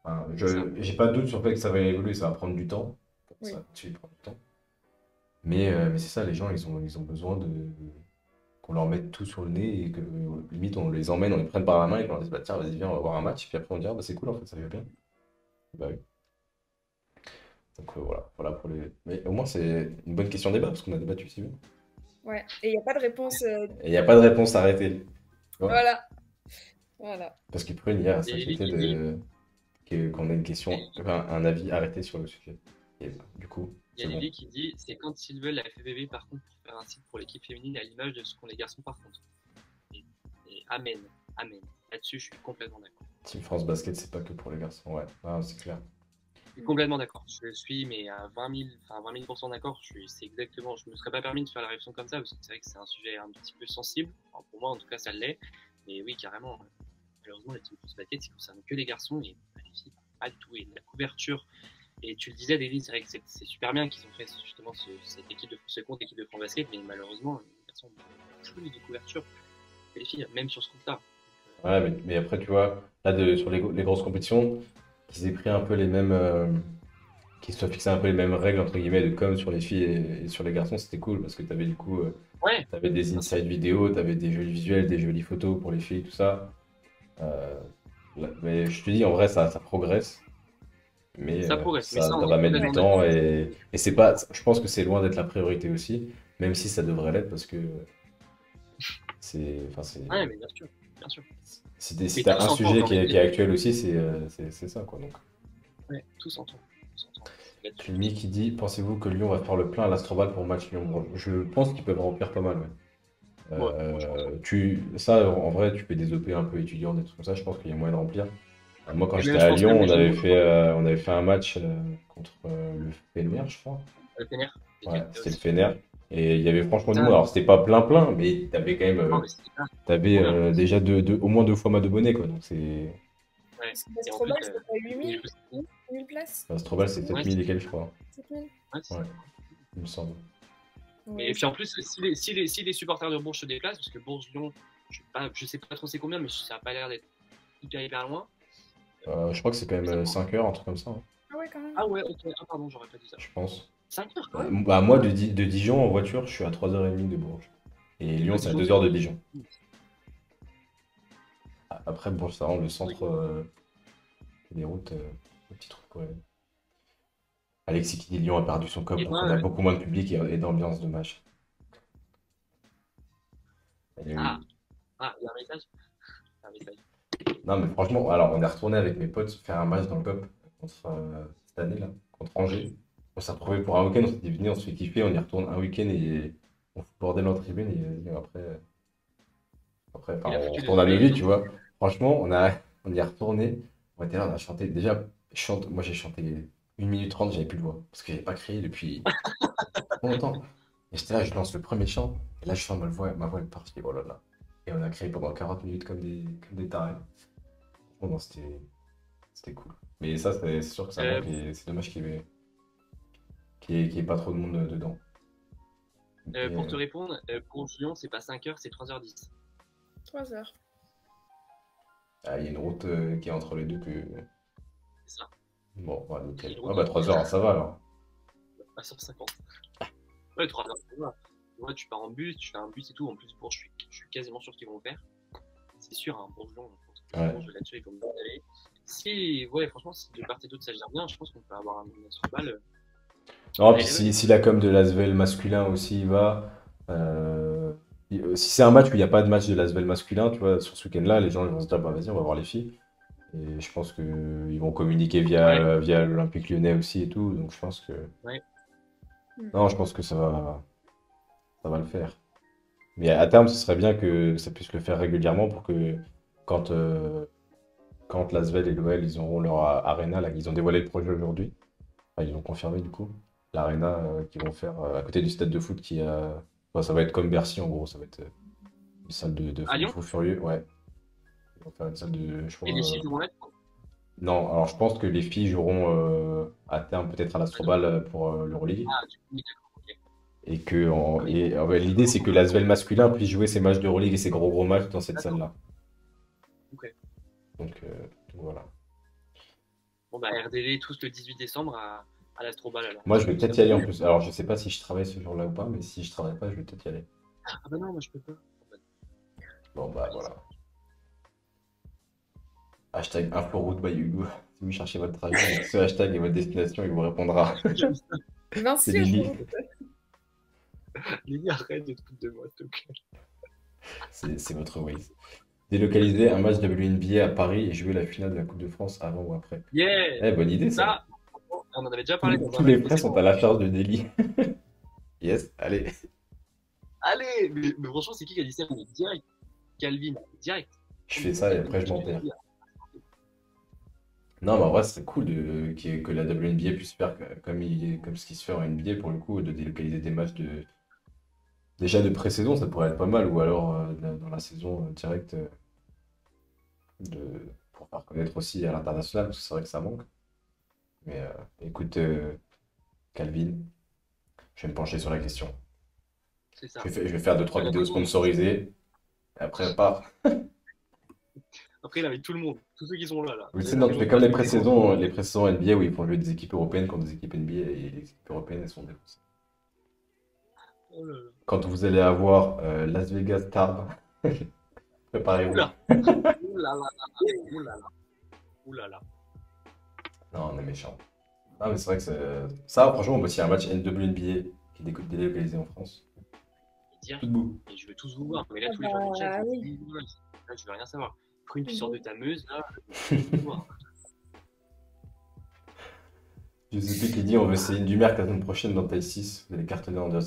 enfin, j'ai pas de doute sur le fait que ça va évoluer, ça va prendre du temps. Oui. Ça va prendre du temps. Mais c'est ça, les gens, ils ont besoin qu'on leur mette tout sur le nez et que limite on les emmène, on les prenne par la main et qu'on leur dise bah tiens, vas-y, viens, on va voir un match. Puis après on dira bah c'est cool en fait, ça va bien. Bah oui. Donc voilà pour les. Mais au moins c'est une bonne question débat parce qu'on a débattu si bien. Ouais. Et il n'y a pas de réponse. Et il n'y a pas de réponse arrêtée. Tu vois. Voilà. Voilà. Parce qu'il pourrait y a Et s'inquiéter qu'on ait une question, enfin, un avis arrêté sur le sujet. Et du coup, Il y a c'est bon. Lily qui dit c'est quand ils veulent la FBB par contre pour faire un site pour l'équipe féminine à l'image de ce qu'ont les garçons par contre. Et amen. Là-dessus, je suis complètement d'accord. Team France Basket, c'est pas que pour les garçons, ouais, ah, c'est clair. Je suis complètement d'accord. Je suis, mais à 20 000% d'accord. C'est exactement. Je me serais pas permis de faire la réflexion comme ça parce que c'est vrai que c'est un sujet un petit peu sensible. Enfin, pour moi, en tout cas, ça l'est. Mais oui, carrément. Malheureusement, la Team France Basket, ça concerne que les garçons et les filles, pas du tout. Et la couverture. Et tu le disais, David, c'est vrai que c'est super bien qu'ils ont fait justement cette équipe de France Seconde, l'équipe de France Basket, mais malheureusement, les garçons ont plus de couverture que les filles, même sur ce compte-là. Ouais, mais après, tu vois, là, sur les grosses compétitions, qu'ils aient pris un peu les mêmes. Qu'ils se soient fixés un peu les mêmes règles, entre guillemets, de com sur les filles et sur les garçons, c'était cool parce que t'avais du coup. Ouais. T'avais des inside vidéos, t'avais des jolis visuels, des jolies photos pour les filles, tout ça. Mais je te dis, en vrai, ça progresse. Mais Ça progresse, mais ça ça, on va est mettre du complètement temps et c'est pas. Je pense que c'est loin d'être la priorité aussi, même si ça devrait l'être parce que c'est. Enfin, Ouais, mais bien sûr, bien sûr. si Mais t'as tous un ensemble, sujet j'ai envie de qui est actuel aussi, c'est ça quoi. Donc. Ouais, tous ensemble. s'entend là-dessus. Clémy qui dit, pensez-vous que Lyon va faire le plein à l'Astrobal pour le match Lyon? Bon, je pense qu'ils peuvent remplir pas mal, ouais. Ouais, moi, je pense. Ça, en vrai, tu fais des OP un peu étudiants, des trucs comme ça, je pense qu'il y a moyen de remplir. Moi, quand Et j'étais même, je à pense Lyon, même les JO, on avait fait un match contre le Fener, je crois. le Fener, Ouais, c'était c'était le aussi. Fener. Et il y avait franchement du Ça, monde. Alors, c'était pas plein, mais t'avais quand même non, mais c'était ça, t'avais trop bien. déjà au moins 2 fois ma abonnés, quoi. Donc, c'est. Ouais. Parce que Et en plus, l'Astrobal, c'était pas les 8000 JO, 1000 places? L'Astrobal, c'est ouais, 7000 et quelques, je crois. 7000? ouais, Ouais, il me semble. Ouais, et puis en plus, si les supporters de Bourges se déplacent, parce que Bourges-Lyon, je sais pas trop c'est combien, mais ça a pas l'air d'être hyper loin. Je crois que c'est quand Ça même prend- 5 heures, un truc comme ça, hein, Ah ouais, quand même. Ah ouais, ok, ah pardon, j'aurais pas dit ça. je pense. 5 heures quand même. Bah, moi, de Dijon en voiture, je suis à 3h30 de Bourges. Et Lyon, Ah, c'est à Dijon, 2 heures de Dijon. Après, Bourges, ça rend le centre des routes, le petit truc, ouais. Alexis qui dit Lyon a perdu son cop, Et donc moi, on a beaucoup moins de public et d'ambiance de match. Et ah, il y a un message. Il y a un message. Non, mais franchement, alors on est retourné avec mes potes faire un match dans le COP contre, cette année-là, contre Angers. On s'est retrouvés pour un week-end, on s'est dit, venez, on se fait kiffer, on y retourne un week-end et on fout le bordel en tribune et après, enfin, Il a on foutu des retourne à nos oreilles. vies, tu vois. Franchement, on y est retourné, on était là, on a chanté. Déjà, moi j'ai chanté 1 minute 30, j'avais plus de voix parce que j'avais pas crié depuis trop longtemps. Et j'étais là, je lance le premier chant, et là je sens ma voix est partie, oh là là. Et on a crié pendant 40 minutes comme des tarés. Bon, non, c'était cool. Mais ça, c'est sûr que ça Euh, manque et c'est dommage qu'il y ait pas trop de monde dedans. Et, pour te répondre, Bourges-Lyon, c'est pas 5 heures, c'est 3h10. 3 heures. il y a une route qui est entre les deux que. C'est ça. Bon, ouais, Il y a nickel. une Ouais, route bah de 3 heures, ça va alors. à 150. Ouais, 3 heures, ça va. Ouais, tu pars en bus, tu fais un bus et tout. En plus, Bourges, je suis quasiment sûr qu'ils vont le faire. C'est sûr, hein, Bourges-Lyon, je pense que Ouais. Bourges là-dessus est comme vous allez. Si, ouais, franchement, si de part et d'autre ça gère bien, je pense qu'on peut avoir un national. Non, puis Allez, si la com de l'Asvel masculin aussi y va. Si c'est un match où il n'y a pas de match de l'Asvel masculin, tu vois, sur ce week-end-là, les gens ils vont se dire, bah vas-y, on va voir les filles. Et je pense qu'ils vont communiquer via l'Olympique Lyonnais aussi et tout. Donc je pense que. Ouais. Non, je pense que ça va le faire. Mais à terme, ce serait bien que ça puisse le faire régulièrement pour que quand, quand l'Asvel et l'OL ils auront leur arena, là, ils ont dévoilé le projet aujourd'hui. Enfin, ils ont confirmé du coup. L'arena qu'ils vont faire à côté du stade de foot qui a. Enfin, ça va être comme Bercy en gros, ça va être une salle de À foot Lyon? fou furieux, ouais. Ils vont faire une salle de. Je crois, Et les filles vont là? Non, alors je pense que les filles joueront à terme peut-être à l'Astrobal pour l'Euroleague. Ah, du coup, oui, d'accord, ok. Et que l'idée c'est que l'Asvel masculin puisse jouer ses matchs d'Euroleague et ses gros matchs dans cette D'accord. salle-là. Ok. Donc voilà. Bon, bah, RDV tous le 18 décembre à l'Astrobal alors. Moi je vais peut-être y aller en plus. Alors je sais pas si je travaille ce jour-là ou pas, mais si je travaille pas, je vais peut-être y aller. Ah bah non, moi je peux pas. Bon bah voilà. Hashtag inforoute by Hugo. Si vous cherchez votre trajet, avec ce hashtag et votre destination, il vous répondra. C'est Vinci, Lily. Lily, arrête de te foutre de moi, s'il te plaît. C'est votre Waze. Délocaliser un match WNBA à Paris et jouer la finale de la Coupe de France avant ou après. Yeah! Eh, bonne idée ça. Ça, on en avait déjà parlé dans Tous un les live frais sont à la charge de Delhi. Yes, allez. Allez! Mais franchement, c'est qui a dit ça? Mais direct. Calvin, direct. Je fais ça et après je m'enterre. Non, mais en vrai, c'est cool que la WNBA puisse faire comme ce qui se fait en NBA pour le coup, de délocaliser des matchs déjà de pré-saison, ça pourrait être pas mal, ou alors dans la saison directe pour faire connaître aussi à l'international, parce que c'est vrai que ça manque. Mais écoute, Calvin, je vais me pencher sur la question. C'est ça. Je vais faire 2-3 vidéos sponsorisées, et après, pas. Après, il est avec tout le monde. Tous ceux qui sont là. Oui, non, tu fais comme les pré-saisons NBA où ils font jouer des équipes européennes contre des équipes NBA et les équipes européennes elles sont défoncées. Oh là là. Quand vous allez avoir Las Vegas Stars, préparez-vous. Oula. Ouh là là. Ouh là là. Ouh là là. Non, on est méchant. Non, mais c'est vrai que ça, franchement, moi, s'il y a un match WNBA qui est délocalisé en France, Direct. tout debout. Et je veux tous vous voir. Mais là, tous les Ah gens du chat, bah, je veux oui. tous vous voir. Là, je veux rien savoir. Prune, tu sors de ta meuse, là. Je veux tous vous voir. Giuseppe qui dit on veut Céline Dumerc la semaine prochaine dans taille 6. Vous allez cartonner en dos.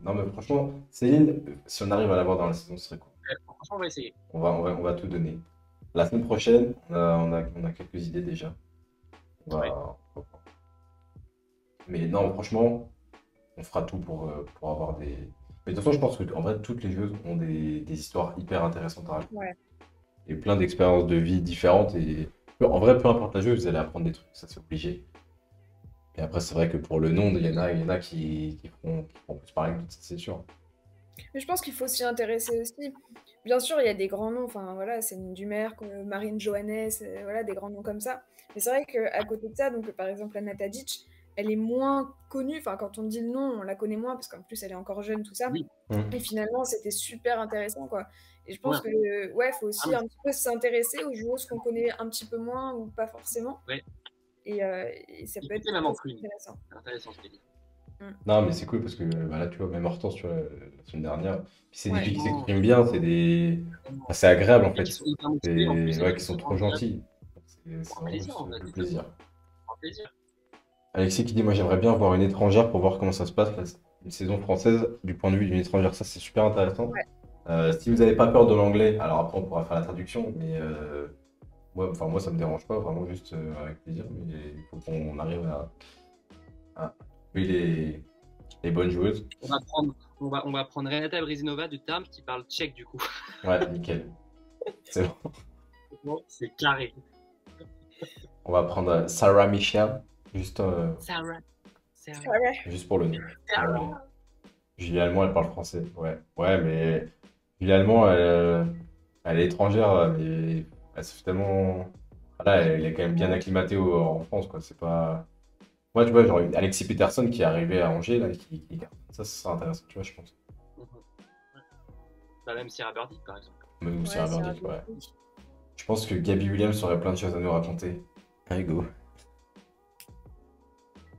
Non, mais franchement, Céline, si on arrive à l'avoir dans la saison, ce serait cool. Franchement, on va essayer. On va tout donner. La semaine prochaine, on a quelques idées déjà. Ouais. Mais non, franchement, on fera tout pour avoir des. Mais de toute façon, je pense que en vrai, toutes les joueuses ont des histoires hyper intéressantes à raconter. Ouais. Et plein d'expériences de vie différentes. Et en vrai, peu importe la joueuse, vous allez apprendre des trucs, ça c'est obligé. Et après, c'est vrai que pour le nom, il y en a qui feront plus parler que d'autres, ça, c'est sûr. Mais je pense qu'il faut s'y intéresser aussi. Bien sûr, il y a des grands noms, enfin voilà, Céline Dumerc, Marine Johannes, voilà, des grands noms comme ça. Mais c'est vrai qu'à côté de ça, donc par exemple, Anna Tadic, elle est moins connue, enfin quand on dit le nom, on la connaît moins parce qu'en plus elle est encore jeune, tout ça. Oui. Et finalement, c'était super intéressant, quoi. Et je pense Ouais. que, ouais, faut aussi Ah, un petit peu s'intéresser aux joueuses qu'on connaît un petit peu moins ou pas forcément. Ouais. Et ça peut être Écoutez Maman très Queen. intéressant. C'est intéressant ce qu'il dit. Non, mais c'est cool parce que bah, là, tu vois, même Hortense, tu vois, la semaine dernière, puis c'est des Ouais. filles qui s'expriment bien, enfin, c'est agréable en Et fait. qui sont hyper motivés en plus. Ouais, qui sont trop gentils. C'est Un vraiment plaisir, juste en fait. le plaisir. Un plaisir. Alexis qui dit, moi j'aimerais bien voir une étrangère pour voir comment ça se passe, une saison française du point de vue d'une étrangère. Ça, c'est super intéressant. Ouais. Si vous n'avez pas peur de l'anglais, alors après on pourra faire la traduction, mais moi ça me dérange pas, vraiment juste avec plaisir. Mais il faut qu'on arrive à trouver les bonnes joueuses. On va prendre Renata Brizinova du Tarn qui parle tchèque du coup. Ouais, nickel. C'est bon. Bon, c'est carré. On va prendre Sarah Michel, juste, Sarah. Ouais. juste pour le nom. Sarah. Julie Allemand, elle parle français. Ouais, mais Julie Allemand, elle est étrangère, mais elle se fait tellement. Voilà, elle est quand même bien acclimatée en France, quoi. C'est pas. Moi, tu vois, genre Alexis Peterson qui est arrivé à Angers, là, ça serait intéressant, tu vois, je pense. Bah, même Sierra Birdie, par exemple. Même aussi Ouais, à c'est Verdict, ouais. rapide. Je pense que Gabby Williams aurait plein de choses à nous raconter. Allez, go.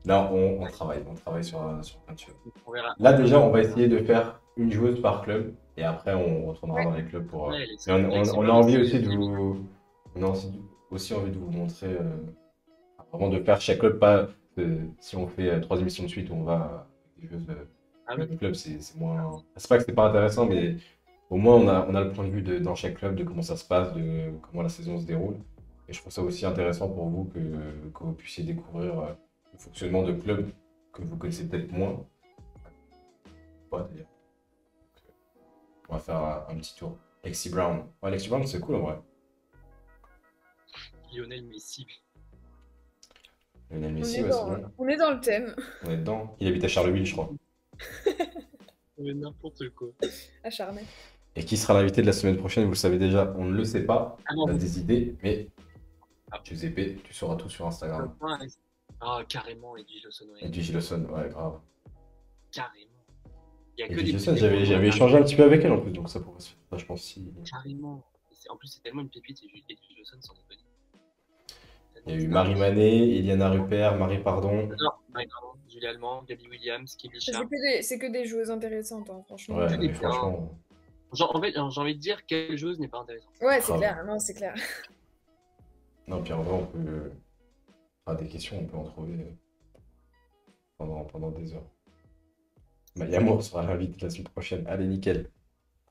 Là, on travaille sur plein de choses. On verra. Là, déjà, on va essayer de faire une joueuse par club et après, on retournera Ouais. dans les clubs pour. Ouais, Et on a envie aussi de vous. On a aussi envie de vous montrer, vraiment de faire chaque club, pas si on fait 3 émissions de suite où on va avec des joueuses Ah de oui. club, c'est moins. C'est pas que c'est pas intéressant, mais au moins on a le point de vue dans chaque club de comment ça se passe, de comment la saison se déroule. Et je trouve ça aussi intéressant pour vous que vous puissiez découvrir le fonctionnement de clubs que vous connaissez peut-être moins. Ouais, d'ailleurs. On va faire un petit tour. Lexi Brown. Ouais, Lexi Brown, c'est cool en vrai. Lionel Messi. Lionel On Messi, est ouais, dans- c'est bon. on est dans le thème, On est dedans. Il habite à Charleville, je crois. N'importe quoi. acharné. Et qui sera l'invité de la semaine prochaine, vous le savez déjà, on ne le sait pas. Ah On a non. des idées, mais Giuseppe, tu sauras tout sur Instagram. Ah, carrément, Eddie Lawson. Et du Gilson, ouais, grave. Carrément. Il y a Et que du des Gilson, petits j'avais défauts. échangé un petit peu avec elle en plus, donc ça pourrait se faire, je pense, si. Carrément. En plus, c'est tellement une pépite, Eddie Lawson, sans déconner. Il y a eu Marie Manet, Eliana Rupert, Marie Pardon. J'adore Marie Pardon, Julie Allemand, Gabby Williams, Kim Bichard. C'est que des joueuses intéressantes, hein, franchement. Ouais, Tout est mais bien. franchement. En fait, j'ai envie de dire quelle joueuse n'est pas intéressante. Ouais, c'est Grave. clair, non, c'est clair. Non, puis en vrai, on peut. Des questions, on peut en trouver pendant des heures. Mayamour sera l'invité la semaine prochaine. Allez, nickel.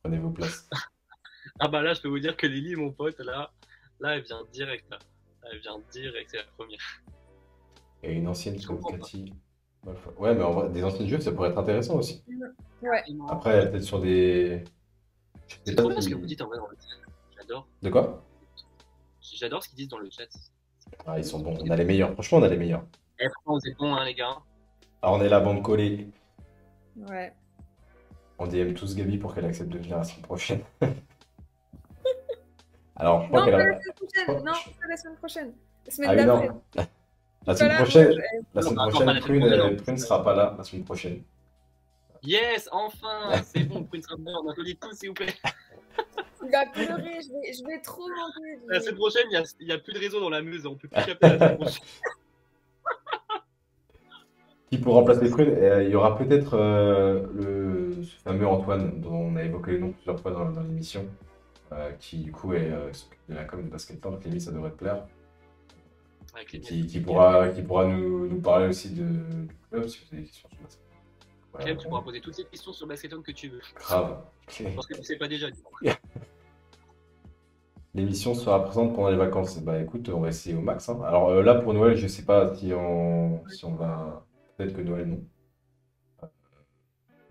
Prenez vos places. Ah bah là, je peux vous dire que Lily, mon pote, là, elle vient direct, là. Elle vient direct, c'est la première. Et une ancienne Je comme comprends Cathy. Ouais, mais en vrai, des anciennes joueuses, ça pourrait être intéressant aussi. Ouais. Après, peut-être sur des. Je sais C'est pas trop bien si- ce que vous dites en vrai dans le chat. J'adore. De quoi? J'adore ce qu'ils disent dans le chat. Ah, ils sont bons. On a les meilleurs. Franchement, on a les meilleurs. Eh, franchement, c'est bon, hein, les gars. Alors, on est la bande collée. Ouais. On DM tous Gabi pour qu'elle accepte de venir la semaine prochaine. Alors, je crois Non, qu'elle pas a. la semaine prochaine. Non, pas la semaine prochaine. La semaine Ah oui, d'après. non. La Pas semaine là, prochaine, moi, la semaine Non, prochaine, pas la semaine prochaine. Prune sera pas là la semaine prochaine. Yes, enfin, c'est bon, Prince Rambert, on applaudit tous, s'il vous plaît. Il va pleurer, je vais trop manquer. La semaine prochaine, il n'y a plus de réseau dans la Meuse, on peut plus capter la semaine prochaine. Qui pour remplacer Prune, il y aura peut-être ce fameux Antoine dont on a évoqué le nom plusieurs fois dans l'émission, qui du coup est s'occupe de la com de basket. Donc Clémy, ça devrait te plaire. Avec les qui pourra nous parler aussi du club si vous avez des questions sur ça. Clem, tu pourras poser toutes les questions sur Basket On que tu veux. Grave. Parce que tu sais pas déjà. Du coup. L'émission sera présente pendant les vacances. Bah écoute, on va essayer au max, hein. Alors là pour Noël, je sais pas si on va. Peut-être que Noël non.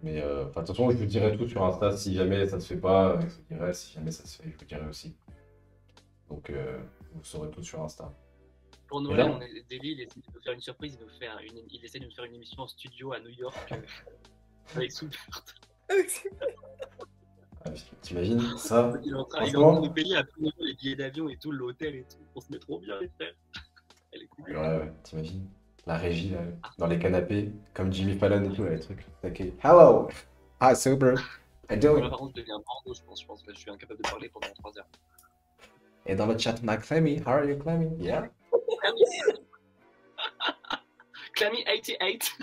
Mais de toute façon, je vous dirai tout sur Insta. Si jamais ça se fait pas, je vous dirai. Si jamais ça se fait, je vous dirai aussi. Donc vous saurez tout sur Insta. Pour Noël, Daily, il essaie de nous faire une surprise. Il essaie de nous faire une émission en studio à New York avec Soulfort. T'imagines ça? Il est en train de nous payer à tout niveau les billets d'avion et tout, l'hôtel et tout. On se met trop bien, les frères. Elle est cool. Ouais, t'imagines? La régie, là, dans les canapés, comme Jimmy Fallon et tout, là, les trucs. Okay. Hello! Hi, super! I do it! Par contre, je deviens Brando, je pense. Je pense que je suis incapable de parler pendant 3 heures. Et dans le chat, on a Clammy. How are you, Clammy? Yeah? Clammy 88!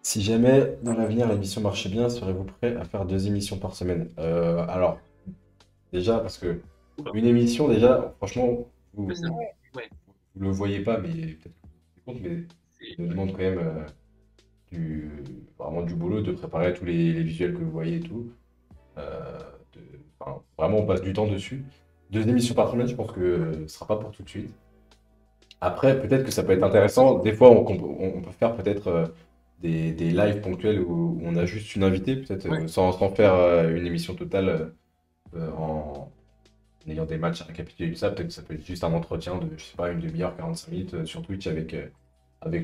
Si jamais, dans l'avenir, l'émission marchait bien, serez-vous prêt à faire 2 émissions par semaine? Alors, déjà, parce que une émission, déjà, franchement, vous le voyez pas, mais peut-être que vous vous rendez compte, mais ça demande quand même vraiment du boulot de préparer tous les visuels que vous voyez et tout. Vraiment, on passe du temps dessus. 2 émissions par semaine, je pense que ce sera pas pour tout de suite. Après, peut-être que ça peut être intéressant. Des fois, on peut faire peut-être des lives ponctuels où on a juste une invitée, peut-être sans faire une émission totale en ayant des matchs à récapituler tout ça. Peut-être que ça peut être juste un entretien de, je sais pas, une demi-heure, 45 minutes sur Twitch avec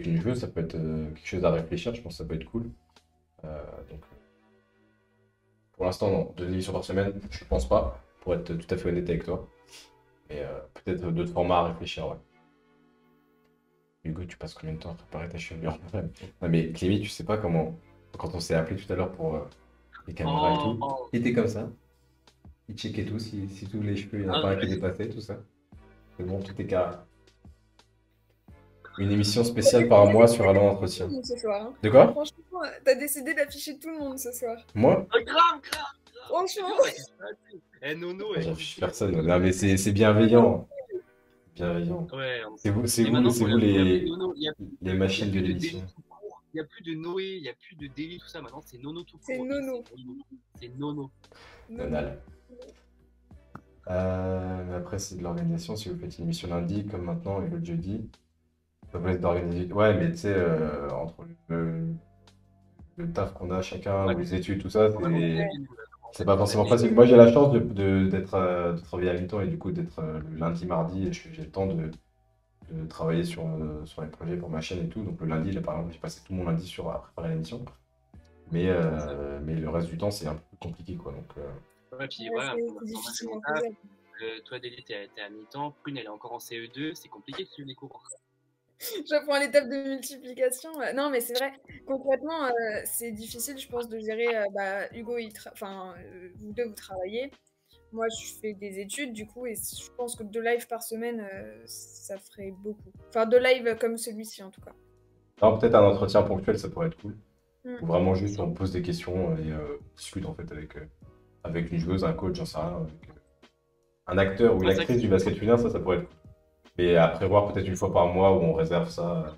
une joueuse. Ça peut être quelque chose à réfléchir. Je pense que ça peut être cool. Donc, pour l'instant, non. 2 émissions par semaine, je pense pas, pour être tout à fait honnête avec toi. Mais peut-être d'autres formats à réfléchir, ouais. Hugo, tu passes combien de temps à préparer ta chevelure? Non mais Clémy, tu sais pas comment, quand on s'est appelé tout à l'heure pour les caméras et tout, il était comme ça. Il checkait tout, si tous les cheveux, il n'y en a pas un qui dépassait, tout ça. C'est bon, tout est carré. Une émission spéciale par mois sur un entretien. Ce soir, hein. De quoi? Franchement, t'as décidé d'afficher tout le monde ce soir. Moi? Grave! Franchement. Nono, j'affiche personne. Non mais c'est bienveillant. Bienveillant. Ouais, c'est vous les machines de l'émission. Il n'y a plus de Noé, il n'y a plus de Daily, tout ça. Maintenant, c'est Nono tout court. C'est Nono. C'est Nono. Nonal. Après, c'est de l'organisation. Si vous faites une émission lundi, comme maintenant, et le jeudi, ça peut être d'organiser. Ouais, mais tu sais, entre le taf qu'on a chacun, ou les études, tout ça, c'est pas forcément facile. Moi, j'ai la chance d'être travailler à mi-temps et du coup d'être le lundi, mardi, et j'ai le temps de travailler sur les projets pour ma chaîne et tout. Donc le lundi, là, par exemple, j'ai passé tout mon lundi à préparer l'émission. Mais le reste du temps, c'est un peu plus compliqué, quoi. Donc, ouais, puis voilà, toi, Délie, t'es à mi-temps. Prune, elle est encore en CE2. C'est compliqué de suivre les cours. J'apprends l'étape de multiplication. Non, mais c'est vrai. Concrètement, c'est difficile, je pense, de gérer. Hugo, vous deux, vous travaillez. Moi, je fais des études, du coup, et je pense que 2 lives par semaine, ça ferait beaucoup. Enfin, 2 lives comme celui-ci, en tout cas. Alors, peut-être un entretien ponctuel, ça pourrait être cool. Ou vraiment juste, on pose des questions et on discute en fait avec une joueuse, un coach, j'en sais rien, avec un acteur ou une actrice du basket féminin, ça pourrait être cool. Mais à prévoir peut-être une fois par mois où on réserve ça,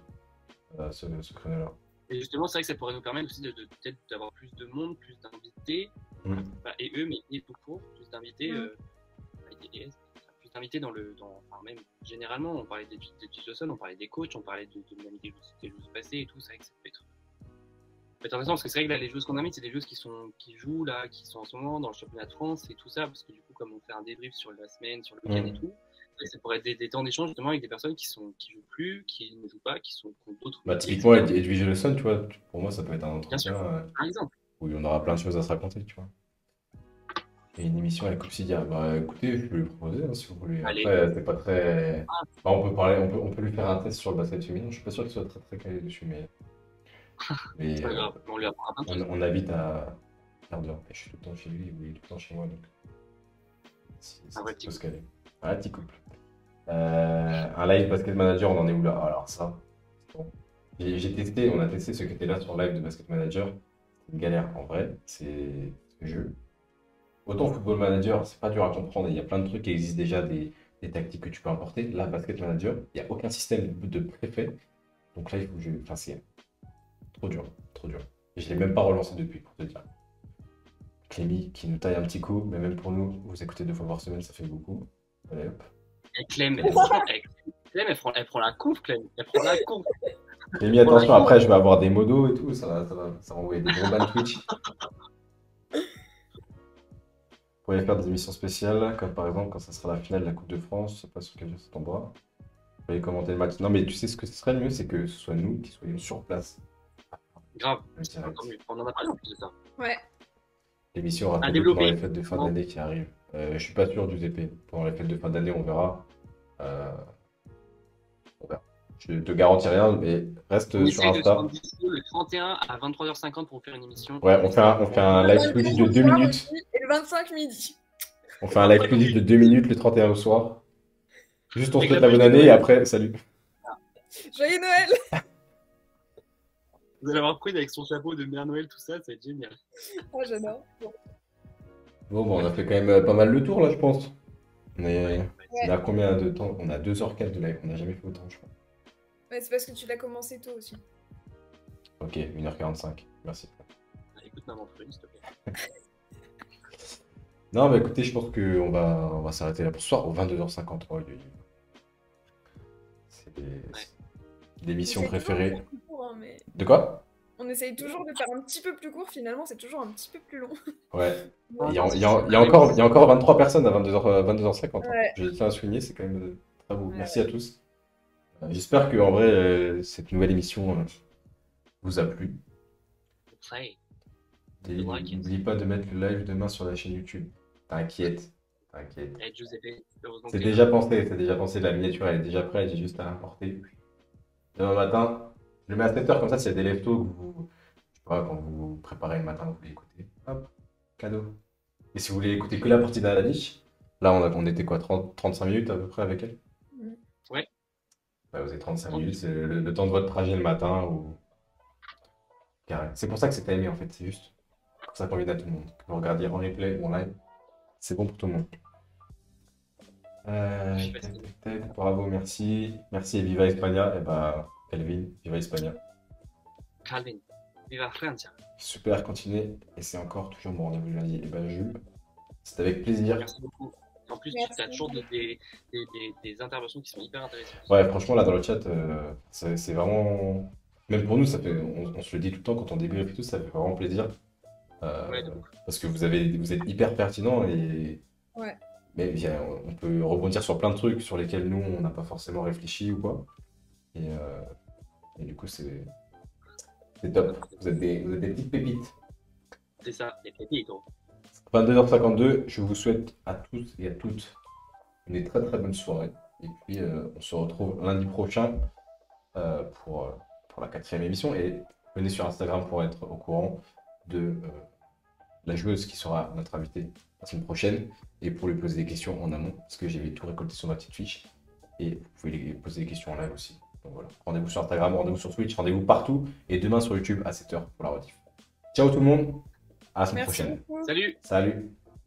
ce créneau-là. Et justement, c'est vrai que ça pourrait nous permettre aussi peut-être d'avoir plus de monde, plus d'invités, et eux, mais tout court, plus d'invités, plus d'invités même généralement, on parlait des Johnson, on parlait des coachs, on parlait des joueuses passées et tout, c'est vrai que ça peut être intéressant, parce que c'est vrai que là, les joueuses qu'on a mis, c'est des joueuses qui jouent là, qui sont en ce moment dans le championnat de France et tout ça, parce que du coup, comme on fait un débrief sur la semaine, sur le week-end et tout, ça pourrait être des temps d'échange justement avec des personnes qui jouent plus, qui ne jouent pas, qui ont d'autres. Typiquement, Edwige Leson, tu vois, pour moi, ça peut être un entretien par exemple. Où on aura plein de choses à se raconter, tu vois. Et une émission avec Obsidia. Bah écoutez, je peux lui proposer hein, si vous voulez. Allez. Après, c'est pas très. On peut lui faire un test sur le basket féminin. Je suis pas sûr qu'il soit très très calé dessus, mais. C'est pas grave, on lui apprend un peu. On habite à Verdun. Et je suis tout le temps chez lui, il est tout le temps chez moi, donc. Un vrai petit couple. Un petit couple. Un live basket manager, on en est où là? Alors ça, bon. On a testé ce qui était là sur live de basket manager. C'est une galère en vrai, c'est ce jeu. Autant football manager, c'est pas dur à comprendre, il y a plein de trucs qui existent déjà, des des tactiques que tu peux importer. Là, Basket Manager, il n'y a aucun système de préfet. Donc là, il faut que je. Enfin, c'est trop dur, trop dur. Et je ne l'ai même pas relancé depuis, pour te dire. Clémy qui nous taille un petit coup, mais même pour nous, vous écoutez 2 fois par semaine, ça fait beaucoup. Allez hop. Et Clem, franchement, Clem, elle prend la conf, Clem. Elle prend la conf. Clémy, attention, après, je vais avoir des modos et tout, ça va envoyer des gros bans Twitch. Vous pourriez faire des émissions spéciales, comme par exemple quand ça sera la finale de la Coupe de France, je sais pas sur quel jour ça tombera. Vous pouvez commenter le match. Non, mais tu sais ce que ce serait le mieux, c'est que ce soit nous qui soyons sur place. Grave. En direct. On en a parlé en plus de ça. Ouais. L'émission aura À lieu pendant développer. les fêtes de fin d'année qui arrivent. Je suis pas sûr du DP. Pendant les fêtes de fin d'année, on verra. On verra. Je te garantis rien, mais reste On sur essaye de se Insta. rendre dispo le 31 à 23h50 pour faire une émission. Ouais, on fait un live Le Twitch de 2 soir minutes. aussi, et le 25 midi. On fait un live Twitch de 2 minutes le 31 au soir. Juste on se Avec souhaite la la bonne pluie de année et Noël. après, salut. Joyeux Noël. Vous allez avoir Queen avec son chapeau de Mère Noël, tout ça, ça va être génial. Oh, j'adore. Bon. Bon, on a fait quand même pas mal le tour là, je pense. On est Ouais. on a combien de temps? On a 2h04 de live. On n'a jamais fait autant, je crois. Ouais, c'est parce que tu l'as commencé tôt aussi. Ok, 1h45. Merci. Écoute maman Prune, s'il te plaît. Non, bah écoutez, je pense qu'on va s'arrêter là pour ce soir au 22h50. Oh, c'est l'émission On essaie toujours de préférée. faire plus court, hein, mais De quoi? on essaye toujours de faire un petit peu plus court, finalement, c'est toujours un petit peu plus long. Ouais. Ouais. Il y a encore 23 personnes à 22h50. Hein. Ouais. Je tiens à souligner, c'est quand même très beau. Ouais, Merci à tous. J'espère que en vrai, cette nouvelle émission vous a plu. Ouais. Et Like it. n'oublie pas de mettre le live demain sur la chaîne YouTube. T'inquiète. Et Giuseppe, heureusement C'est que déjà pensé, la miniature elle est déjà prête, j'ai juste à l'importer. Demain matin, je le mets à 7h comme ça, s'il y a des leftos que vous, je sais pas, quand vous préparez le matin, vous voulez écouter. Hop, cadeau. Et si vous voulez écouter que la partie d'Anadi, là on était quoi, 35 minutes à peu près avec elle? Ouais. Ouais, vous avez 35 minutes, c'est le temps de votre trajet le matin ou. Carré. C'est pour ça que c'est timé en fait, c'est juste pour ça qu'on vient à tout le monde. Que vous regardiez en replay ou en live, c'est bon pour tout le monde. Bravo, merci. Merci et Viva España. Et bah, Elvin, Viva España. Calvin, viva Francia. Super, continuez. Et c'est encore toujours mon rendez-vous lundi. Et bah, Jules, c'est avec plaisir. Merci beaucoup. En plus, Merci. tu as toujours des interventions qui sont hyper intéressantes. Ouais, franchement, là dans le chat, c'est vraiment. Même pour nous, ça fait... on se le dit tout le temps quand on débriefe et tout, ça fait vraiment plaisir. Ouais, de ouf. Parce que vous êtes hyper pertinent et. Ouais. Mais bien, on peut rebondir sur plein de trucs sur lesquels nous, on n'a pas forcément réfléchi ou quoi. Et du coup, c'est top. Vous êtes des petites pépites. C'est ça, les pépitos. 22h52, je vous souhaite à tous et à toutes une très très bonne soirée. Et puis, on se retrouve lundi prochain pour la 4e émission. Et venez sur Instagram pour être au courant de la joueuse qui sera notre invitée la semaine prochaine et pour lui poser des questions en amont parce que j'ai tout récolté sur ma petite fiche et vous pouvez lui poser des questions en live aussi. Donc voilà, rendez-vous sur Instagram, rendez-vous sur Twitch, rendez-vous partout et demain sur YouTube à 7h pour la rediff. Ciao tout le monde, à la semaine Merci prochaine. beaucoup. Salut! Salut!